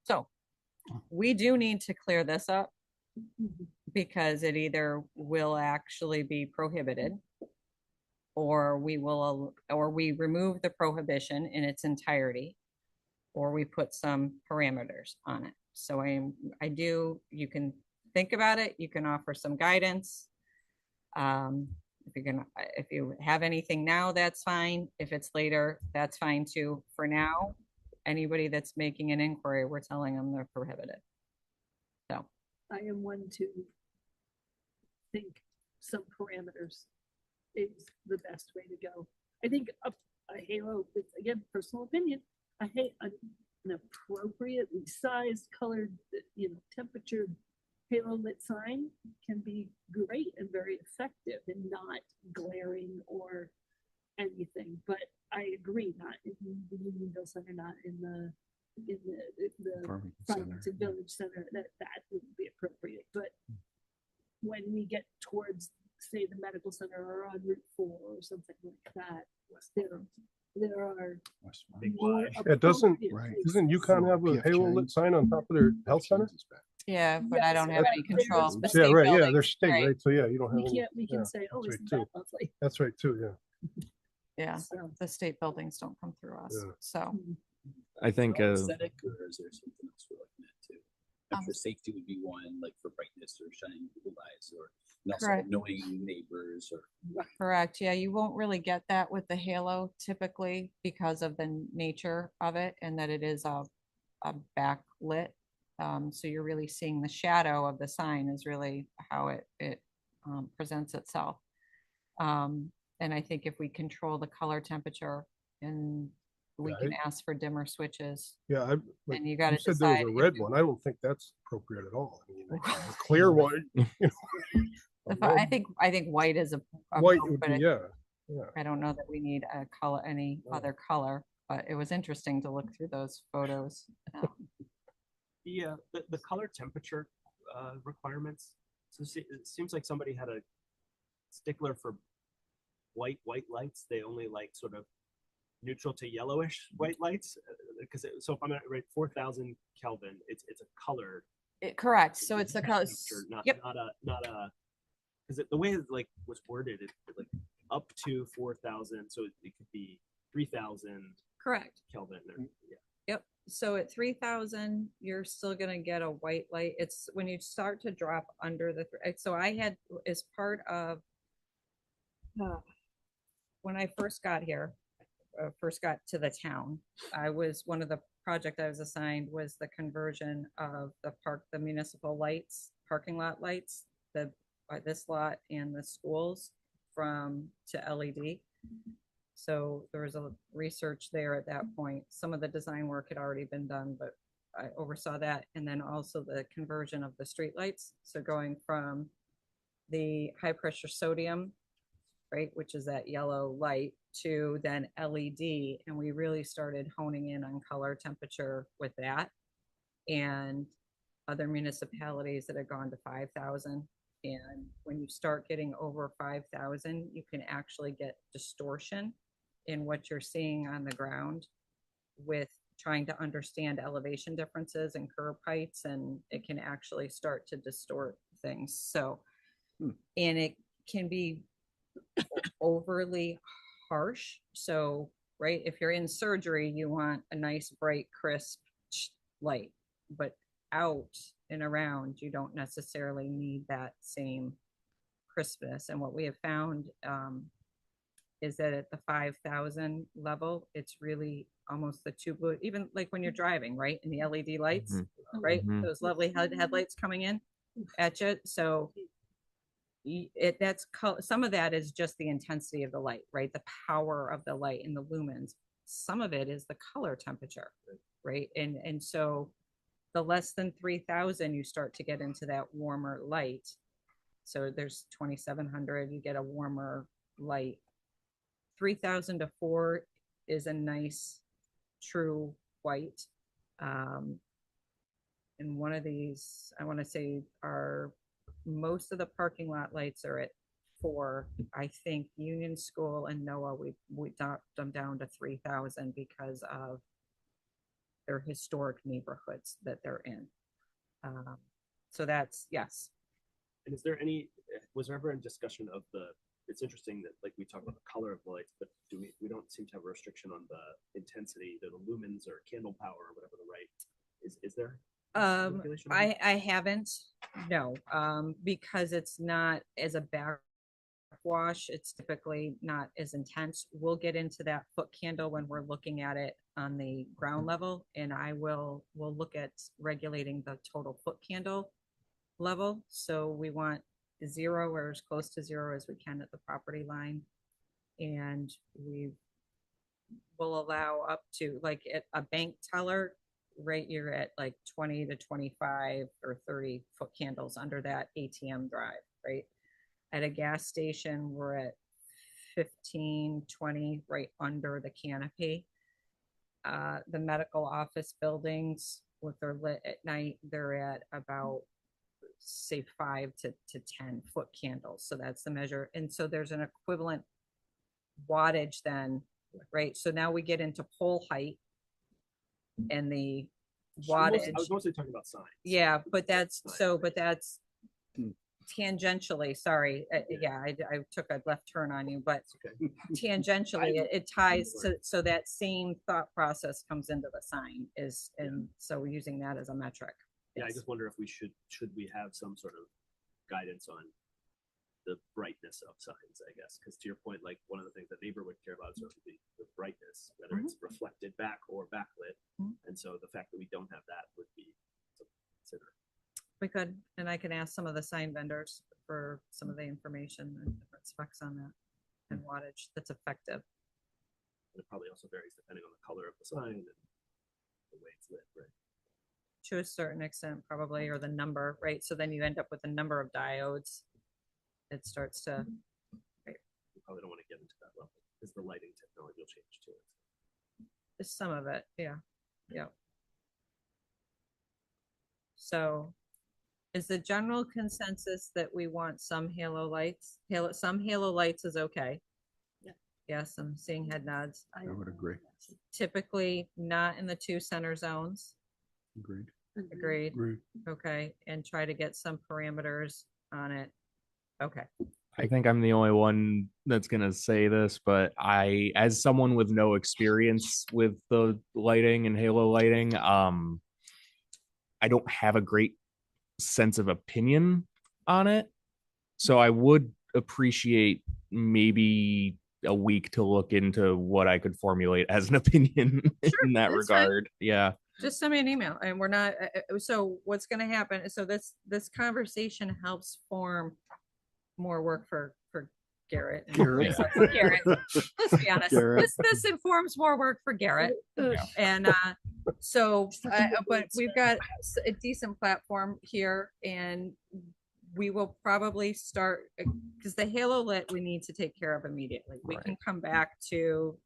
So we do need to clear this up, because it either will actually be prohibited, or we remove the prohibition in its entirety, or we put some parameters on it. So you can think about it. You can offer some guidance. If you have anything now, that's fine. If it's later, that's fine too. For now, anybody that's making an inquiry, we're telling them they're prohibited. So, I am one to think some parameters is the best way to go. I think a halo, it's again, personal opinion, I hate an appropriately sized, colored, temperature halo lit sign can be great and very effective and not glaring or anything. But I agree, not in the Unionville Center, not in the Farmington Village Center, that wouldn't be appropriate. But when we get towards, say, the medical center or on Route 4 or something like that, there are more It doesn't, appropriate doesn't places. UConn have a halo lit sign on top of their health center? yeah, but I don't Yes, have but any they're control. just- The Yeah, state right, yeah, building, they're state, right. right? So yeah, you don't have any. We can yeah, say, oh, that's isn't right, that too. lovely? That's right too, yeah. Yeah, So, the state buildings don't come through us. Yeah. So, I think, Aesthetic, or is there something else we're looking at too? Like Um, for safety would be one, like for brightness or shining blue lights, or and also Correct. annoying neighbors, or correct. Yeah, you won't really get that with the halo typically because of the nature of it and that it is a backlit. So you're really seeing the shadow of the sign is really how it presents itself. And I think if we control the color temperature and we Yeah, can ask for dimmer switches, Yeah, like, and you got to you said there was decide a if red you- one. I don't think that's appropriate at all. I mean, a clear one, you know. a if I red- think white is a White no, would but be, it- yeah, yeah. I don't know that we need a color, any other color, but it was interesting to look through those photos. The color temperature requirements. So it seems like somebody had a stickler for white lights. They only like sort of neutral to yellowish white lights, because so if I'm at right 4,000 Kelvin, it's a color Correct. So it's the color. temperature, not Yep. not a because the way it like was worded, it like up to 4,000, so it could be 3,000 Correct. Kelvin. Or, yeah. Yep. So at 3,000, you're still gonna get a white light. It's when you start to drop under the, so I had, as part of, when I first got here, first got to the town, one of the project I was assigned was the conversion of the municipal lights, parking lot lights, this lot and the schools to LED. So there was a research there at that point. Some of the design work had already been done, but I oversaw that. And then also the conversion of the streetlights. So going from the high pressure sodium, right, which is that yellow light, to then LED. And we really started honing in on color temperature with that. And other municipalities that had gone to 5,000. And when you start getting over 5,000, you can actually get distortion in what you're seeing on the ground with trying to understand elevation differences and curb heights, and it can actually start to distort things. So, and it can be overly harsh. So, right, if you're in surgery, you want a nice, bright, crisp light, but out and around, you don't necessarily need that same crispness. And what we have found is that at the 5,000 level, it's really almost the tube, even like when you're driving, right? And the LED lights, right? Those lovely headlights coming in at you. So some of that is just the intensity of the light, right? The power of the light and the lumens. Some of it is the color temperature, right? And so the less than 3,000, you start to get into that warmer light. So there's 2,700, you get a warmer light. 3,000 to 4 is a nice, true white. And one of these, I want to say, most of the parking lot lights are at 4. I think Union School and NOAA, we dropped them down to 3,000 because of their historic neighborhoods that they're in. So that's, yes. And was there ever a discussion of it's interesting that like we talk about the color of the lights, but we don't seem to have a restriction on the intensity, the lumens or candle power or whatever the right is there? Regulation on that? I haven't. No, because it's not as a backwash, it's typically not as intense. We'll get into that foot candle when we're looking at it on the ground level, and we'll look at regulating the total foot candle level. So we want 0 or as close to 0 as we can at the property line. And we will allow up to, like, at a bank teller, right, you're at like 20 to 25 or 30 foot candles under that ATM drive, right? At a gas station, we're at 15, 20 right under the canopy. The medical office buildings, if they're lit at night, they're at about, say, 5 to 10 foot candles. So that's the measure. And so there's an equivalent wattage then, right? So now we get into pole height and the I wattage. was mostly talking about signs. Yeah, but that's Signs, so, right? but that's tangentially, sorry. Yeah, I took a left turn on you, but Okay. tangentially, it ties to, so that same thought process comes into the sign is, and so we're using that as a metric. Yeah, I Yes. just wonder if we should we have some sort of guidance on the brightness of signs, I guess, because to your point, like one of the things that neighbor would care about is sort of the brightness, whether it's reflected back or backlit. Mhm. And so the fact that we don't have that would be something to consider. We could, and I can ask some of the sign vendors for some of the information and different specs on that and wattage that's effective. And it probably also varies depending on the color of the sign and the way it's lit, right? To a certain extent, probably, or the number, right? So then you end up with a number of diodes. It starts to, We probably don't want to get into that level because the lighting technology will change too. some of it, yeah, yeah. So is the general consensus that we want some halo lights? Some halo lights is okay. Yeah. Yes, I'm seeing head nods. I would agree. Typically not in the 2 center zones. Agreed. Agreed. Agreed. Okay, and try to get some parameters on it. Okay. I think I'm the only one that's gonna say this, but as someone with no experience with the lighting and halo lighting, I don't have a great sense of opinion on it. So I would appreciate maybe a week to look into what I could formulate as an opinion in that that's fine. regard. Yeah. Just send me an email and we're not, so what's gonna happen, so this conversation helps form more work for Garrett. and- Garrett. for Garrett. Let's be honest, Garrett. this informs more work for Garrett. And so, but we've got a decent platform here and we will probably start, because the halo lit we need to take care of immediately. We can come back to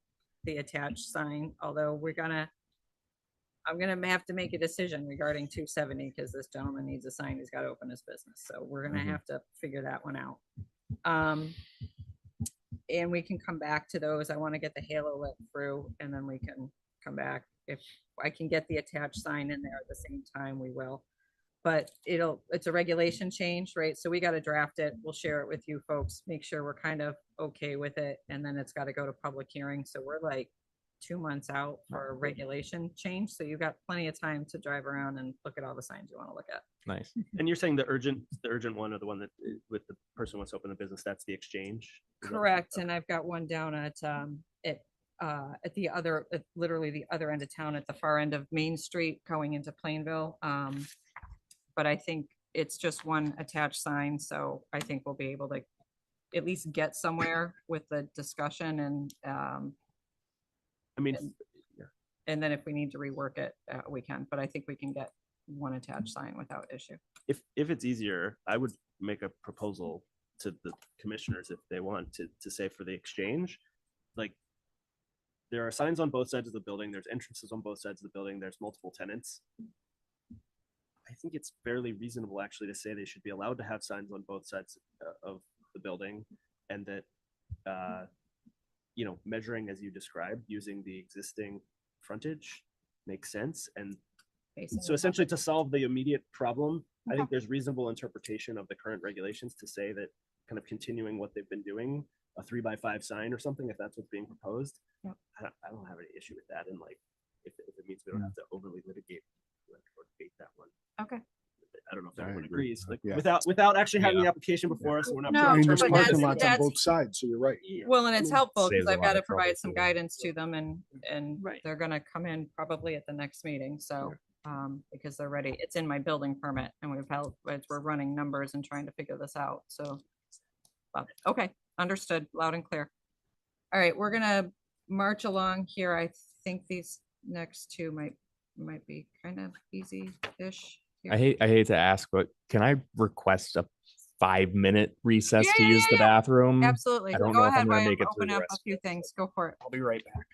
the attached sign, although I'm gonna have to make a decision regarding 270 because this gentleman needs a sign. He's got to open his business. So we're gonna have to figure that one out. And we can come back to those. I want to get the halo lit through and then we can come back. If I can get the attached sign in there at the same time, we will. But it's a regulation change, right? So we got to draft it. We'll share it with you folks, make sure we're kind of okay with it. And then it's got to go to public hearing. So we're like 2 months out for a regulation change. So you've got plenty of time to drive around and look at all the signs you want to look at. Nice. And you're saying the urgent one, or the one that with the person who wants to open the business, that's the exchange? Is that- Correct. And I've got one down at the other, literally the other end of town, at the far end of Main Street going into Plainville. But I think it's just one attached sign. So I think we'll be able to at least get somewhere with the discussion and, I mean, and then if we need to rework it, we can, but I think we can get one attached sign without issue. if it's easier, I would make a proposal to the commissioners if they want to say for the exchange, like there are signs on both sides of the building, there's entrances on both sides of the building, there's multiple tenants. I think it's fairly reasonable actually to say they should be allowed to have signs on both sides of the building, and that measuring as you described using the existing frontage makes sense. And so essentially to solve the immediate problem, I think there's reasonable interpretation of the current regulations to say that kind of continuing what they've been doing, a 3x5 sign or something, if that's what's being proposed. Yep. I don't have any issue with that. And like, if it means we don't have to overly litigate or debate that one. Okay. I don't know if everyone agree. agrees, like Yeah. without actually having the application before us, we're not. No, I mean, determining there's but whether parking it's lots on that's- both sides, so you're right. Yeah. Well, and it's helpful because Saves a I've lot got to of trouble, provide some too. guidance to them and Right. they're gonna come in probably at the next meeting, so. Because they're ready, it's in my building permit and we're running numbers and trying to figure this out, so. But, okay, understood, loud and clear. All right, we're gonna march along here. I think these next two might be kind of easy-ish. I hate to ask, but can I request a 5-minute recess Yeah, to yeah, use the yeah, yeah. bathroom? Absolutely. I don't Go know if ahead, I'm gonna Ryan, make it through open the up a rest few of it. things. Go for it. I'll be right back.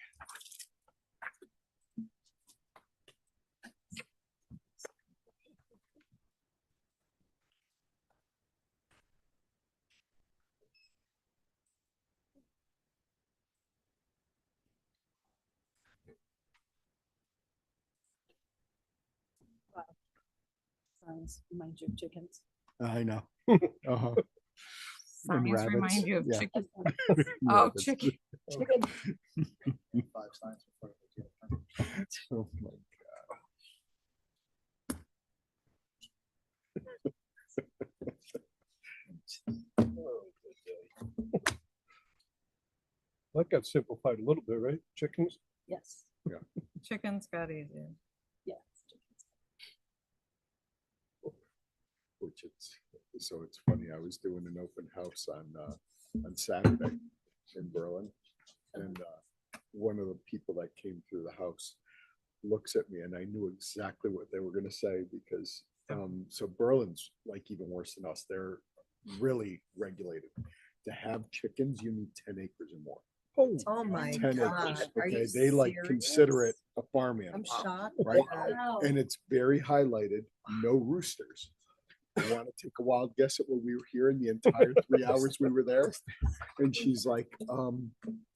Sounds reminds you of chickens. I know. Uh-huh. And Signs rabbits, remind you of yeah. chicken. Oh, Rabbits. chicken. Chicken. 5 signs before we get- Oh my That got simplified a little bit, right? Chickens? Yes. Chickens got easier. Yes. Which so it's funny, I was doing an open house on Saturday in Berlin. And one of the people that came through the house looks at me and I knew exactly what they were gonna say because so Berlin's like even worse than us. They're really regulated. To have chickens, you need 10 acres or more. Oh my 10 God. acres. Are Okay, you they like consider it serious? a farm animal. I'm shocked. Right? Wow. And it's very highlighted, no roosters. You want to take a wild guess at what we were hearing the entire 3 hours we were there? And she's like,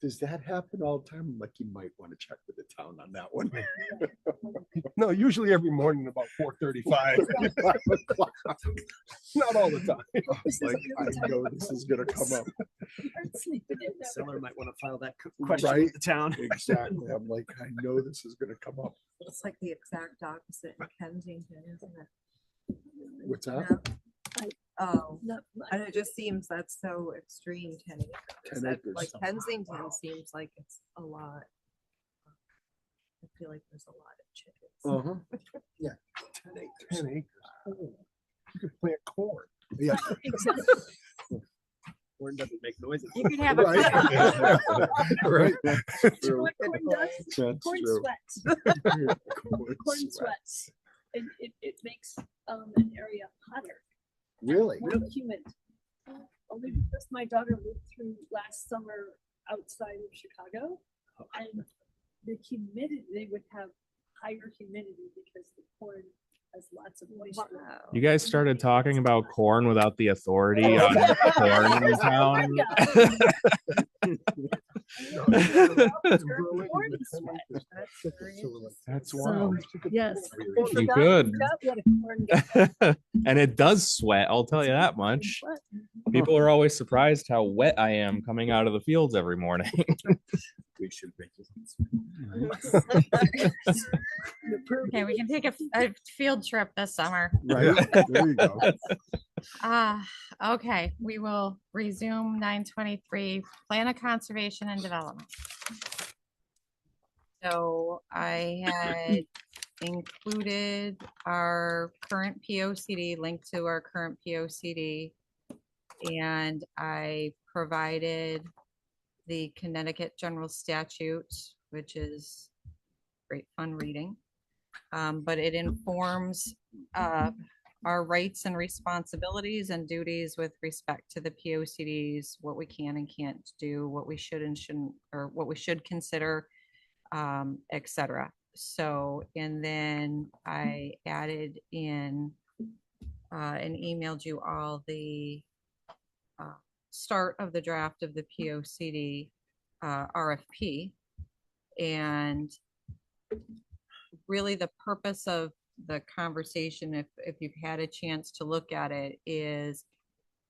does that happen all the time? I'm like, you might want to check with the town on that one. No, usually every morning about 4:35. Not all the time. I was like, I know this is gonna come up. The seller might want to file that question Right? with the town. Exactly. I'm like, I know this is gonna come up. It's like the exact opposite in Kensington, isn't it? What's that? No? Oh, No, and it just seems that's so extreme, 10 acres. 10 That- acres. Like Kensington seems like it's a lot. I feel like there's a lot of chickens. Uh-huh. Yeah. 10 acres. 10 acres. Oh, you could plant corn. Yeah. Corn doesn't make noises. You could have a. Right. Right. That's You know true. what corn does? That's Corn true. sweats. Corn Corn sweats. sweats. And it makes an area hotter, Really? more humid. Only because my daughter lived through last summer outside of Chicago. And the humidity, they would have higher humidity because the corn has lots of moisture. You guys started talking about corn without the authority on corn in town. Corn sweat. That's So, wild. yes. You could. Forgot what a corn got. And it does sweat, I'll tell you that much. Sweat. People are always surprised how wet I am coming out of the fields every morning. We should make it. Okay, we can take a field trip this summer. Right, there you go. Okay, we will resume 9:23, plan of conservation and development. So I had included our current POCD, linked to our current POCD. And I provided the Connecticut General Statute, which is great fun reading. But it informs our rights and responsibilities and duties with respect to the POCDs, what we can and can't do, what we should and shouldn't, or what we should consider, et cetera. So, and then I added in and emailed you all the start of the draft of the POCD RFP. And really the purpose of the conversation, if you've had a chance to look at it, is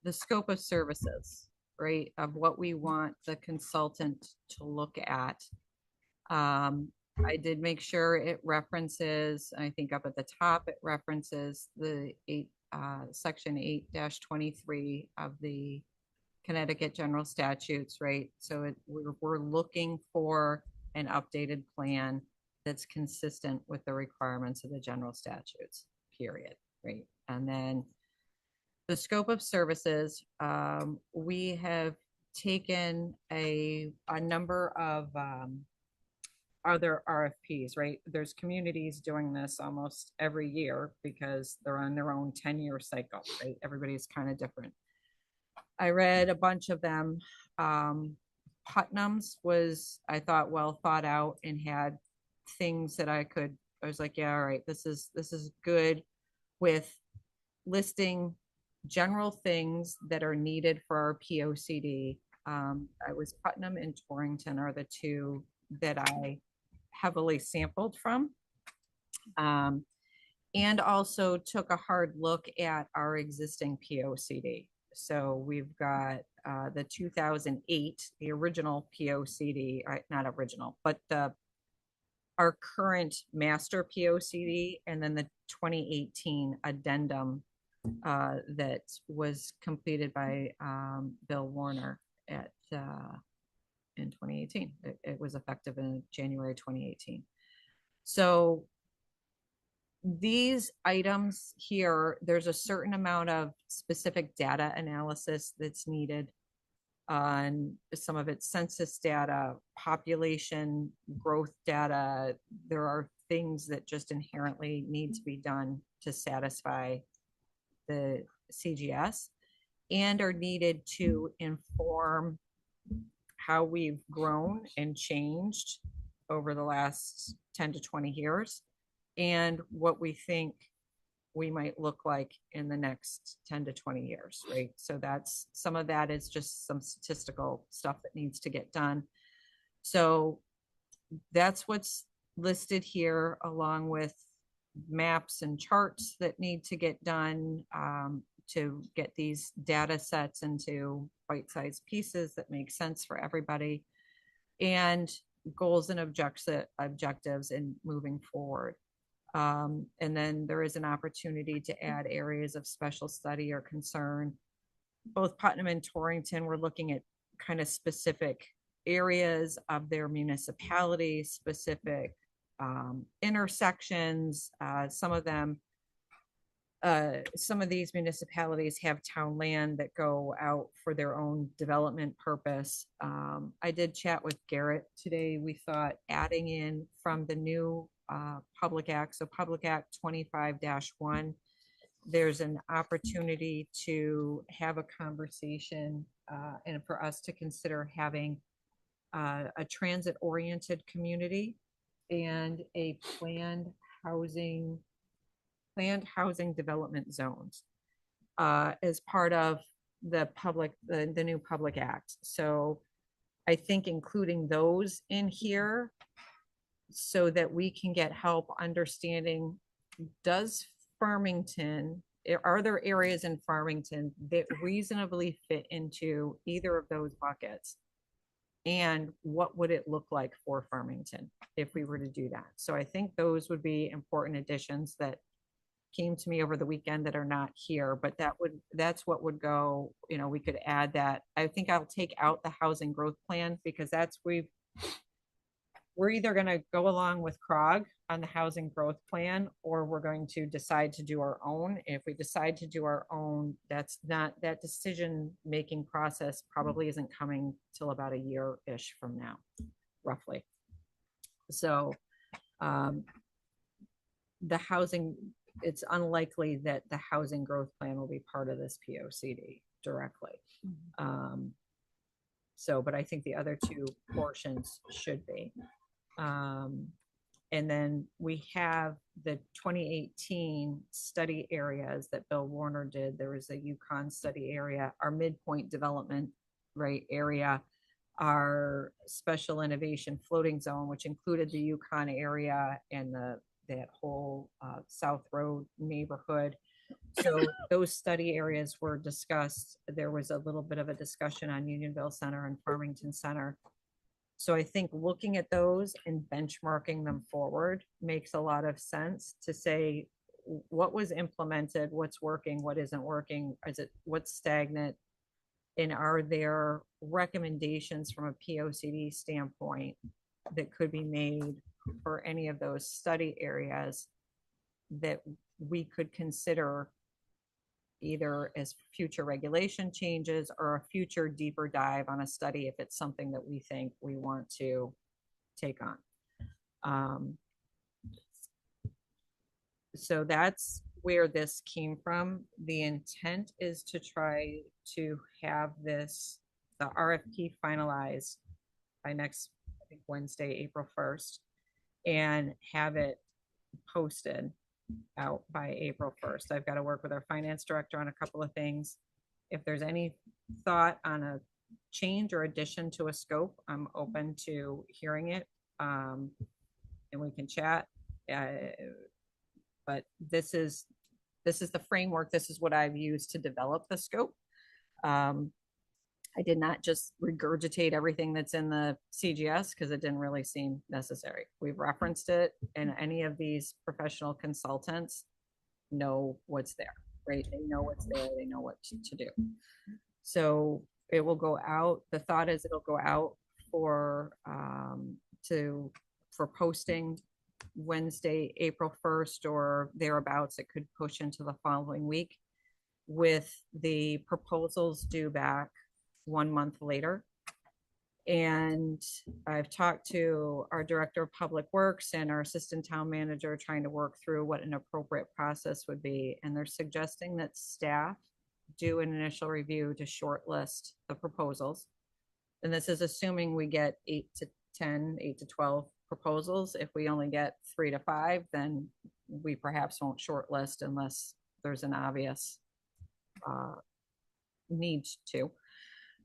the scope of services, right? Of what we want the consultant to look at. I did make sure it references, I think up at the top, it references the section 8-23 of the Connecticut General Statutes, right? So we're looking for an updated plan that's consistent with the requirements of the general statutes, period, right? And then the scope of services, we have taken a number of other RFPs, right? There's communities doing this almost every year because they're on their own 10-year cycle, right? Everybody's kind of different. I read a bunch of them. Putnam's was, I thought, well thought out and had things that I was like, yeah, all right, this is good with listing general things that are needed for our POCD. I was Putnam and Torrington are the two that I heavily sampled from. And also took a hard look at our existing POCD. So we've got the 2008, the original POCD, not original, but our current master POCD, and then the 2018 addendum that was completed by Bill Warner in 2018. It was effective in January 2018. So these items here, there's a certain amount of specific data analysis that's needed on some of its census data, population growth data. There are things that just inherently need to be done to satisfy the CGS and are needed to inform how we've grown and changed over the last 10 to 20 years and what we think we might look like in the next 10 to 20 years, right? So that's, some of that is just some statistical stuff that needs to get done. So that's what's listed here, along with maps and charts that need to get done to get these data sets into bite-sized pieces that make sense for everybody, and goals and objectives in moving forward. And then there is an opportunity to add areas of special study or concern. Both Putnam and Torrington were looking at kind of specific areas of their municipality, specific intersections. Some of these municipalities have town land that go out for their own development purpose. I did chat with Garrett today. We thought adding in from the new Public Act, so Public Act 25-1, there's an opportunity to have a conversation and for us to consider having a transit-oriented community and a planned housing development zones as part of the new Public Act. So I think including those in here so that we can get help understanding, does Farmington, are there areas in Farmington that reasonably fit into either of those buckets? And what would it look like for Farmington if we were to do that? So I think those would be important additions that came to me over the weekend that are not here, but that's what would go, we could add that. I think I'll take out the housing growth plan because we're either going to go along with CROG on the housing growth plan, or we're going to decide to do our own. If we decide to do our own, that decision-making process probably isn't coming till about a year-ish from now, roughly. So it's unlikely that the housing growth plan will be part of this POCD directly. But I think the other two portions should be. And then we have the 2018 study areas that Bill Warner did. There was a Yukon study area, our midpoint development area, our special innovation floating zone, which included the Yukon area and that whole South Road neighborhood. So those study areas were discussed. There was a little bit of a discussion on Unionville Center and Farmington Center. So I think looking at those and benchmarking them forward makes a lot of sense to say, what was implemented, what's working, what isn't working, what's stagnant? And are there recommendations from a POCD standpoint that could be made for any of those study areas that we could consider either as future regulation changes or a future deeper dive on a study if it's something that we think we want to take on. So that's where this came from. The intent is to try to have the RFP finalized by next, I think, Wednesday, April 1st, and have it posted out by April 1st. I've got to work with our finance director on a couple of things. If there's any thought on a change or addition to a scope, I'm open to hearing it. And we can chat. But this is the framework. This is what I've used to develop the scope. I did not just regurgitate everything that's in the CGS because it didn't really seem necessary. We've referenced it, and any of these professional consultants know what's there, right? They know what's there. They know what to do. So it will go out. The thought is it'll go out for posting Wednesday, April 1st or thereabouts. It could push into the following week with the proposals due back 1 month later. And I've talked to our director of public works and our assistant town manager trying to work through what an appropriate process would be. And they're suggesting that staff do an initial review to shortlist the proposals. And this is assuming we get 8 to 12 proposals. If we only get 3 to 5, then we perhaps won't shortlist unless there's an obvious need to.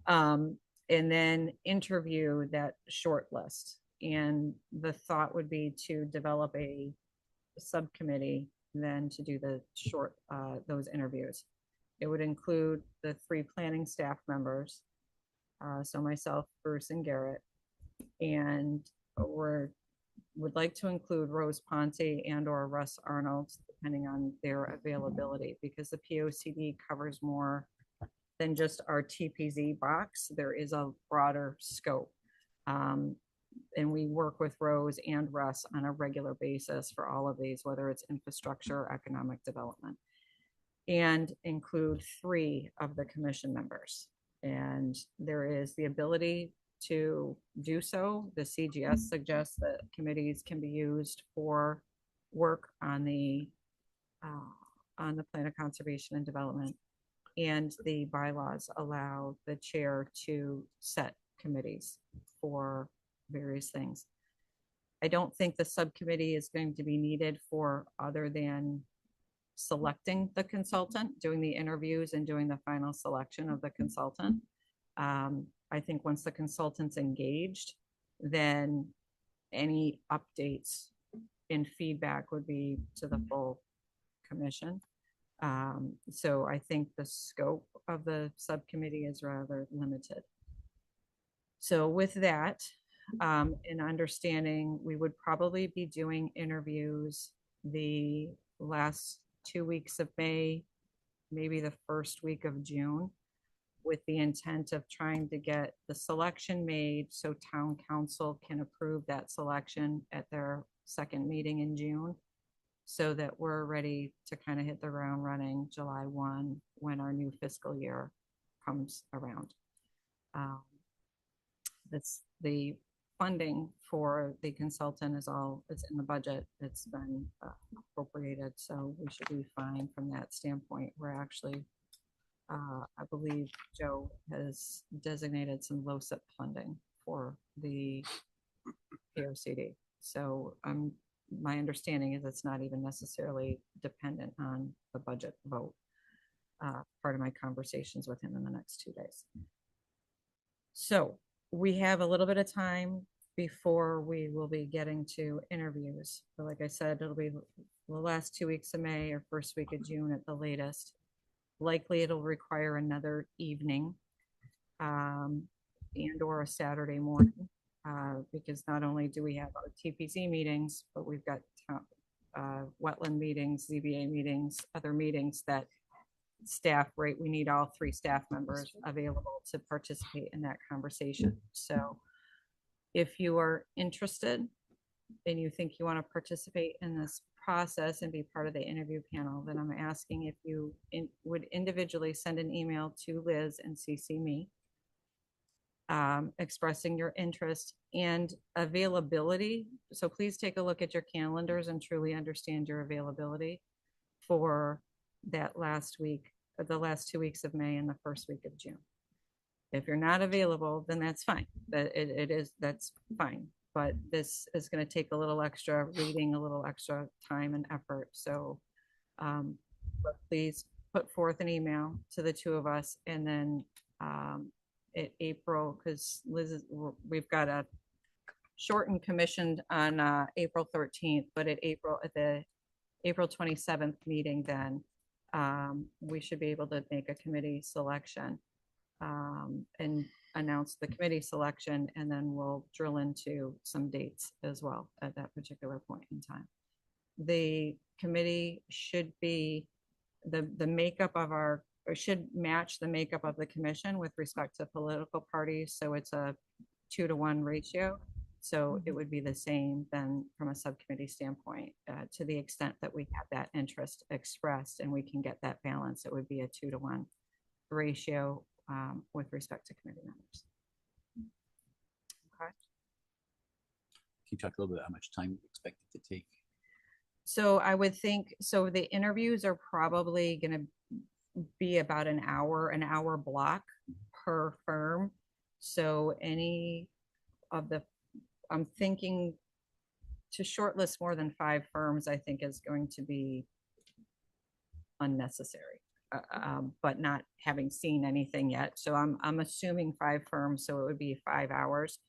And then interview that short list. And the thought would be to develop a subcommittee then to do those interviews. It would include the 3 planning staff members, so myself, Bruce, and Garrett, and would like to include Rose Ponte and or Russ Arnold, depending on their availability, because the POCD covers more than just our TPZ box. There is a broader scope. And we work with Rose and Russ on a regular basis for all of these, whether it's infrastructure or economic development, and include 3 of the commission members. And there is the ability to do so. The CGS suggests that committees can be used for work on the plan of conservation and development. And the bylaws allow the chair to set committees for various things. I don't think the subcommittee is going to be needed for other than selecting the consultant, doing the interviews and doing the final selection of the consultant. I think once the consultant's engaged, then any updates and feedback would be to the full commission. So I think the scope of the subcommittee is rather limited. So with that, in understanding, we would probably be doing interviews the last 2 weeks of May, maybe the first week of June, with the intent of trying to get the selection made so town council can approve that selection at their second meeting in June, so that we're ready to kind of hit the ground running July 1 when our new fiscal year comes around. That's the funding for the consultant it's in the budget. It's been appropriated, so we should be fine from that standpoint. We're actually, I believe Joe has designated some LoCIP funding for the POCD. So my understanding is it's not even necessarily dependent on the budget vote. Part of my conversations with him in the next 2 days. So we have a little bit of time before we will be getting to interviews. But like I said, it'll be the last 2 weeks of May or first week of June at the latest. Likely it'll require another evening and or a Saturday morning, because not only do we have our TPC meetings, but we've got wetland meetings, ZBA meetings, other meetings that staff, right, we need all 3 staff members available to participate in that conversation. So if you are interested and you think you want to participate in this process and be part of the interview panel, then I'm asking if you would individually send an email to Liz and CC me, expressing your interest and availability. So please take a look at your calendars and truly understand your availability for that last week, the last 2 weeks of May and the first week of June. If you're not available, then that's fine. That's fine. But this is going to take a little extra reading, a little extra time and effort. So but please put forth an email to the 2 of us, and then at April, because we've got a shortened commission on April 13th, but at the April 27th meeting, then we should be able to make a committee selection and announce the committee selection, and then we'll drill into some dates as well at that particular point in time. The committee should be the makeup of or should match the makeup of the commission with respect to political parties. So it's a 2-to-1 ratio. So it would be the same then from a subcommittee standpoint, to the extent that we have that interest expressed and we can get that balance, it would be a 2-to-1 ratio with respect to committee members. Okay. Can you talk a little bit how much time you expect it to take? So I would think, so the interviews are probably going to be about an hour block per firm. So any of I'm thinking to shortlist more than 5 firms, I think is going to be unnecessary, but not having seen anything yet. So I'm assuming 5 firms, so it would be 5 hours.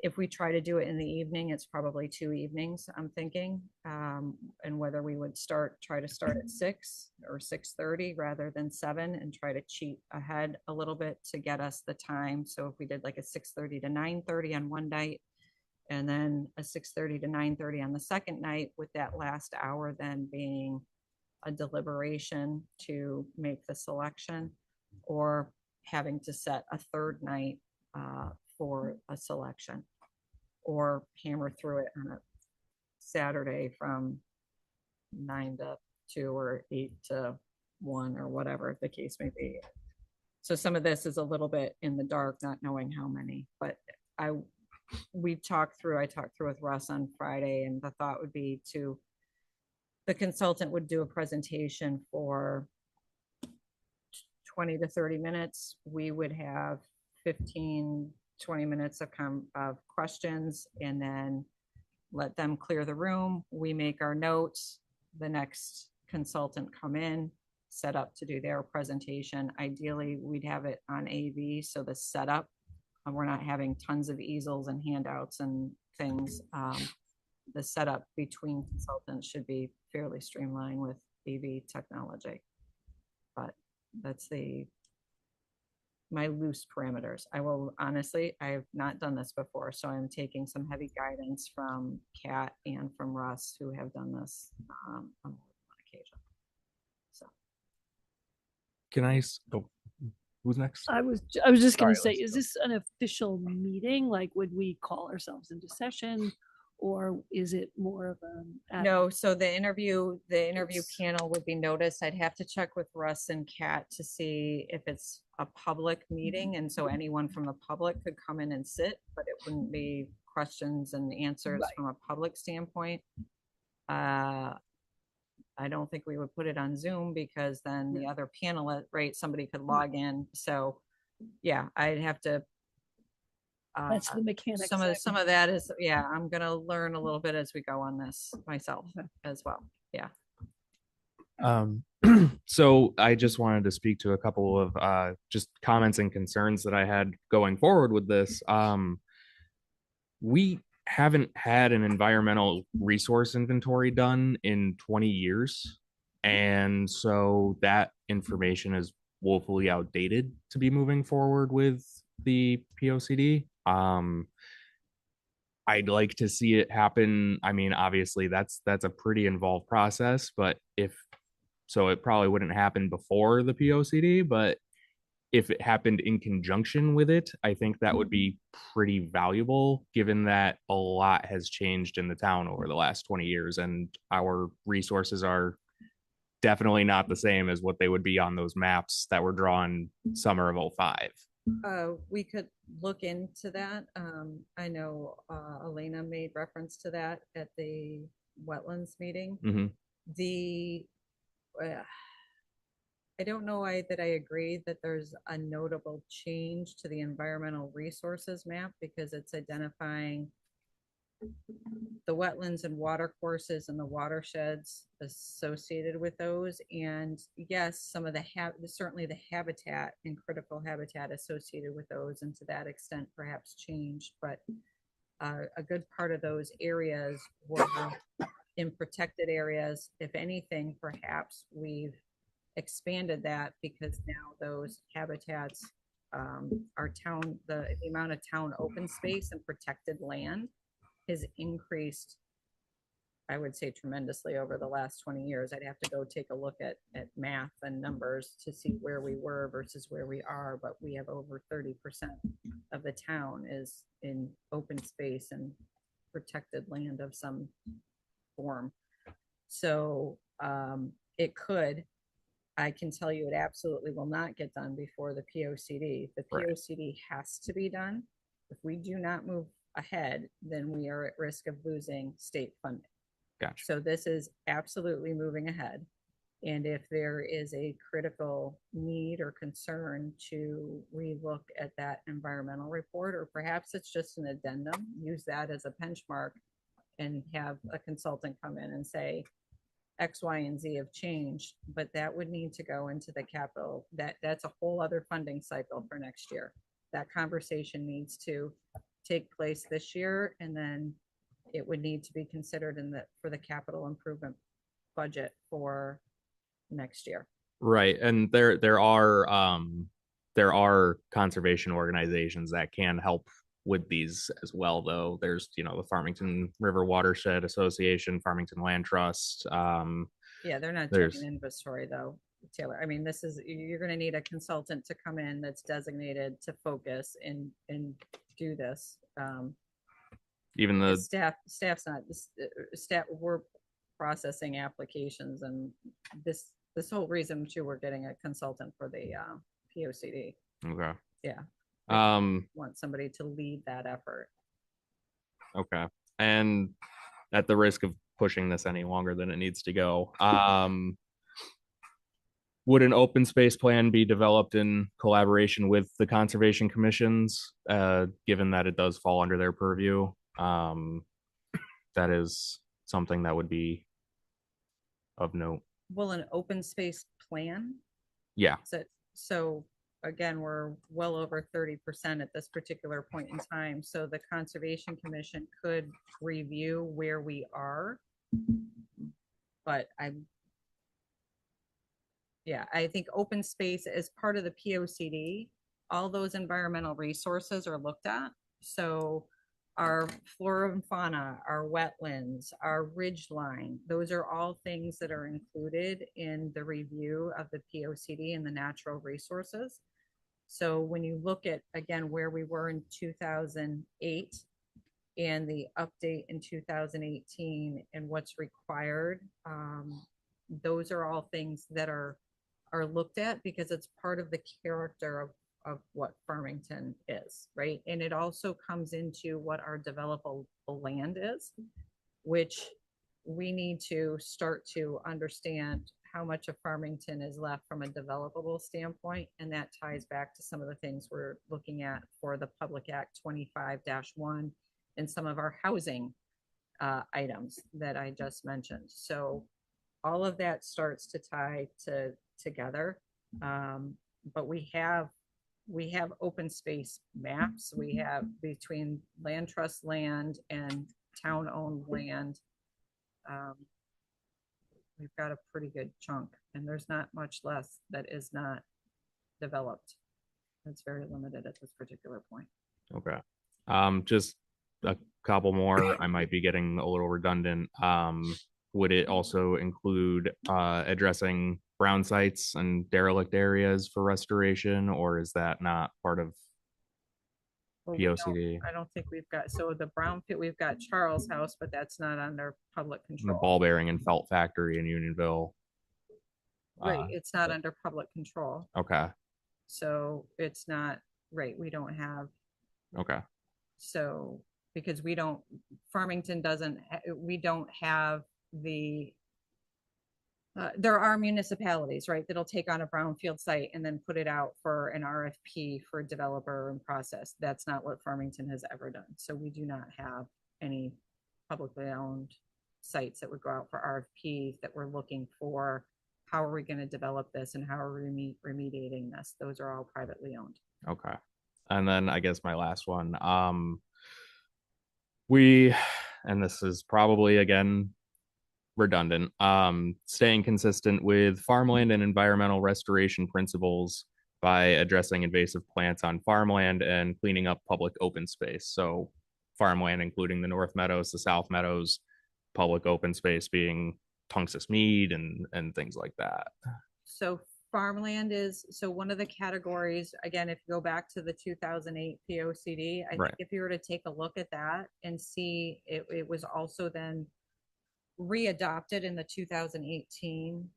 If we try to do it in the evening, it's probably 2 evenings, I'm thinking, and whether we would try to start at 6 or 6:30 rather than 7, and try to cheat ahead a little bit to get us the time. So if we did like a 6:30 to 9:30 on one night, and then a 6:30 to 9:30 on the second night, with that last hour then being a deliberation to make the selection, or having to set a third night for a selection, or hammer through it on a Saturday from 9 to 2 or 8 to 1 or whatever the case may be. So some of this is a little bit in the dark, not knowing how many, but I talked through with Russ on Friday, and the thought would be the consultant would do a presentation for 20 to 30 minutes. We would have 15, 20 minutes of questions, and then let them clear the room. We make our notes. The next consultant come in, set up to do their presentation. Ideally, we'd have it on AV, so the setup, we're not having tons of easels and handouts and things. The setup between consultants should be fairly streamlined with AV technology. But that's my loose parameters. I will honestly, I have not done this before, so I'm taking some heavy guidance from Kat and from Russ, who have done this on occasion. So. Can I, who's next? I was just going to Sorry, say, is this an official meeting? Like, would we call ourselves into session, or is it more of a? No, so the interview panel would be noticed. I'd have to check with Russ and Kat to see if it's a public meeting, and so anyone from the public could come in and sit, but it wouldn't be questions and answers from a public standpoint. I don't think we would put it on Zoom, because then the other panel, right, somebody could log in. So yeah, I'd have to. That's the mechanics. Some of that is, I'm gonna learn a little bit as we go on this myself as well. Yeah. So I just wanted to speak to a couple of just comments and concerns that I had going forward with this. We haven't had an environmental resource inventory done in 20 years. And so that information is woefully outdated to be moving forward with the POCD. I'd like to see it happen. I mean, obviously that's a pretty involved process, but so it probably wouldn't happen before the POCD, but if it happened in conjunction with it, I think that would be pretty valuable, given that a lot has changed in the town over the last 20 years and our resources are definitely not the same as what they would be on those maps that were drawn summer of '05. We could look into that. I know Elena made reference to that at the wetlands meeting. Mhm. I don't know that I agree that there's a notable change to the environmental resources map because it's identifying the wetlands and water courses and the watersheds associated with those. And yes, some of certainly the habitat and critical habitat associated with those, and to that extent perhaps changed, but a good part of those areas were in protected areas. If anything, perhaps we've expanded that because now those habitats are the amount of town open space and protected land has increased, I would say, tremendously over the last 20 years. I'd have to go take a look at math and numbers to see where we were versus where we are, but we have over 30% of the town is in open space and protected land of some form. So it could, I can tell you it absolutely will not get done before the POCD. The POCD has to be done. If we do not move ahead, then we are at risk of losing state funding. Gotcha. So this is absolutely moving ahead. And if there is a critical need or concern to relook at that environmental report, or perhaps it's just an addendum, use that as a benchmark and have a consultant come in and say, X, Y, and Z have changed, but that would need to go into the capital. That's a whole other funding cycle for next year. That conversation needs to take place this year, and then it would need to be considered for the capital improvement budget for next year. Right. And there are conservation organizations that can help with these as well, though. There's, the Farmington River Watershed Association, Farmington Land Trust. Yeah, they're not doing an inventory though, Taylor. I mean, you're going to need a consultant to come in that's designated to focus and do this. Even the staff's not staff. We're processing applications, and this whole reason too, we're getting a consultant for the POCD. Okay. Yeah. Want somebody to lead that effort. Okay. And at the risk of pushing this any longer than it needs to go, would an open space plan be developed in collaboration with the conservation commissions, given that it does fall under their purview? That is something that would be of note. Will an open space plan? Yeah. So again, we're well over 30% at this particular point in time. So the Conservation Commission could review where we are. But I think open space is part of the POCD. All those environmental resources are looked at. So our flora and fauna, our wetlands, our ridge line, those are all things that are included in the review of the POCD and the natural resources. So when you look at, again, where we were in 2008 and the update in 2018 and what's required, those are all things that are looked at because it's part of the character of what Farmington is, right? And it also comes into what our developable land is, which we need to start to understand how much of Farmington is left from a developable standpoint. And that ties back to some of the things we're looking at for the Public Act 25-1 and some of our housing items that I just mentioned. So all of that starts to tie together. But we have open space maps. We have between land trust land and town owned land. We've got a pretty good chunk, and there's not much less that is not developed. It's very limited at this particular point. Okay. Just a couple more. I might be getting a little redundant. Would it also include addressing brown sites and derelict areas for restoration, or is that not part of Well, we don't- POCD? I don't think we've got, so the brown pit, we've got Charles House, but that's not under public The control. ball bearing and felt factory in Unionville. Right, Uh, it's not under public control, Okay. so it's not, right, we don't have, Okay. so, because we don't, Farmington doesn't, we don't have the, there are municipalities, right, that'll take on a brownfield site and then put it out for an RFP for developer and process. That's not what Farmington has ever done. So we do not have any publicly owned sites that would go out for RFPs that we're looking for. How are we going to develop this and how are we remediating this? Those are all privately owned. Okay. And then I guess my last one, and this is probably again redundant, staying consistent with farmland and environmental restoration principles by addressing invasive plants on farmland and cleaning up public open space. So farmland, including the North Meadows, the South Meadows, public open space being Tungus Mead and things like that. So farmland is, so one of the categories, again, if you go back to the 2008 POCD, I Right. think if you were to take a look at that and see, it was also then readopted in the 2018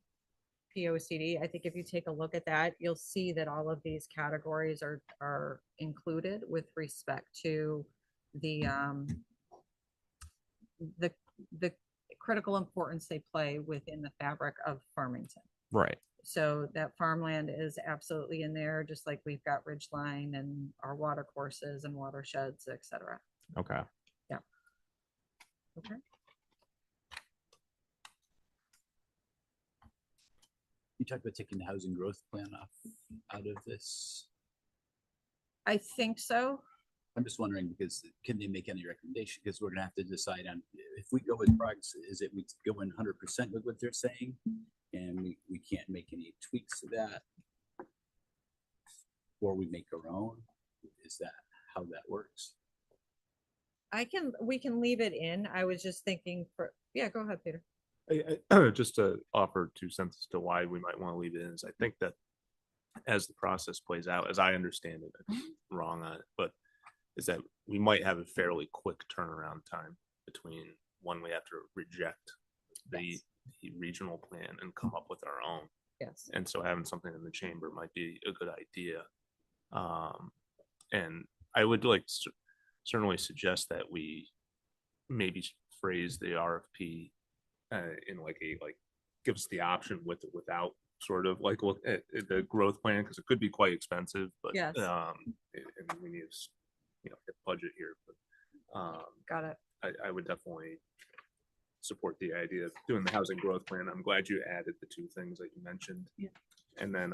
POCD. I think if you take a look at that, you'll see that all of these categories are included with respect to the critical importance they play within the fabric of Farmington. Right. So that farmland is absolutely in there, just like we've got ridgeline and our water courses and watersheds, et cetera. Okay. Yeah. Okay. You talked about taking the housing growth plan out of this. I think so. I'm just wondering, because can they make any recommendation? Because we're gonna have to decide on, if we go with progress, is it we go in 100% with what they're saying? And we can't make any tweaks to that? Or we make our own? Is that how that works? We can leave it in. I was just thinking yeah, go ahead, Peter. Just to offer 2 cents as to why we might want to leave it in is I think that as the process plays out, as I understand it, I'm wrong on it, but is that we might have a fairly quick turnaround time between when we have to reject the regional plan and come up with our own. Yes. And so having something in the chamber might be a good idea. And I would certainly suggest that we maybe phrase the RFP in give us the option with it without sort of look at the growth plan, because it could be quite expensive, but Yes. and we need to hit budget here, but Got it. I would definitely support the idea of doing the housing growth plan. I'm glad you added the 2 things that you mentioned. Yeah. And then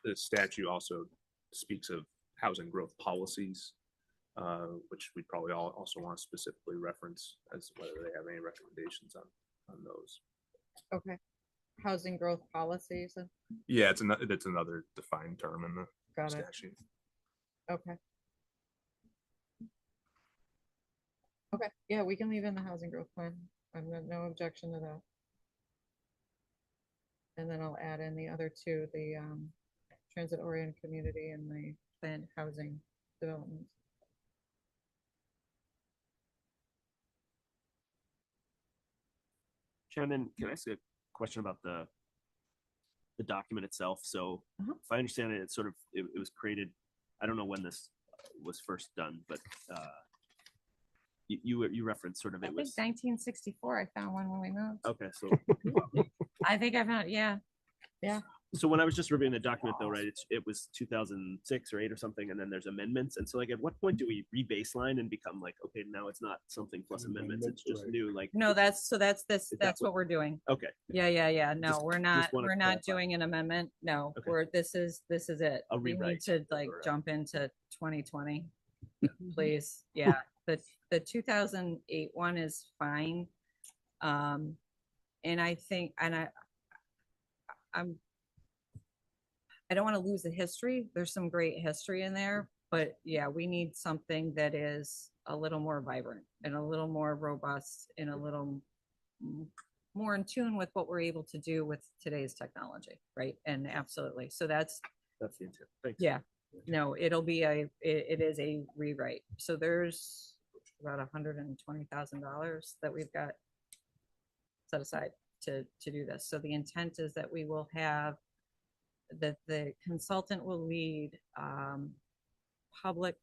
the statute also speaks of housing growth policies, which we probably also want to specifically reference as whether they have any recommendations on those. Okay. Housing growth policies. Yeah, it's another defined term in the Got it. statute. Okay. Okay, yeah, we can leave in the housing growth plan. I've got no objection to that. And then I'll add in the other 2, the transit oriented community and the planned housing development. Shannon, can I ask a question about the document itself? So Uh-huh. if I understand it, it's sort of, it was created, I don't know when this was first done, but you referenced sort of I it think was, 1964, I found one when we moved. okay, so I think I found, yeah. so when I was just reviewing the document though, right, it was 2006 or 8 or something, and then there's amendments, and so at what point do we re-baseline and become okay, now it's not something plus amendments, it's just Right. new, No, that's that that's what we're doing. okay. Yeah. No, Just- we're just not, wanna we're not clarify. doing an amendment. No, Okay. this is it. A We need rewrite to or a- jump into 2020, please. Yeah, the 2008 one is fine. And I think, I don't want to lose the history. There's some great history in there, But yeah, we need something that is a little more vibrant and a little more robust and a little more in tune with what we're able to do with today's technology, right? And absolutely. So that's the intent. Thanks. yeah, no, it'll be it is a rewrite. So there's about $120,000 that we've got set aside to do this. So the intent is that we will have that the consultant will lead public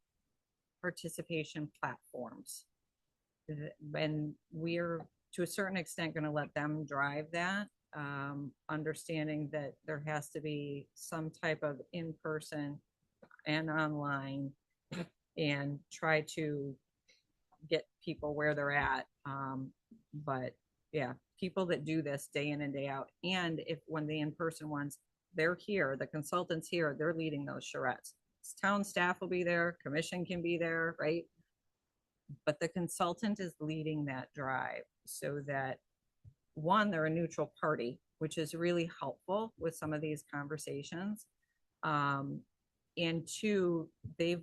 participation platforms. And we're to a certain extent going to let them drive that, understanding that there has to be some type of in-person and online, and try to get people where they're at. But yeah, people that do this day in and day out. And if when the in-person ones, they're here, the consultants here, they're leading those charrettes. Town staff will be there, commission can be there, right? But the consultant is leading that drive so that one, they're a neutral party, which is really helpful with some of these conversations. And two, they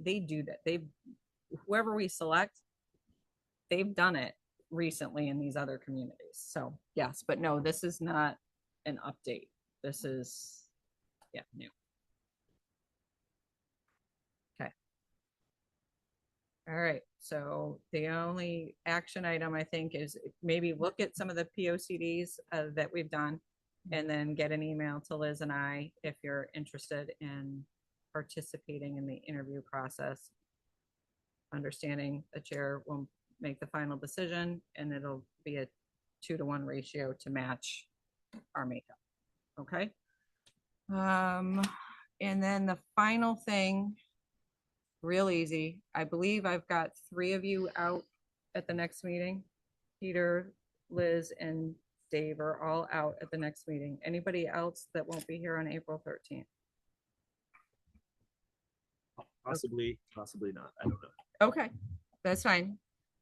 do that. Whoever we select, they've done it recently in these other communities. So yes, but no, this is not an update. This is, yeah, new. Okay. All right. So the only action item I think is maybe look at some of the POCDs that we've done, and then get an email to Liz and I if you're interested in participating in the interview process. Understanding the chair will make the final decision, and it'll be a 2-to-1 ratio to match our makeup. Okay. And then the final thing, real easy. I believe I've got 3 of you out at the next meeting. Peter, Liz, and Dave are all out at the next meeting. Anybody else that won't be here on April 13th? Possibly not. I don't know. Okay, that's fine.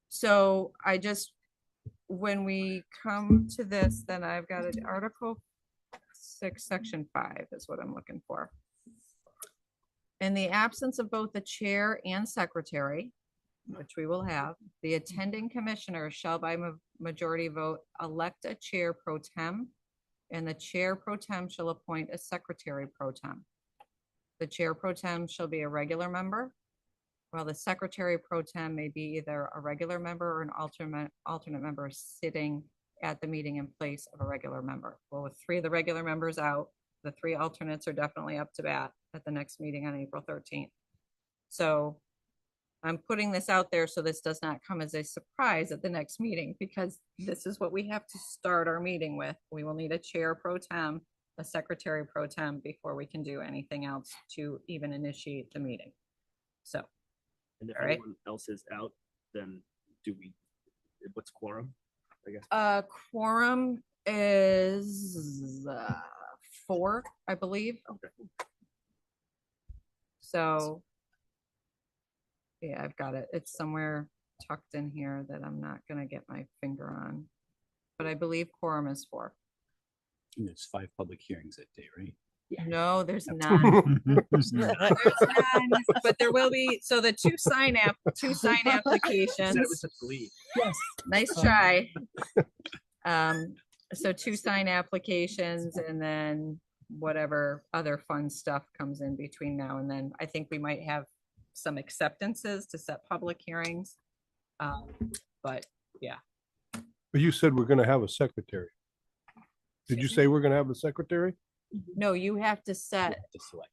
So I just, when we come to this, then I've got an Article 6, Section 5 is what I'm looking for. In the absence of both the chair and secretary, which we will have, the attending commissioner shall by majority vote elect a chair pro tem, and the chair pro tem shall appoint a secretary pro tem. The chair pro tem shall be a regular member, while the secretary pro tem may be either a regular member or an alternate member sitting at the meeting in place of a regular member. Well, with 3 of the regular members out, the 3 alternates are definitely up to bat at the next meeting on April 13th. So I'm putting this out there so this does not come as a surprise at the next meeting, because this is what we have to start our meeting with. We will need a chair pro tem, a secretary pro tem before we can do anything else to even initiate the meeting. So, And if all right. anyone else is out, then what's quorum? I guess. Quorum is 4, I believe. Okay. So, yeah, I've got it. It's somewhere tucked in here that I'm not gonna get my finger on. But I believe quorum is 4. And there's 5 public hearings that day, right? No, there's none. There's none, but there will be. So the 2 sign applications. Yes. Nice try. So 2 sign applications, and then whatever other fun stuff comes in between now and then. I think we might have some acceptances to set public hearings. But yeah. But you said we're gonna have a secretary. Did you say we're gonna have a secretary? No, you have to set.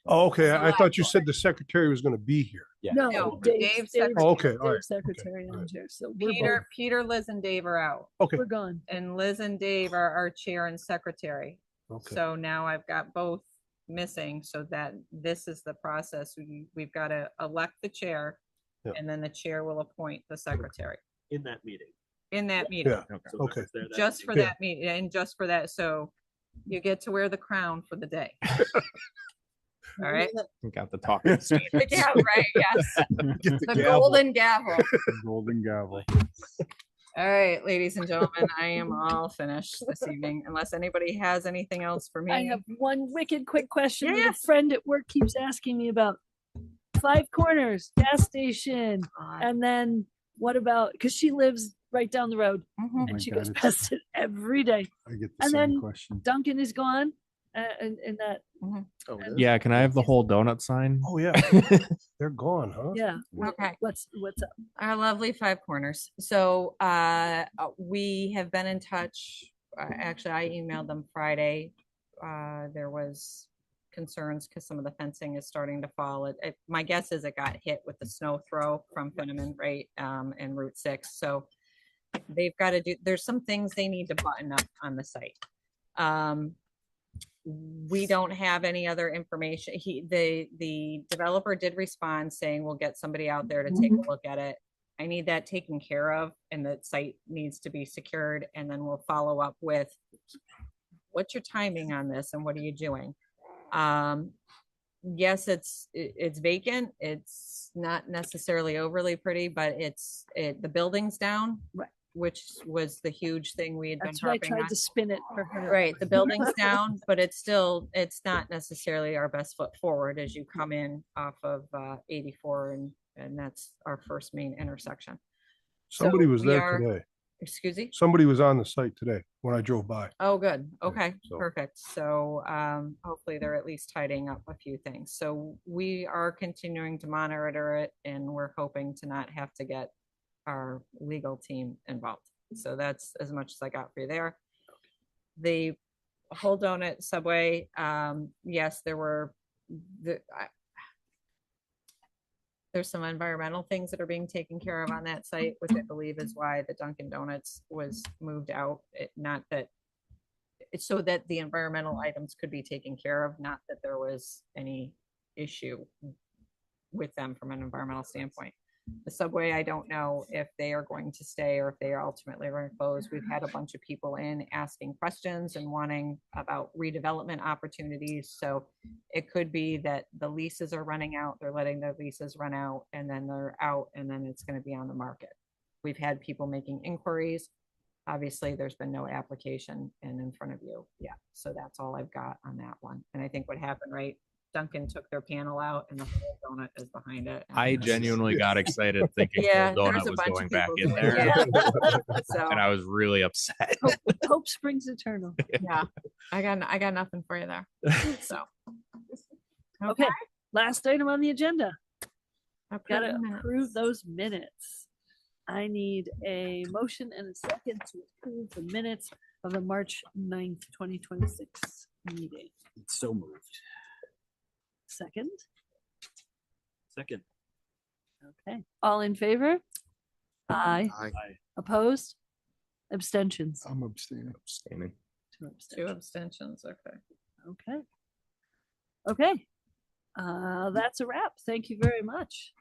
Oh, okay. I Select thought you one. said the secretary was gonna be here. Yeah. No, No, Dave's Dave's Dave's- Oh, okay, all right, Dave's secretary okay, on all right. chair, so we're Peter, Liz, and Dave are out, Okay, we're gone. and Liz and Dave are our chair and secretary. okay. So now I've got both missing, so that this is the process. We've got to elect the chair, Yeah. and then the chair will appoint the secretary In that meeting. in that meeting, Yeah, So okay. whoever's there that just for meeting. that meeting, and just for that, so you get to wear the crown for the day. All right, Got the talking. the gavel, right? Yes, Get the gavel. golden gavel. Golden gavel. All right, ladies and gentlemen, I am all finished this evening, unless anybody has anything else for me. I have one wicked quick question that a Yes. friend at work keeps asking me about. Five Corners gas station. God. And then what about, because she lives right down the road Mhm. my and she God, goes it's- past it every day. I get the And same then question. Duncan is gone. And that, Oh, it is? Yeah, can I have the whole donut sign? Oh, yeah. They're gone, huh? yeah. Okay. What's up? Our lovely Five Corners. So we have been in touch. Actually, I emailed them Friday. There was concerns because some of the fencing is starting to fall. My guess is it got hit with the snow throw from Finneman, right? And Route 6. So they've got to do, there's some things they need to button up on the site. We don't have any other information. The developer did respond saying we'll get somebody out there to take a look at it. I need that taken care of and the site needs to be secured, and then we'll follow up with what's your timing on this and what are you doing? Yes, it's vacant. It's not necessarily overly pretty, but the building's down. Right. Which was the huge thing we had been That's what I harping on. tried to spin it for her. Right, the building's down, but it's not necessarily our best foot forward as you come in off of 84 and that's our first main intersection. Somebody So was we there are- today. Excuse me? Somebody was on the site today when I drove by. Oh, good. Yeah, Okay, so- perfect. So hopefully they're at least tidying up a few things. So we are continuing to monitor it and we're hoping to not have to get our legal team involved. So that's as much as I got for you there. The whole donut subway, yes, there's some environmental things that are being taken care of on that site, which I believe is why the Dunkin' Donuts was moved out. Not that it's so that the environmental items could be taken care of, not that there was any issue with them from an environmental standpoint. The subway, I don't know if they are going to stay or if they are ultimately going to close. We've had a bunch of people in asking questions and wanting about redevelopment opportunities. So it could be that the leases are running out, they're letting their leases run out, and then they're out, and then it's going to be on the market. We've had people making inquiries. Obviously, there's been no application in front of you yet. So that's all I've got on that one. And I think what happened, right? Duncan took their panel out and the whole donut is behind it. and I that's- genuinely got excited thinking Yeah, the there's donut a was bunch of going back people in doing there. it. So, And I was really upset. Hope springs eternal. yeah, I got nothing for you there. So. Okay, last item on the agenda. Approve Gotta the minutes. approve those minutes. I need a motion and a second to approve the minutes of the March 9th, 2026 meeting. It's so moved. Second, Second. okay. All in favor? Aye. Aye. Opposed? Abstentions? I'm abstaining. Abstaining. Two Two abstentions. abstentions, okay. Okay. Okay. That's a wrap. Thank you very much.